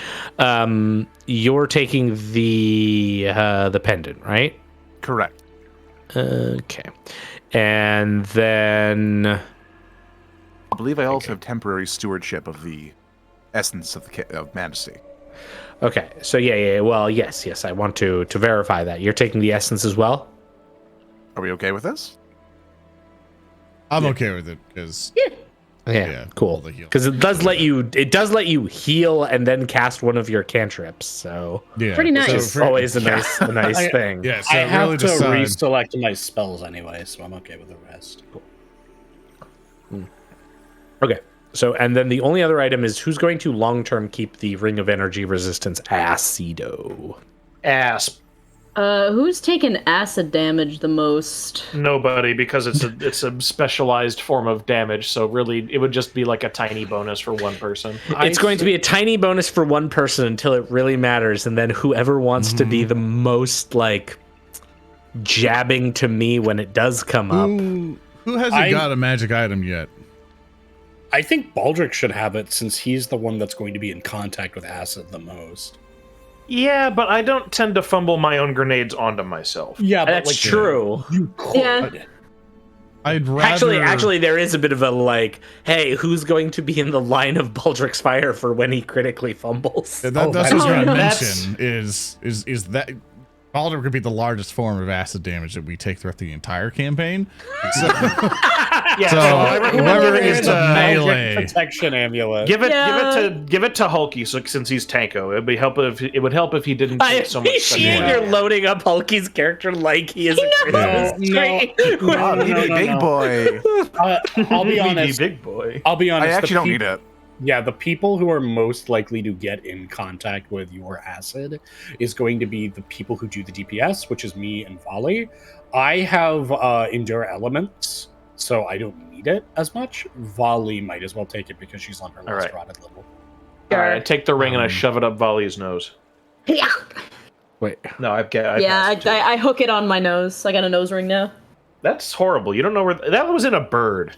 You're taking the pendant, right? Correct. Okay, and then I believe I also have temporary stewardship of the essence of of Majesty. okay. So yeah. Well, yes. I want to verify that you're taking the essence as well. Are we okay with this? I'm okay with it because Yeah, cool. all the heal. Because it does let you heal and then cast one of your cantrips. So yeah, Pretty nice. so it's for- always a nice thing. Yeah, so I it have really to decide. reselect my spells anyway, so I'm okay with the rest. Okay. So and then the only other item is who's going to long term keep the Ring of Energy Resistance Acido. Asp. Who's taken acid damage the most? Nobody, because it's a specialized form of damage. So really, it would just be like a tiny bonus for one person. It's going to be a tiny bonus for one person until it really matters, and then whoever wants to be the most like jabbing to me when it does come up. Who hasn't got a magic item yet? I think Baldric should have it since he's the one that's going to be in contact with acid the most. Yeah, but I don't tend to fumble my own grenades onto myself. Yeah, but That's true. You could. Yeah. I'd rather Actually, there is a bit of a like, hey, who's going to be in the line of Baldric's fire for when he critically fumbles? Yeah, that's what I was going to that's- mention. Is that Baldric could be the largest form of acid damage that we take throughout the entire campaign. So, Yeah, so I recommend whoever giving is it the to- melee. Protection amulet. Give it Yeah. give it to Hulky, so since he's Tanko. It would help if he didn't I take so much. appreciate special you're loading up Hulky's character like he is a Christmas tree. Oh, no, BB no, big no. boy. I'll be BB honest. big boy. I'll be I honest. actually don't need it. Yeah, the people who are most likely to get in contact with your acid is going to be the people who do the DPS, which is me and Valli. I have Endure Elements, so I don't need it as much. Valli might as well take it because she's on her last right. rotted level. All right, I take the ring and I shove it up Valli's nose. Yeah. Wait. No, I I hook it on my nose. I got a nose ring now. That's horrible. You don't know where that was in a bird.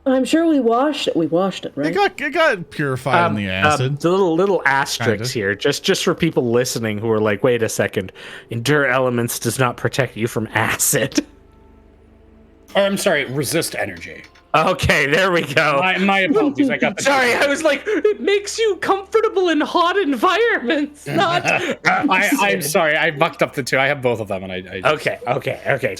I'm sure we washed it. We washed it, right? It got purified in the acid. The little asterisks Kinda. here, just for people listening who are like, wait a second, endure elements does not protect you from acid. Or I'm sorry, resist energy. Okay, there we go. My apologies. I got the Sorry, I was like, it makes you comfortable in hot environments, not. I'm sorry, I mucked up the two. I have both of them, and I Okay,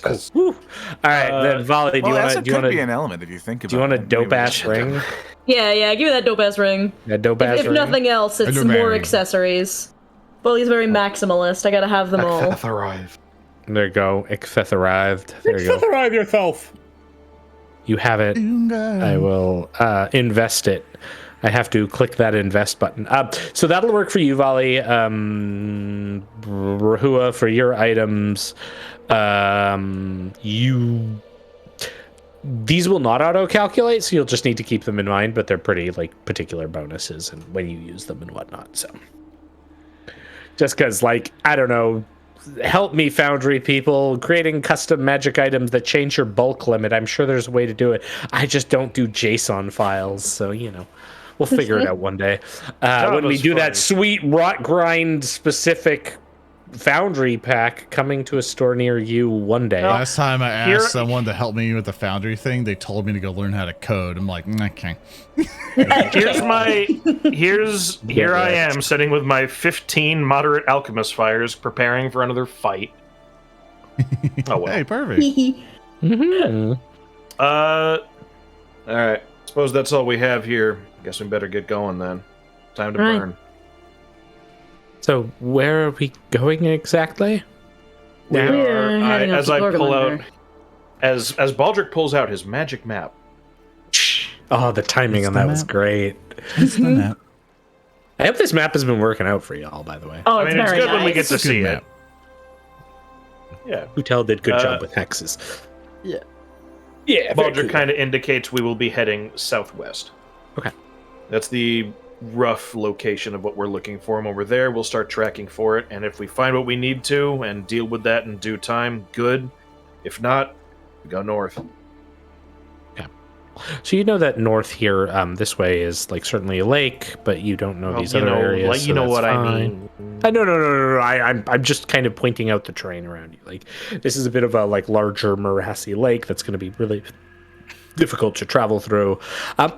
cool. Whew. All right, then Valli, do you want to? Acid could be an element if you think about it. Do you want a dope ass ring? Yeah, give me that dope ass ring. That dope ass If ring. nothing else, it's dope more ring. accessories. Well, he's very maximalist. I gotta have them all. There you go, accessorized. There you go. Arrive yourself. You have it. I will invest it. I have to click that invest button. So that'll work for you, Valli. Rehua, for your items, these will not auto-calculate, so you'll just need to keep them in mind, but they're pretty like particular bonuses and when you use them and whatnot. So just because, like, I don't know, help me, Foundry people, creating custom magic items that change your bulk limit. I'm sure there's a way to do it. I just don't do JSON files, so we'll figure it out one day. When we do that sweet Rotgrind specific Foundry pack coming to a store near you one day. Last time I asked someone to help me with the Foundry thing, they told me to go learn how to code. I'm like, okay. Here I am sitting with my 15 moderate alchemist fires, preparing for another fight. Oh well. Hey, perfect. All right. Suppose that's all we have here. Guess we better get going then. Time to burn. So where are we going exactly? As Baldric pulls out his magic map. Oh, the timing on that was great. I hope this map has been working out for y'all, by the way. Oh, it's it's very good when we nice. get to see map. it. Yeah. Hutel did good job with hexes. Yeah. Yeah, Baldric kind of indicates we will be heading southwest. Okay. That's the rough location of what we're looking for. And when we're there, we'll start tracking for it. And if we find what we need to and deal with that in due time, good. If not, we go north. So you know that north here, this way is like certainly a lake, but you don't know these other areas. Like, so you know what fine. I mean. No. I'm just kind of pointing out the terrain around you. Like, this is a bit of a like larger morassy lake that's going to be really difficult to travel through.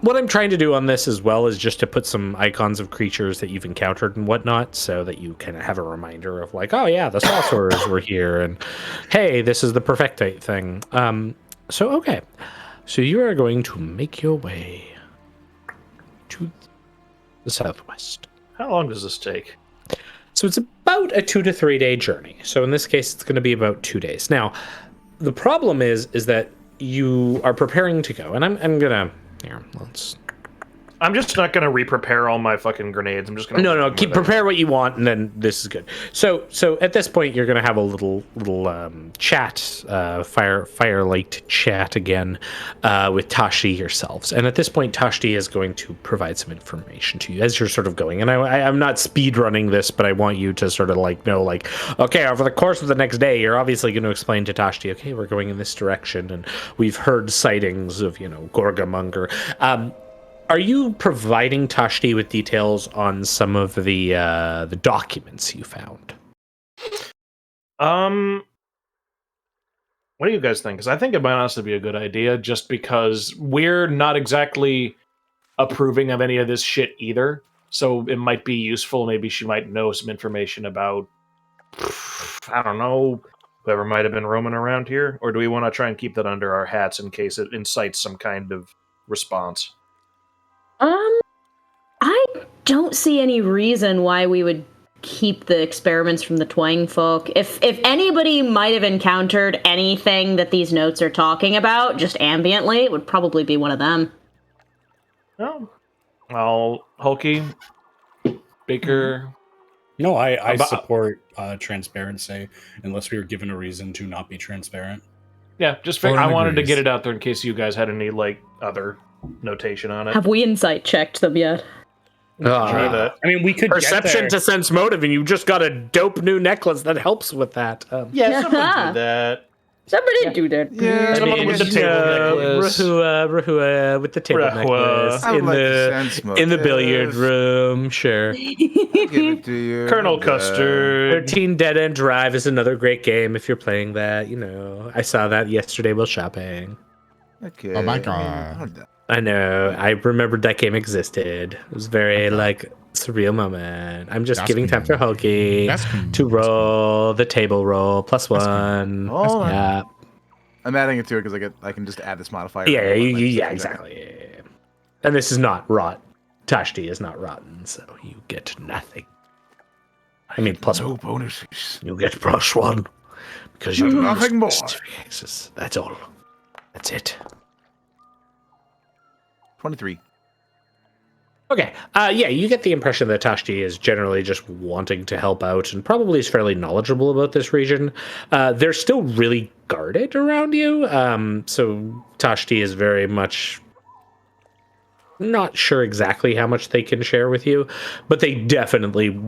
What I'm trying to do on this as well is just to put some icons of creatures that you've encountered and whatnot, so that you kind of have a reminder of like, oh yeah, the sorcerers were here, and hey, this is the perfectite thing. Okay. So you are going to make your way to the southwest. How long does this take? So it's about a 2 to 3 day journey. So in this case, it's going to be about 2 days. Now, the problem is that you are preparing to go, and I'm gonna here. I'm just not gonna re-prepare all my fucking grenades. I'm just gonna prepare what you want, and then this is good. So at this point, you're gonna have a little chat, firelight chat again with Tashti yourselves. And at this point, Tashti is going to provide some information to you as you're sort of going. And I'm not speed running this, but I want you to sort of know, okay, over the course of the next day, you're obviously going to explain to Tashti, okay, we're going in this direction, and we've heard sightings of Gorgamonger. Are you providing Tashti with details on some of the documents you found? What do you guys think? Because I think it might honestly be a good idea, just because we're not exactly approving of any of this shit either. So it might be useful. Maybe she might know some information about, I don't know, whoever might have been roaming around here. Or do we want to try and keep that under our hats in case it incites some kind of response? I don't see any reason why we would keep the experiments from the Twang folk. If anybody might have encountered anything that these notes are talking about, just ambiently, it would probably be one of them. Oh. Well, Hulky, Baker... No, I support transparency, unless we were given a reason to not be transparent. Yeah, just Oran I wanted to agrees. get it out there in case you guys had any like other notation on it. Have we insight checked them yet? Try that. I mean, we could Perception get to sense motive, and you just got a dope new necklace that helps with that. Yeah, someone do that. Somebody do that. Yeah, Someone with the table necklace. Rehua with the table Rehua. necklace I would in like to the sense in the motive. billiard room. Sure. Give it to you. Colonel Custard. 13 Dead End Drive is another great game if you're playing that. You know, I saw that yesterday while shopping. Okay. Oh my I mean, God. hold on. I know. I remembered that game existed. It was very like surreal moment. I'm just That's giving time for Hulky That's cool. to roll the table roll +1. Hold on. Yeah. I'm adding it to it because I can just add this modifier. Yeah, Hold on, let's yeah, check. exactly. Yeah. And this is not rot. Tashti is not rotten, so you get nothing. I mean, +1. No bonuses. You get +1 because you Nothing more. That's all. That's it. 23. Okay. Yeah, you get the impression that Tashti is generally just wanting to help out and probably is fairly knowledgeable about this region. They're still really guarded around you. So Tashti is very much not sure exactly how much they can share with you, but they definitely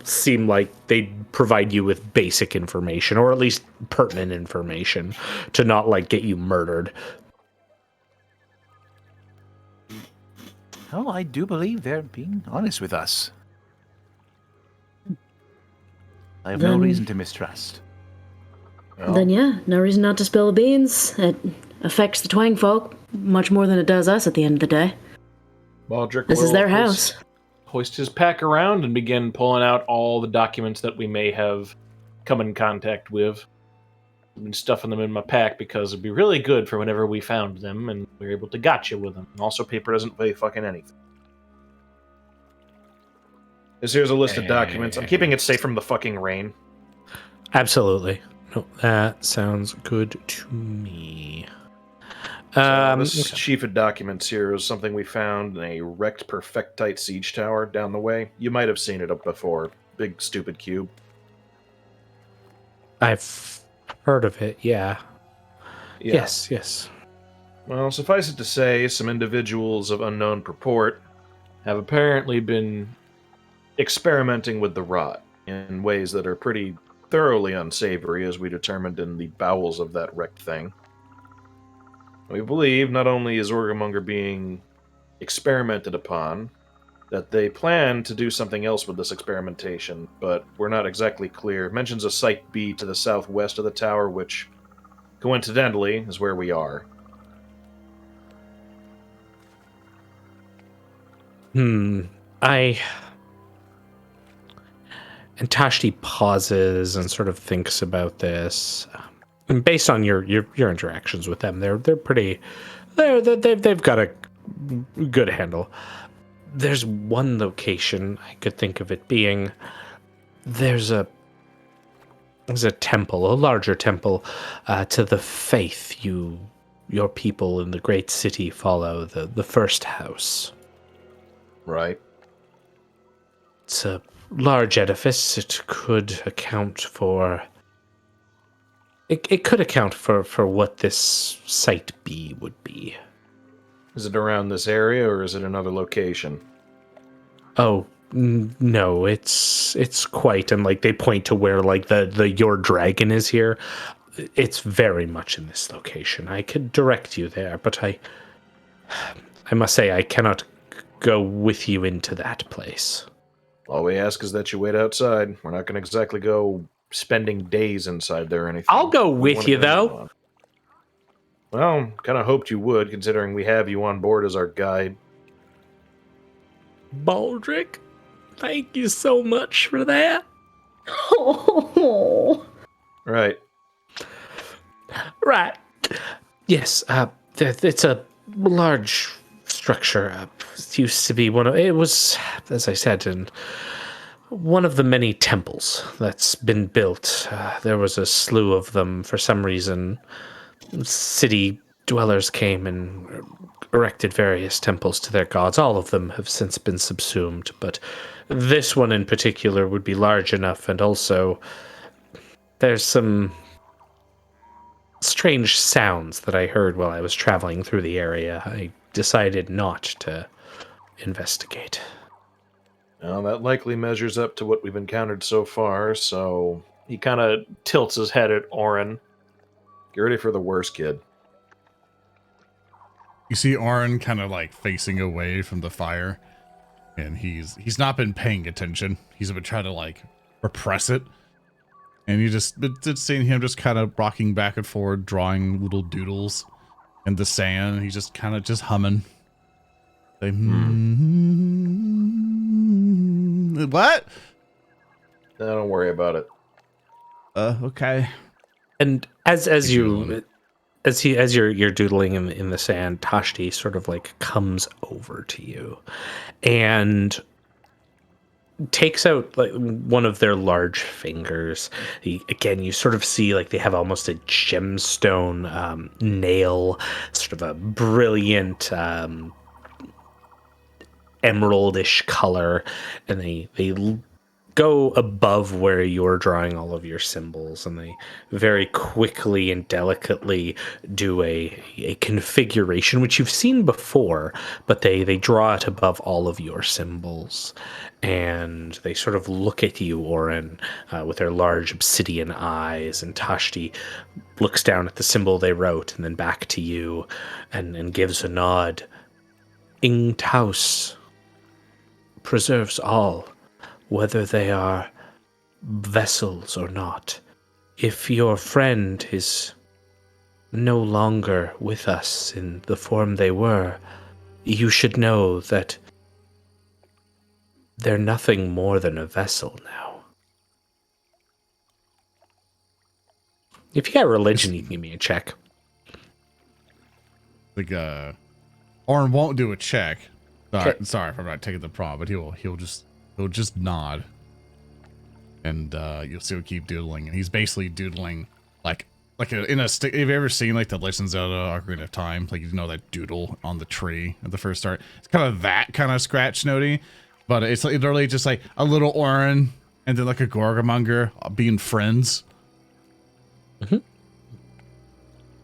seem like they provide you with basic information, or at least pertinent information, to not like get you murdered. Oh, I do believe they're being honest with us. I have no Then- reason to mistrust. Then yeah, no reason not to spill the beans. It affects the Twang folk much more than it does us at the end of the day. Baldric This is will their house. hoist his pack around and begin pulling out all the documents that we may have come in contact with. I've been stuffing them in my pack because it'd be really good for whenever we found them and we were able to gotcha with them. And also, paper doesn't weigh fucking anything. Here's a list of documents. I'm keeping it safe from the fucking rain. Absolutely. No, that sounds good to me. This sheaf of documents here is something we found in a wrecked Perfectite siege tower down the way. You might have seen it up before. Big stupid cube. I've heard of it, yeah. Yeah. Yes. Well, suffice it to say, some individuals of unknown purport have apparently been experimenting with the rot in ways that are pretty thoroughly unsavory, as we determined in the bowels of that wrecked thing. We believe not only is Orgamonger being experimented upon, that they plan to do something else with this experimentation, but we're not exactly clear. It mentions a Site B to the southwest of the tower, which, coincidentally, is where we are. And Tashti pauses and sort of thinks about this. And based on your interactions with them, they're pretty. They've got a good handle. There's one location I could think of it being. There's a temple, a larger temple, to the faith your people in the great city follow, the first house. Right. It's a large edifice. It could account for. It could account for what this Site B would be. Is it around this area, or is it another location? Oh no, it's quite, and like they point to where like the your dragon is here. It's very much in this location. I could direct you there, but I must say I cannot go with you into that place. All we ask is that you wait outside. We're not going to exactly go spending days inside there or anything. I'll go We with wanna you, go though. on. Well, kind of hoped you would, considering we have you on board as our guide. Baldric, thank you so much for that. Oh. Right. Right. Yes, it's a large structure. It used to be it was, as I said, in one of the many temples that's been built. There was a slew of them. For some reason, city dwellers came and erected various temples to their gods. All of them have since been subsumed, but this one in particular would be large enough, and also there's some strange sounds that I heard while I was traveling through the area, I decided not to investigate. Well, that likely measures up to what we've encountered so far, so he kind of tilts his head at Oran. Get ready for the worst, kid. You see Oran kind of like facing away from the fire, and he's not been paying attention. He's been trying to like repress it, and you just seeing him just kind of rocking back and forward, drawing little doodles in the sand. He's just kind of just humming. Like, what? No, don't worry about it. Okay. And as you're doodling in the sand, Tashti sort of like comes over to you and takes out like one of their large fingers. Again, you sort of see like they have almost a gemstone nail, sort of a brilliant emeraldish color, and they go above where you're drawing all of your symbols, and they very quickly and delicately do a configuration which you've seen before, but they draw it above all of your symbols, and they sort of look at you, Oran, with their large obsidian eyes, and Tashti looks down at the symbol they wrote and then back to you and gives a nod. Ingtaus preserves all, whether they are vessels or not. If your friend is no longer with us in the form they were, you should know that they're nothing more than a vessel now. If you got religion, you can give me a check. Like, Oran won't do a check. Okay. Sorry if I'm not taking the prompt, but he'll just nod, and you'll see him keep doodling, and he's basically doodling like in a stick. Have you ever seen like the Legends of Ocarina of Time? Like, you know, that doodle on the tree at the first start. It's kind of that kind of scratch notey, but it's like literally just like a little Oran and then like a Gorgamonger being friends. Mm-hmm.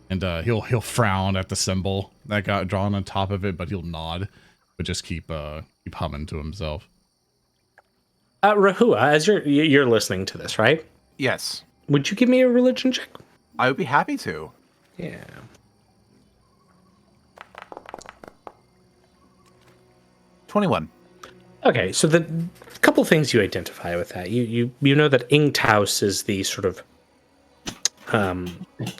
And he'll frown at the symbol that got drawn on top of it, but he'll nod, but just keep humming to himself. Rehua, as you're listening to this, right? Yes. Would you give me a religion check? I would be happy to. Yeah. $21. Okay, so the couple things you identify with that. You know that Ingtaus is the sort of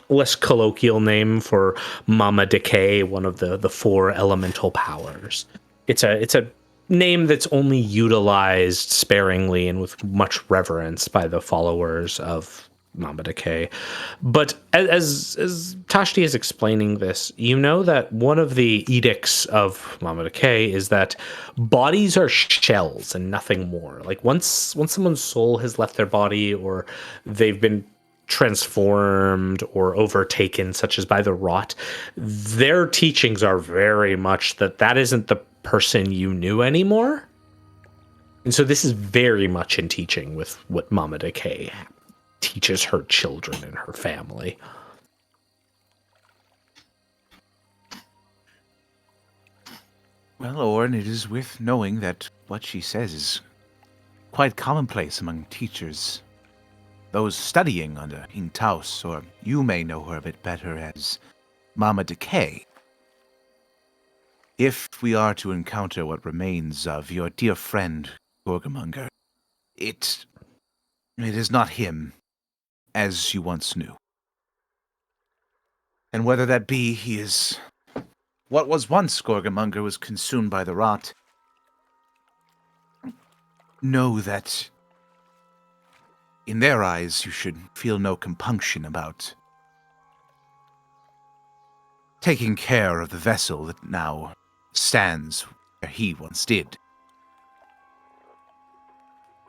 less colloquial name for Mama Decay, one of the four elemental powers. It's a name that's only utilized sparingly and with much reverence by the followers of Mama Decay. But as Tashti is explaining this, you know that one of the edicts of Mama Decay is that bodies are shells and nothing more. Like once someone's soul has left their body, or they've been transformed or overtaken, such as by the rot, their teachings are very much that isn't the person you knew anymore. And so this is very much in teaching with what Mama Decay teaches her children and her family. Well, Oran, it is worth knowing that what she says is quite commonplace among teachers. Those studying under Ingtaus, or you may know her a bit better as Mama Decay. If we are to encounter what remains of your dear friend, Gorgamonger, it is not him as you once knew. And whether that be he is what was once Gorgamonger was consumed by the rot, know that in their eyes you should feel no compunction about taking care of the vessel that now stands where he once did.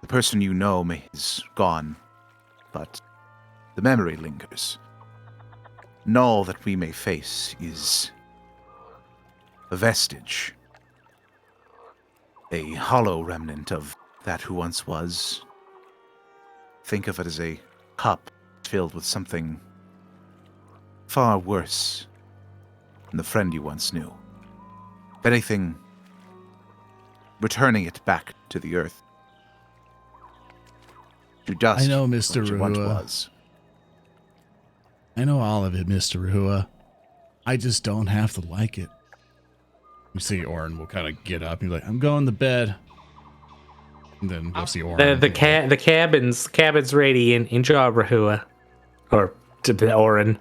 The person you know is gone, but the memory lingers. And all that we may face is a vestige, a hollow remnant of that who once was. Think of it as a cup filled with something far worse than the friend you once knew. If anything, returning it back to the earth. To dust. I know, Mr. which it once Rehua. was. I know all of it, Mr. Rehua. I just don't have to like it. You see Oran will kind of get up. He's like, I'm going to bed. And then we'll see Oran. The cabin's ready in Jaw Rehua. Or to Oran.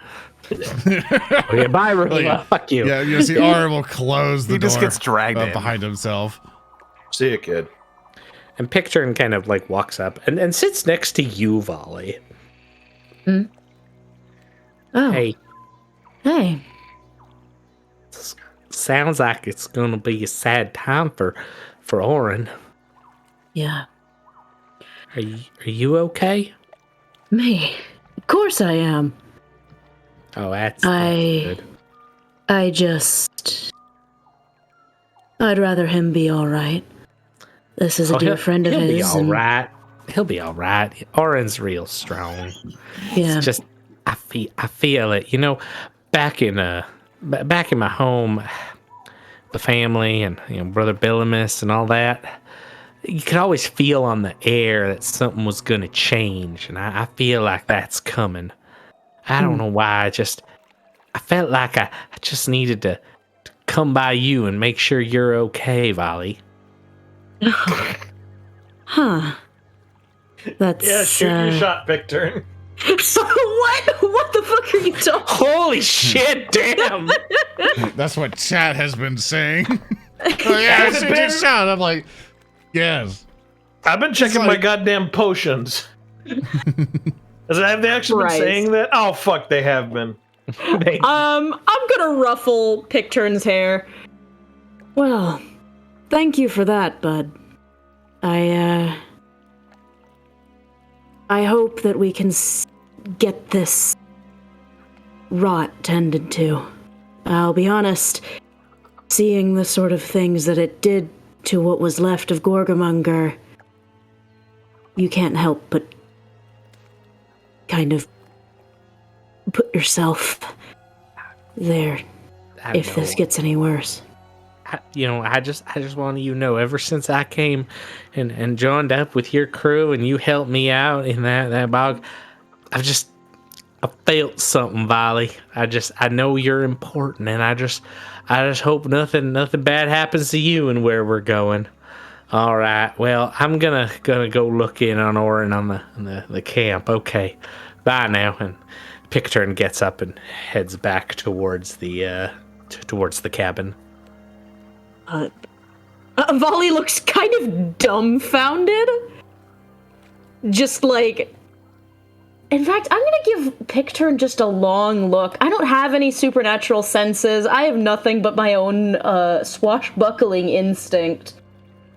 Okay, bye, Rehua. Fuck you. Yeah, you see Oran will close the door. He just gets dragged in. Behind himself. See you, kid. And Picturn kind of like walks up and sits next to you, Valli. Oh. Hey, Hey. sounds like it's gonna be a sad time for Oran. Yeah. Are you okay? Me. Of course I am. Oh, that's I good. I'd rather him be alright. This is a dear friend of he'll his. Be all and- right. He'll be all right. Oran's real strong. Yeah. It's just I feel it. You know, back in my home, the family and Brother Billimus and all that. You could always feel on the air that something was gonna change, and I feel like that's coming. I don't know why. I felt like I just needed to come by you and make sure you're okay, Valli. Huh. That's Yeah, shoot your shot, Picturn. What? What the fuck are you talking? Holy shit! Damn. That's what chat has been saying. Oh, yeah, shoot your shot. I'm like, yes. I've been checking It's my like- goddamn potions. Have they actually Christ. been saying that? Oh, fuck, they have been. I'm gonna ruffle Picturn's hair. Well, thank you for that, bud. I hope that we can get this rot tended to. I'll be honest, seeing the sort of things that it did to what was left of Gorgamonger, you can't help but kind of put yourself there if this gets any worse. I just wanted you to know, ever since I came and joined up with your crew and you helped me out in that bog, I felt something, Valli. I know you're important, and I just hope nothing bad happens to you and where we're going. All right, well, I'm gonna go look in on Oran on the camp. Okay, bye now. And Picturn gets up and heads back towards the cabin. Valli looks kind of dumbfounded. Just like... In fact, I'm gonna give Picturn just a long look. I don't have any supernatural senses. I have nothing but my own swashbuckling instinct.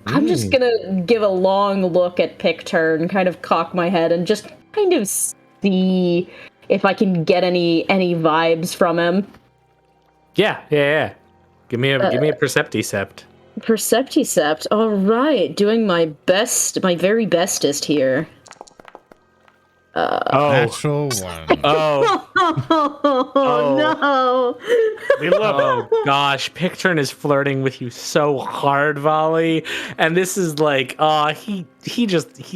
I'm just gonna give a long look at Picturn, kind of cock my head, and just kind of see if I can get any vibes from him. Yeah. Give me a Percepticept. Percepticept. All right, doing my best, my very bestest here. Natural one. Oh No! We love it. Oh gosh, Picturn is flirting with you so hard, Valli, and this is like, he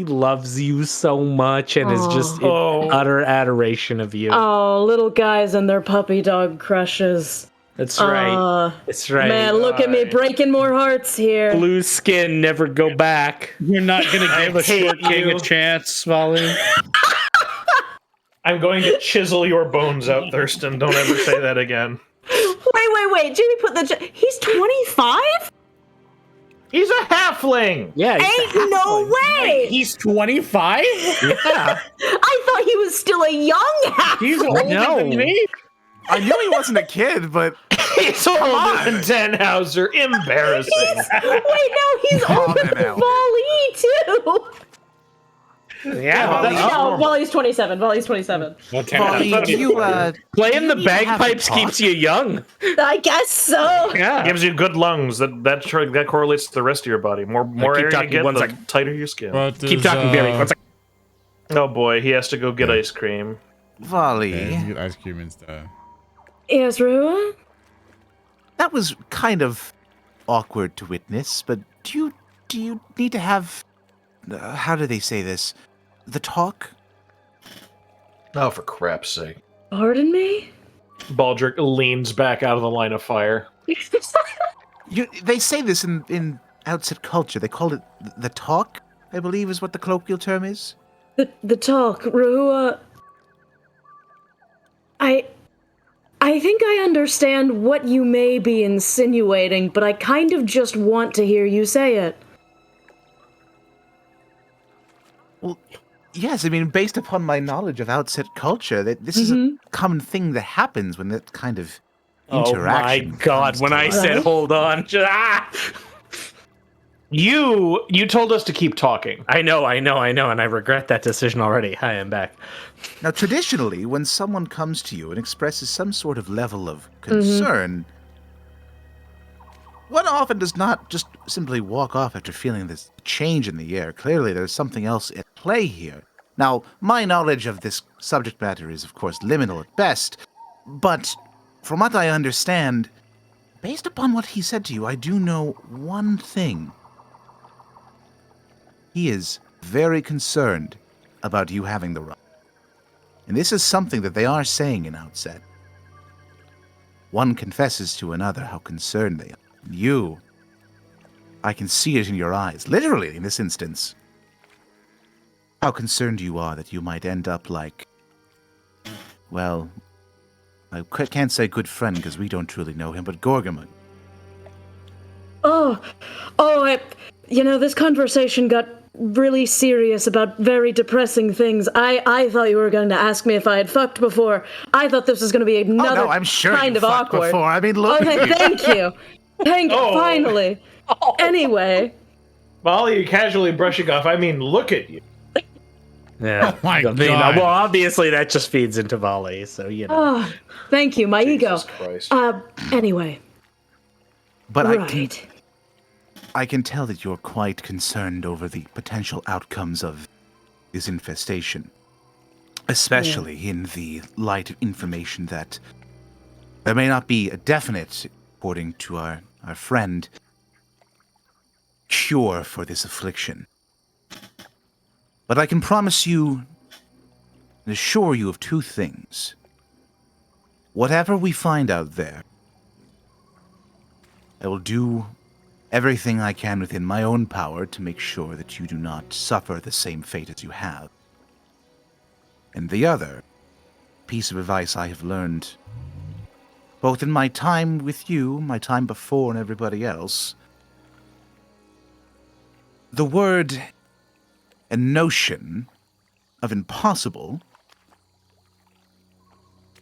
loves you so much and is just in utter adoration of you. Oh, little guys and their puppy dog crushes. That's right. That's right. Man, look at me breaking more hearts here. Blue skin, never go back. You're not gonna give a hate short king you. a chance, Valli. I'm going to chisel your bones out, Thurston. Don't ever say that again. Wait. Jimmy put the... He's 25? He's a halfling! Yeah. Ain't no way! He's 25? Yeah. I thought he was still a young half. He's older than me. I knew he wasn't a kid, but He's older than Tannhauser. Embarrassing. Wait, no, he's older than now. Valli, too. Yeah. No, Valli's 27. Valli's 27. Valli, do you, Playing the you have a bagpipes pot? keeps you young. I guess so. Yeah. Gives you good lungs. That correlates to the rest of your body. More keep air you talking, get, one the sec. tighter your skin. Keep talking, Barry. One second. Oh boy, he has to go get ice cream. Valli, Yeah, you get ice cream and stuff. Yes, Rehua? That was kind of awkward to witness, but do you need to have, how do they say this, the talk? Oh, for crap's sake. Pardon me? Baldric leans back out of the line of fire. They say this in outset culture. They call it the talk, I believe is what the colloquial term is. The talk, Rehua. I think I understand what you may be insinuating, but I kind of just want to hear you say it. Well, yes, I mean, based upon my knowledge of outset culture, that this is a common thing that happens when that kind of interaction. Oh my god, when I said hold on. You told us to keep talking. I know, and I regret that decision already. Hi, I'm back. Now, traditionally, when someone comes to you and expresses some sort of level of concern, one often does not just simply walk off after feeling this change in the air. Clearly, there's something else at play here. Now, my knowledge of this subject matter is, of course, liminal at best, but from what I understand, based upon what he said to you, I do know one thing. He is very concerned about you having the run. And this is something that they are saying in Outset. One confesses to another how concerned they are. You, I can see it in your eyes, literally in this instance, how concerned you are that you might end up like, well, I can't say good friend because we don't truly know him, but Gorgamon. This conversation got really serious about very depressing things. I thought you were going to ask me if I had fucked before. I thought this was going to be another I'm sure kind of fucked awkward. Before. I mean, look. Okay, thank you. Finally. Anyway. Valli, you're casually brushing off. I mean, look at you. Yeah. Oh my God. Well, obviously that just feeds into Valli, so you know. Oh, thank you, my Jesus ego. Christ. Anyway. But Right. I can tell that you're quite concerned over the potential outcomes of this infestation, especially in the light of information that there may not be a definite, according to our friend, cure for this affliction. But I can promise you and assure you of two things. Whatever we find out there, I will do everything I can within my own power to make sure that you do not suffer the same fate as you have. And the other piece of advice I have learned, both in my time with you, my time before, and everybody else, the word and notion of impossible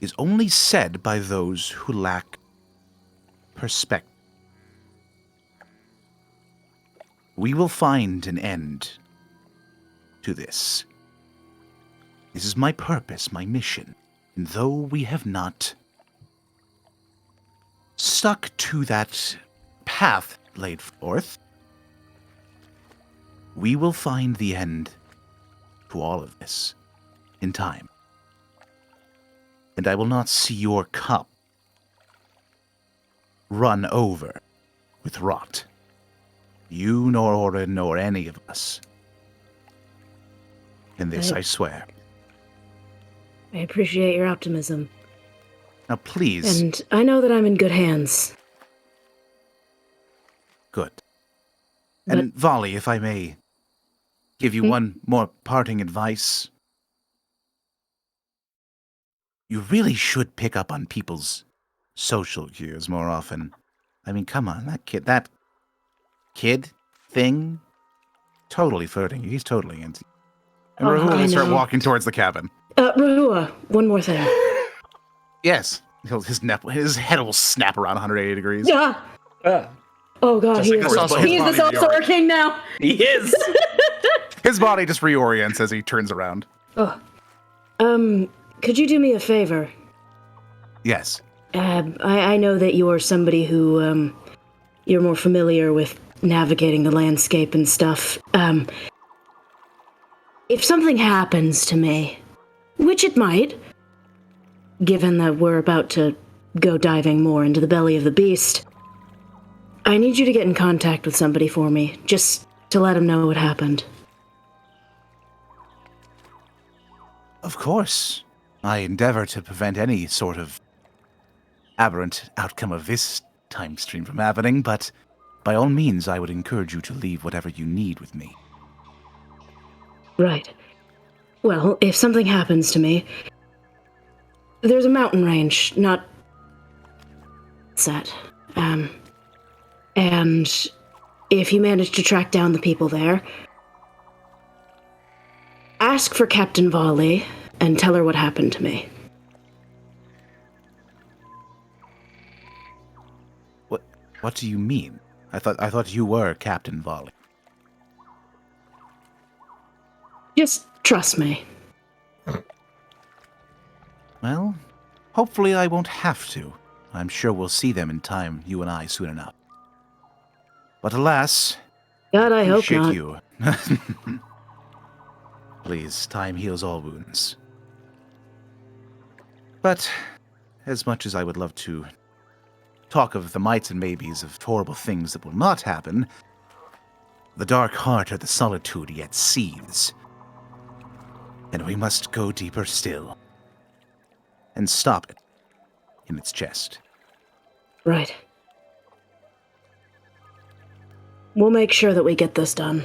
is only said by those who lack perspective. We will find an end to this. This is my purpose, my mission. And though we have not stuck to that path laid forth, we will find the end to all of this in time. And I will not see your cup run over with rot. You nor Oran nor any of us. And this I swear. I appreciate your optimism. Now please. And I know that I'm in good hands. Good. And Valli, if I may give you one more parting advice. You really should pick up on people's social cues more often. I mean, come on, that kid thing, totally flirting. He's totally into. And Rehua will start walking towards the cabin. Rehua, one more thing. Yes, his head will snap around 180 degrees. Yeah. Oh god, he's the Sorcerer King now. He is. His body just reorients as he turns around. Oh. Could you do me a favor? Yes. I know that you're somebody who, you're more familiar with navigating the landscape and stuff. If something happens to me, which it might, given that we're about to go diving more into the belly of the beast. I need you to get in contact with somebody for me, just to let them know what happened. Of course. I endeavor to prevent any sort of aberrant outcome of this time stream from happening, but by all means, I would encourage you to leave whatever you need with me. Right. Well, if something happens to me, there's a mountain range not set. And if you manage to track down the people there, ask for Captain Valli and tell her what happened to me. What do you mean? I thought you were Captain Valli. Just trust me. Well, hopefully I won't have to. I'm sure we'll see them in time, you and I, soon enough. But alas, God, I hope appreciate not. you. Please, time heals all wounds. But as much as I would love to talk of the mights and maybes of horrible things that will not happen, the dark heart of the solitude yet seethes. And we must go deeper still and stop it in its chest. Right. We'll make sure that we get this done.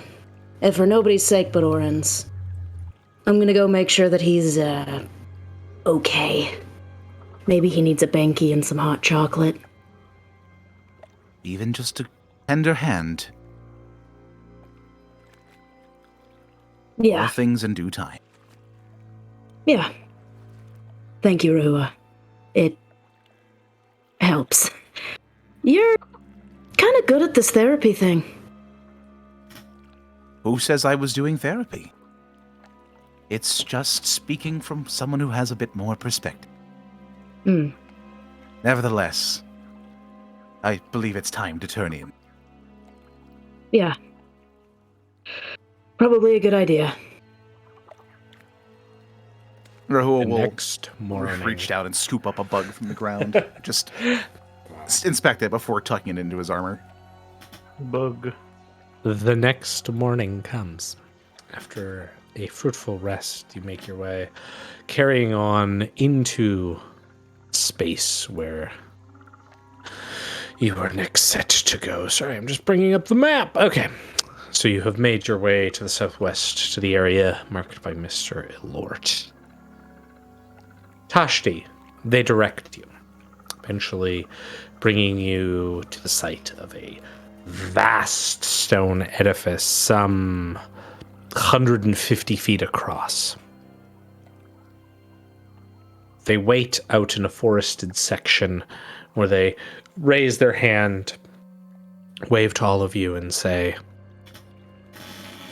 And for nobody's sake but Oran's. I'm gonna go make sure that he's, okay. Maybe he needs a Banky and some hot chocolate. Even just a tender hand. Yeah. All things in due time. Yeah. Thank you, Rehua. It helps. You're kind of good at this therapy thing. Who says I was doing therapy? It's just speaking from someone who has a bit more perspective. Nevertheless, I believe it's time to turn in. Yeah. Probably a good idea. Rehua will Next morning. reach down and scoop up a bug from the ground. Just inspect it before tucking it into his armor. Bug. The next morning comes. After a fruitful rest, you make your way, carrying on into space where you are next set to go. Sorry, I'm just bringing up the map. Okay. So you have made your way to the southwest to the area marked by Mr. Ilort. Tashti, they direct you, eventually bringing you to the site of a vast stone edifice, some 150 feet across. They wait out in a forested section where they raise their hand, wave to all of you, and say,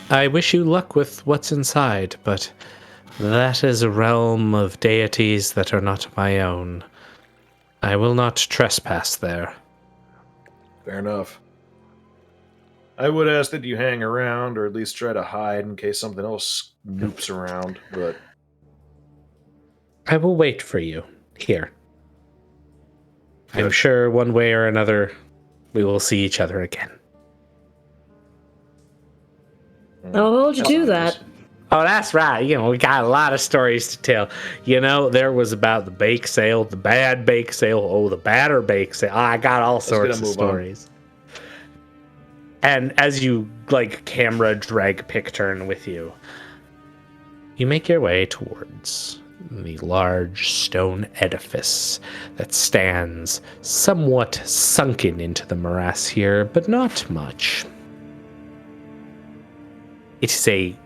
I wish you luck with what's inside, but that is a realm of deities that are not my own. I will not trespass there. Fair enough. I would ask that you hang around, or at least try to hide in case something else snoops around, but... I will wait for you here. I'm sure one way or another we will see each other again. I'll hold you to that. Oh, that's right. You know, we got a lot of stories to tell. You know, there was about the bake sale, the bad bake sale, oh, the badder bake sale. I got all sorts of stories. And as you, like, camera drag pick turn with you, you make your way towards the large stone edifice that stands somewhat sunken into the morass here, but not much. It is a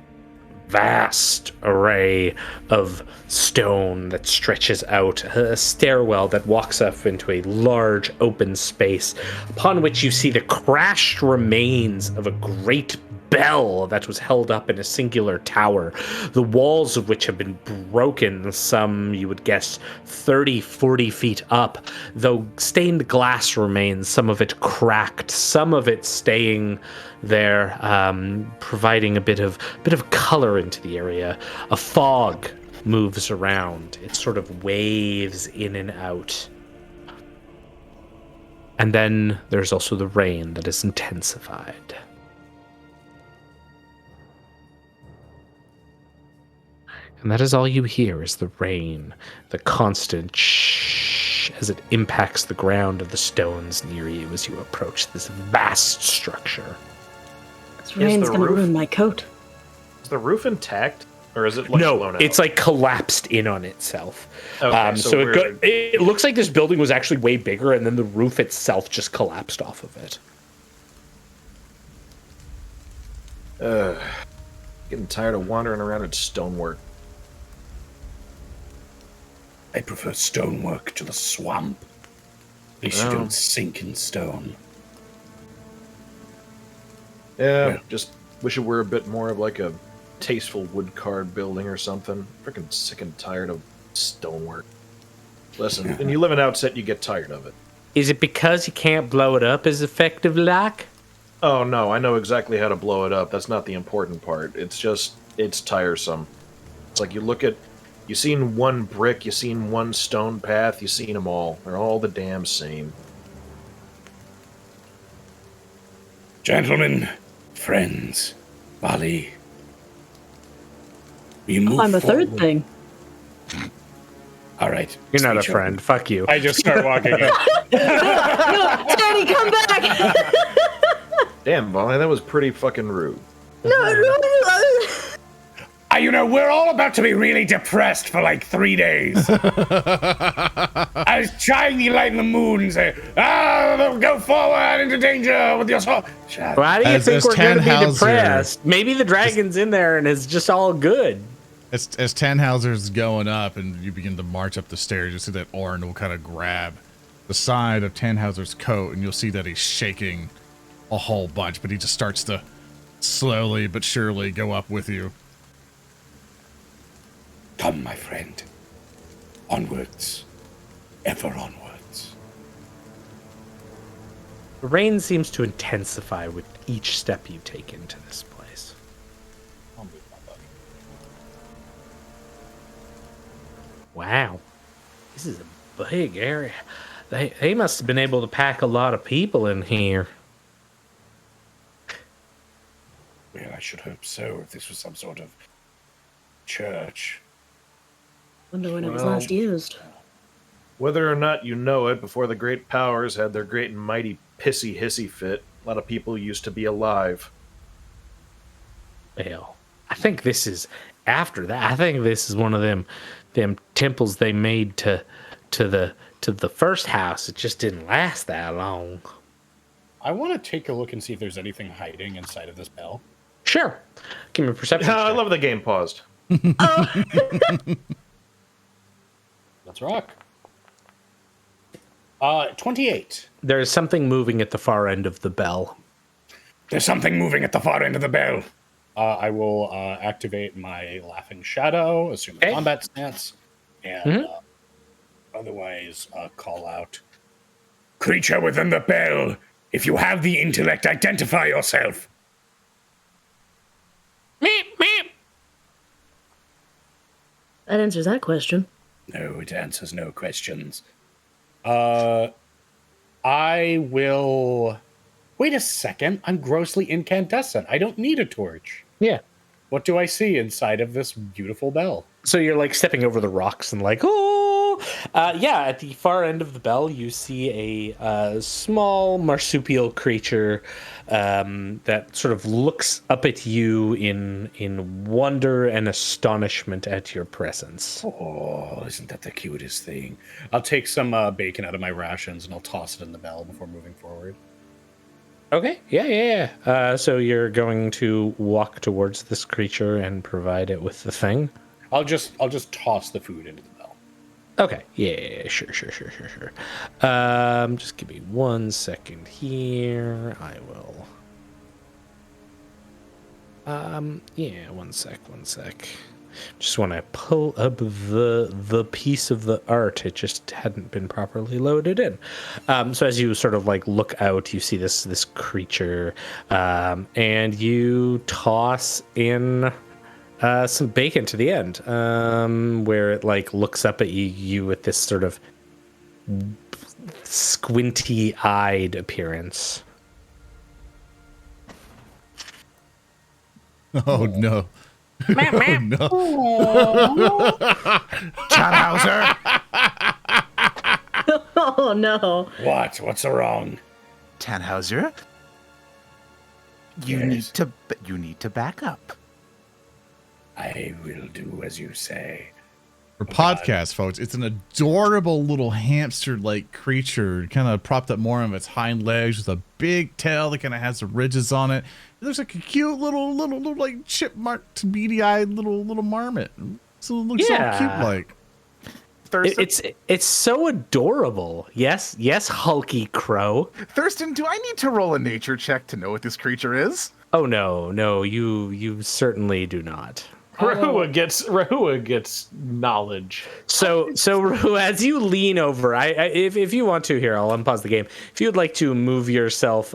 vast array of stone that stretches out, a stairwell that walks up into a large open space, upon which you see the crashed remains of a great bell that was held up in a singular tower, the walls of which have been broken, some, you would guess, 30, 40 feet up, though stained glass remains, some of it cracked, some of it staying there, providing a bit of color into the area. A fog moves around. It sort of waves in and out. And then there's also the rain that is intensified. And that is all you hear is the rain, the constant shh as it impacts the ground of the stones near you as you approach this vast structure. This rain's gonna ruin my coat. Is the roof intact? Or is it like blown out? It's like collapsed in on itself. Okay, so it looks like this building was actually way bigger, and then the roof itself just collapsed off of it. Getting tired of wandering around in stonework. I prefer stonework to the swamp. At least you don't sink in stone. Yeah, just wish it were a bit more of like a tasteful wood carved building or something. Freaking sick and tired of stonework. Listen, when you live in outset, you get tired of it. Is it because you can't blow it up as effective like? Oh no, I know exactly how to blow it up. That's not the important part. It's just, it's tiresome. It's like you seen one brick, you seen one stone path, you seen them all. They're all the damn same. Gentlemen, friends, Valli. I'm a third thing. All right. You're not a friend. Fuck you. I just start walking in. No, Danny, come back! Damn, Valli, that was pretty fucking rude. No. You know, we're all about to be really depressed for like 3 days. I was trying to lighten the mood and say, go forward into danger with your sword. Why do you think we're going to be Tannhauser- depressed? Maybe the dragon's in there and it's just all good. As Tannhauser's going up and you begin to march up the stairs, you see that Oran will kind of grab the side of Tannhauser's coat, and you'll see that he's shaking a whole bunch, but he just starts to slowly but surely go up with you. Come, my friend. Onwards. Ever onwards. The rain seems to intensify with each step you take into this place. Wow. This is a big area. They must have been able to pack a lot of people in here. Well, I should hope so, if this was some sort of church. Wonder when it was last used. Whether or not you know it, before the great powers had their great and mighty pissy hissy fit, a lot of people used to be alive. Well, I think this is after that. I think this is one of them temples they made to the first house. It just didn't last that long. I want to take a look and see if there's anything hiding inside of this bell. Sure. Give me a perception I check. love the game paused. Let's rock. 28. There's something moving at the far end of the bell. There's something moving at the far end of the bell. I will activate my Laughing Shadow, assume a combat stance, and otherwise call out. Creature within the bell. If you have the intellect, identify yourself. Meep, meep. That answers that question. No, it answers no questions. I will... Wait a second. I'm grossly incandescent. I don't need a torch. Yeah. What do I see inside of this beautiful bell? So you're like stepping over the rocks and like, oh, yeah. At the far end of the bell, you see a small marsupial creature that sort of looks up at you in wonder and astonishment at your presence. Oh, isn't that the cutest thing? I'll take some bacon out of my rations and I'll toss it in the bell before moving forward. Okay. Yeah. So you're going to walk towards this creature and provide it with the thing. I'll just toss the food into the bell. Okay. Yeah. Sure. Just give me 1 second here. I will. Yeah. One sec. Just want to pull up the piece of the art. It just hadn't been properly loaded in. So as you sort of like look out, you see this creature, and you toss in some bacon to the end, where it like looks up at you with this sort of squinty-eyed appearance. Oh no. Oh no. Tannhauser. Oh no. What? What's wrong? Tannhauser. You Yes. need to back up. I will do as you say. For podcast folks, it's an adorable little hamster-like creature, kind of propped up more on its hind legs with a big tail that kind of has the ridges on it. It looks like a cute little like chip-marked, beady-eyed little marmot. So it looks all cute like. It's so adorable. Yes, HulkyKrow. Thurston, do I need to roll a nature check to know what this creature is? Oh no, you certainly do not. Rehua gets knowledge. So Rehua, as you lean over, if you want to here, I'll unpause the game. If you would like to move yourself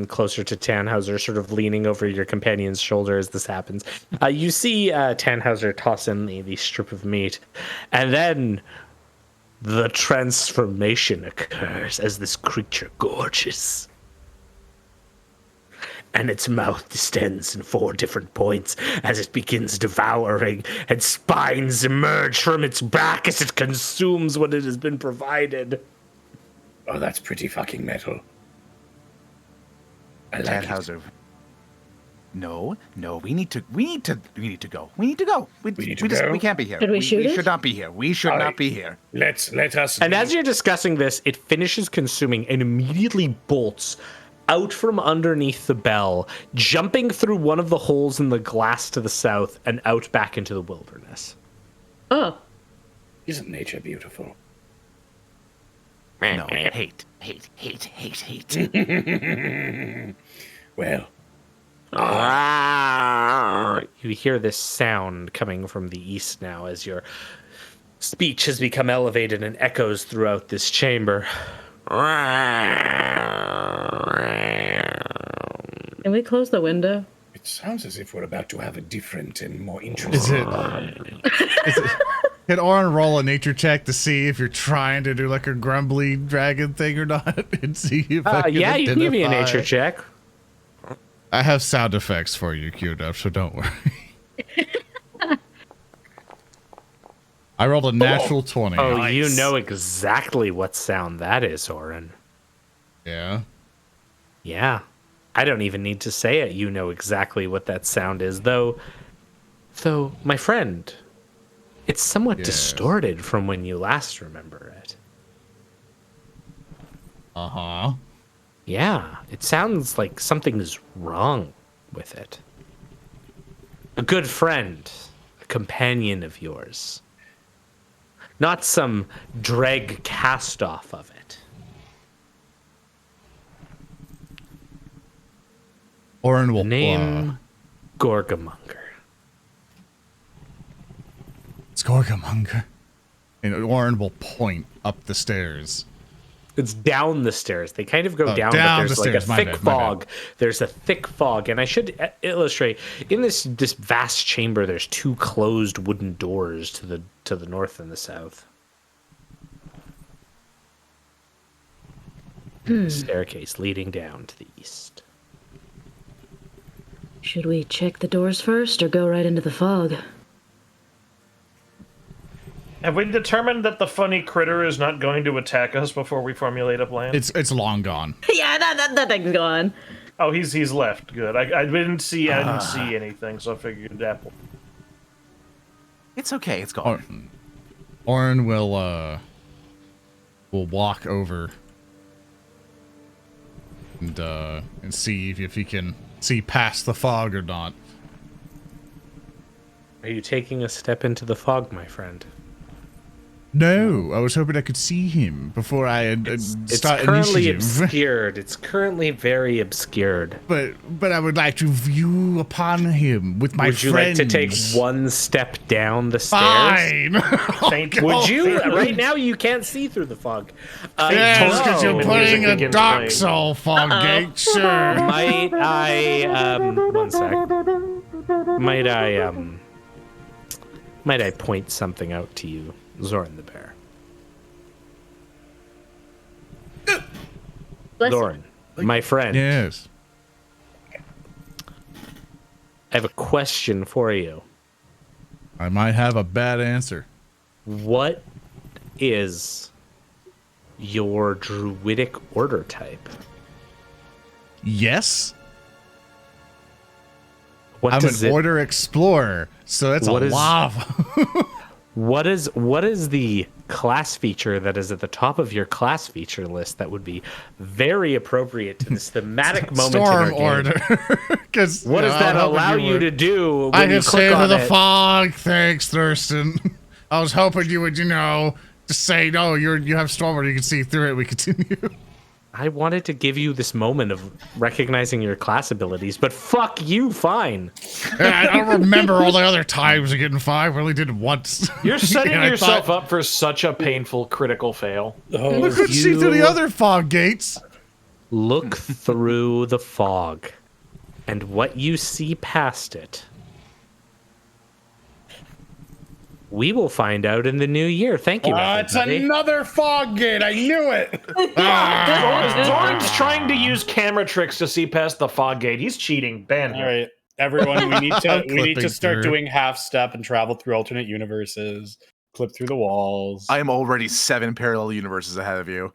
closer to Tannhauser, sort of leaning over your companion's shoulder as this happens, you see Tannhauser toss in the strip of meat, and then the transformation occurs as this creature gorges. And its mouth distends in 4 different points as it begins devouring, and spines emerge from its back as it consumes what it has been provided. Oh, that's pretty fucking metal. I like it. Tannhauser. No, we need to go. We need to go. We need to go? We can't be here. Should we shoot it? should not be here. We should All not right. be here. Let us. And as you're discussing this, it finishes consuming and immediately bolts out from underneath the bell, jumping through one of the holes in the glass to the south and out back into the wilderness. Oh. Isn't nature beautiful? No, hate. Well, You hear this sound coming from the east now as your speech has become elevated and echoes throughout this chamber. Can we close the window? it sounds as if we're about to have a different and more interesting. Can Oran roll a nature check to see if you're trying to do like a grumbly dragon thing or not, and see if I can Yeah, you can give me a identify? nature check. I have sound effects for you queued up, so don't worry. I rolled a natural 20. Oh, you know exactly what sound that is, Oran. Yeah. Yeah. I don't even need to say it. You know exactly what that sound is, though, my friend, it's somewhat Yes. distorted from when you last remember it. Uh-huh. Yeah, it sounds like something is wrong with it. A good friend, a companion of yours. Not some dreg cast off of it. Oran will Name Gorgamonger. It's Gorgamonger. And Oran will point up the stairs. It's down the stairs. They kind of go down, but down there's the like stairs. a My thick bad, my bad. fog. There's a thick fog, and I should illustrate in this vast chamber. There's 2 closed wooden doors to the north and the south. A staircase leading down to the east. Should we check the doors first or go right into the fog? Have we determined that the funny critter is not going to attack us before we formulate a plan? It's long gone. Yeah, that thing's gone. Oh, he's left. Good. I didn't see anything, so I figured that. It's okay. It's gone. Oran will walk over and see if he can see past the fog or not. Are you taking a step into the fog, my friend? No, I was hoping I could see him before I It's start currently initiative. obscured. It's currently very obscured. But I would like to view upon him with my Would you friends. like to take one step down the stairs? Fine. Thank Would you? Right now, you can't see through the fog. Yes, because you're Music putting a begins dark playing. soul fog gate. Sure. Might I? One sec. Might I point something out to you, ZoranTheBear? Bless you. Zoran, my friend, Yes. I have a question for you. I might have a bad answer. What is your druidic order type? Yes. What I'm does an it, order explorer, so it's What a is- lot of what is the class feature that is at the top of your class feature list that would be very appropriate to this thematic moment in our storm game? order. Because What does that allow you to do when I you can click say to on the it? fog, thanks, Thurston. I was hoping you would, just say no. You have storm order. You can see through it. We continue. I wanted to give you this moment of recognizing your class abilities, but fuck you, fine. I don't remember all the other times of getting 5. I only did it once. You're setting And I yourself thought, up for such a painful critical fail. I couldn't see through the other fog gates. Look through the fog, and what you see past it, we will find out in the new year. Thank you, It's everybody. another fog gate. I knew it. Zoran's trying to use camera tricks to see past the fog gate. He's cheating. Ban him. All right, everyone, we need I'm to clipping start through. doing half step and travel through alternate universes. Clip through the walls. I am already 7 parallel universes ahead of you.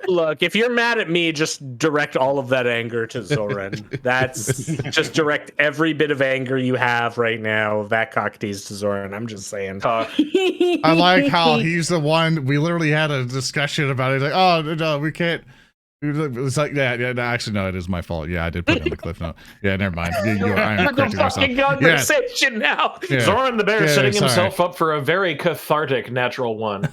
Look, if you're mad at me, just direct all of that anger to Zoran. That's just direct every bit of anger you have right now, that cocktease to Zoran. I'm just saying. I like how he's the one. We literally had a discussion about it. He's like, oh no, we can't. It's like, yeah. No, actually, no, it is my fault. Yeah, I did put it on the cliff note. Yeah, never mind. I am correcting myself. Fucking conversation now. Yeah. Zoran the Bear Yeah, setting sorry. himself up for a very cathartic natural one.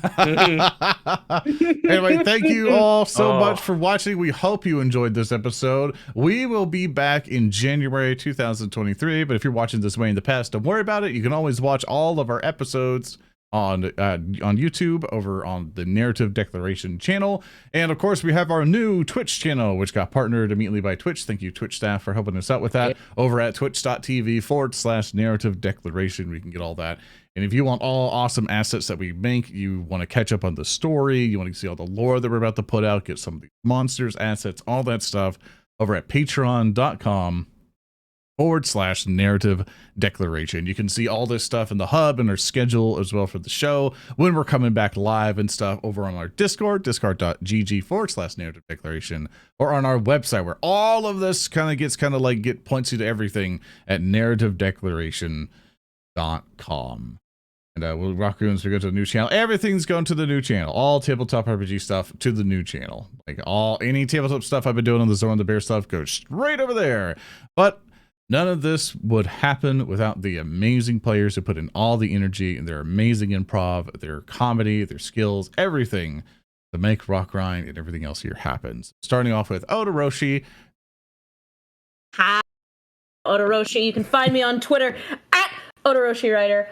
Anyway, thank you all so Oh. much for watching. We hope you enjoyed this episode. We will be back in January 2023, but if you're watching this way in the past, don't worry about it. You can always watch all of our episodes on YouTube over on the Narrative Declaration channel. And of course, we have our new Twitch channel, which got partnered immediately by Twitch. Thank you, Twitch staff, for helping us out with that. Over at twitch.tv/Narrative Declaration. We can get all that. And if you want all awesome assets that we make, you want to catch up on the story, you want to see all the lore that we're about to put out, get some of the monsters, assets, all that stuff over at patreon.com/Narrative Declaration. You can see all this stuff in the hub and our schedule as well for the show when we're coming back live and stuff over on our Discord, discord.gg/Narrative Declaration, or on our website where all of this points you to everything at narrativedeclaration.com. And we'll rock runes. We go to the new channel. Everything's going to the new channel. All tabletop RPG stuff to the new channel. Like any tabletop stuff I've been doing on the ZoranTheBear stuff goes straight over there. But none of this would happen without the amazing players who put in all the energy and their amazing improv, their comedy, their skills, everything to make Rotgrind and everything else here happens. Starting off with Odoroshi. Hi, Odoroshi. You can find me on Twitter at Odoroshirider.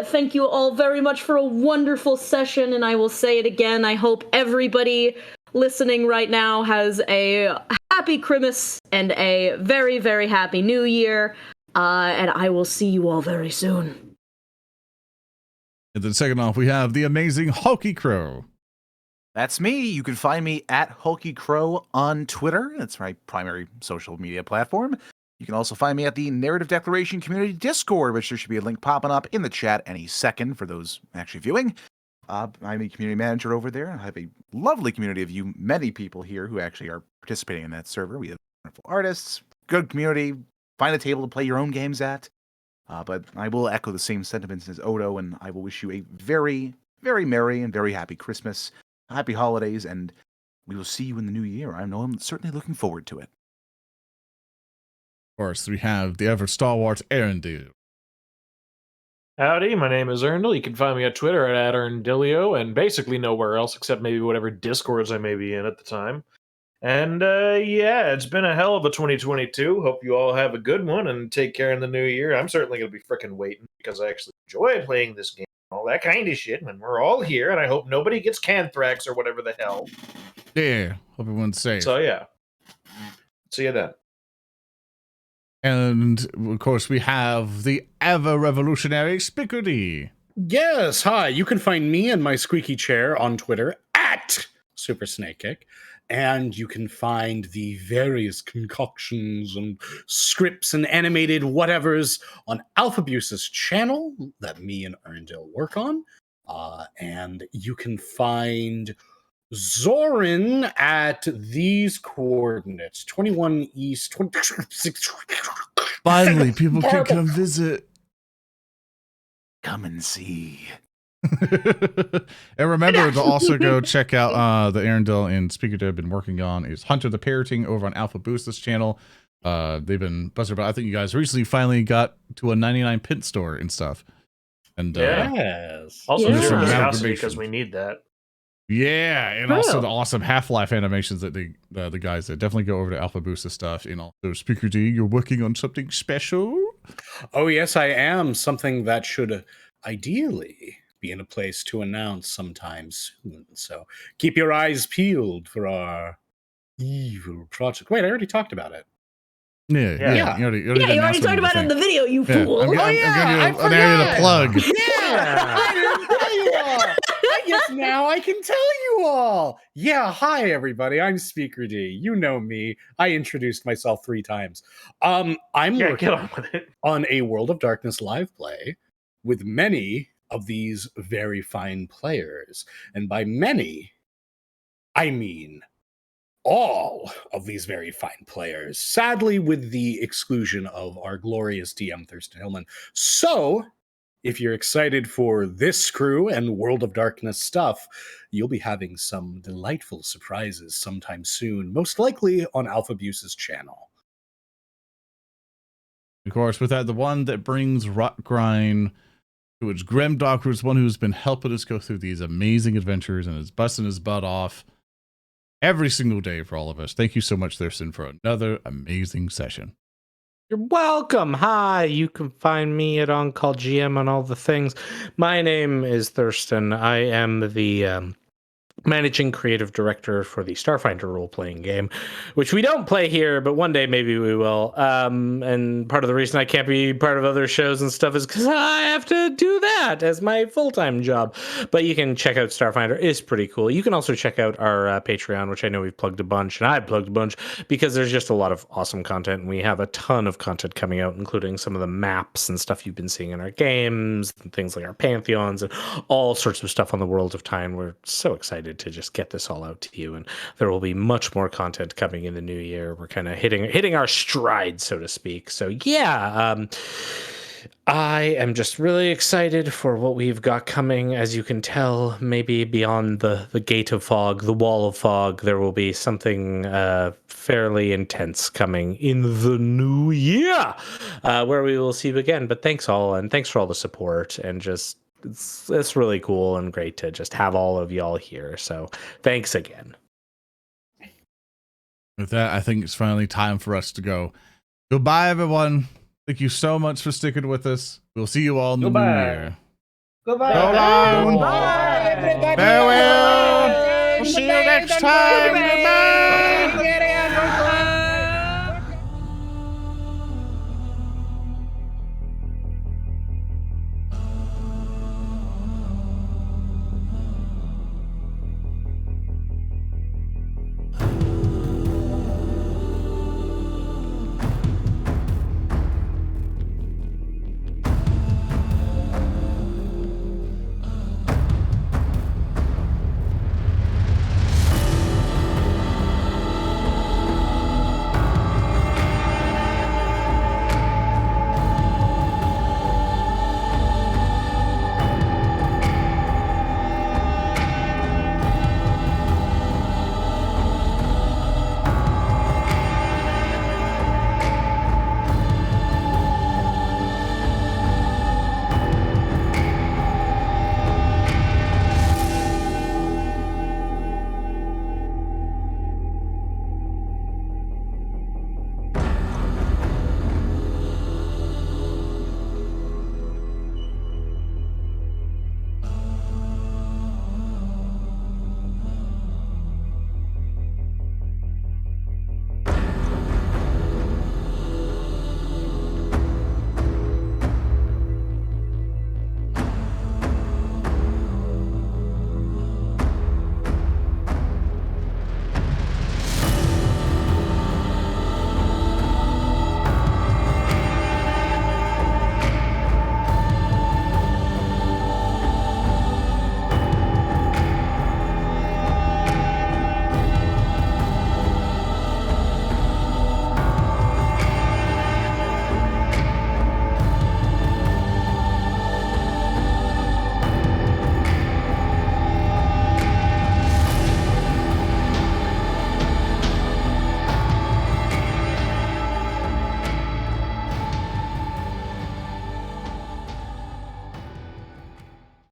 Thank you all very much for a wonderful session, and I will say it again. I hope everybody listening right now has a happy Christmas and a very, very happy New Year. And I will see you all very soon. And then second off, we have the amazing HulkyKrow. That's me. You can find me at HulkyKrow on Twitter. That's my primary social media platform. You can also find me at the Narrative Declaration Community Discord, which there should be a link popping up in the chat any second for those actually viewing. I'm a community manager over there. I have a lovely community of you, many people here who actually are participating in that server. We have wonderful artists, good community, find a table to play your own games at. But I will echo the same sentiments as Odo, and I will wish you a very, very merry and very happy Christmas, happy holidays, and we will see you in the new year. I know I'm certainly looking forward to it. Of course, we have the ever stalwart Earndil. Howdy, my name is Earndil. You can find me on Twitter at Earndilio, and basically nowhere else except maybe whatever Discords I may be in at the time. And yeah, it's been a hell of a 2022. Hope you all have a good one and take care in the new year. I'm certainly going to be frickin' waiting because I actually enjoy playing this game, all that kind of shit. And we're all here, and I hope nobody gets canthrax or whatever the hell. Yeah, hope everyone's safe. So yeah, see you then. And of course, we have the ever revolutionary Spickerty. Yes, hi. You can find me and my squeaky chair on Twitter at Super Snake Kick. And you can find the various concoctions and scripts and animated whatevers on Alphabuse's channel that me and Earndil work on. And you can find Zoran at these coordinates 21 East, 26. Finally, people can come visit. Come and see. And remember to also go check out the Earndil and Speaker Deb have been working on is Hunter the Parroting over on Alpha Boost's channel. They've been busted, but I think you guys recently finally got to a 99 pint store and stuff. And Yes. Also, Yeah. zero Some viscosity animation. because we need that. yeah, and also the awesome Half-Life animations that the guys did. Definitely go over to Alpha Boost's stuff. And also, Speaker D, you're working on something special. Oh, yes, I am. Something that should ideally be in a place to announce sometime soon. So keep your eyes peeled for our evil project. Wait, I already talked about it. Yeah. You already Yeah, you already talked about it in the video, you fool. I'm giving you an area to plug. Yeah, I didn't tell you all. I guess now I can tell you all. Yeah, hi everybody. I'm Speaker D. You know me. I introduced myself 3 times. I'm Yeah, working get on with it. on a World of Darkness live play with many of these very fine players. And by many, I mean all of these very fine players, sadly with the exclusion of our glorious DM Thurston Hillman. So if you're excited for this crew and World of Darkness stuff, you'll be having some delightful surprises sometime soon, most likely on Alphabuse's channel. Of course, with that, the one that brings Rotgrind to its Grimdark Roots, one who's been helping us go through these amazing adventures and is busting his butt off every single day for all of us. Thank you so much, Thurston, for another amazing session. You're welcome. Hi, you can find me at On-Call GM on all the things. My name is Thurston. I am the managing creative director for the Starfinder role-playing game, which we don't play here, but one day maybe we will. And part of the reason I can't be part of other shows and stuff is because I have to do that as my full-time job. But you can check out Starfinder. It's pretty cool. You can also check out our Patreon, which I know we've plugged a bunch, and I've plugged a bunch, because there's just a lot of awesome content, and we have a ton of content coming out, including some of the maps and stuff you've been seeing in our games, and things like our Pantheons, and all sorts of stuff on the World of Time. We're so excited to just get this all out to you, and there will be much more content coming in the new year. We're kind of hitting our stride, so to speak. So yeah, I am just really excited for what we've got coming. As you can tell, maybe beyond the gate of fog, the wall of fog, there will be something fairly intense coming in the new year, where we will see you again. But thanks all, and thanks for all the support, and just it's really cool and great to just have all of y'all here. So thanks again. With that, I think it's finally time for us to go. Goodbye, everyone. Thank you so much for sticking with us. We'll see you all in the new year. Goodbye. So long. Bye. Farewell. We'll see you next time.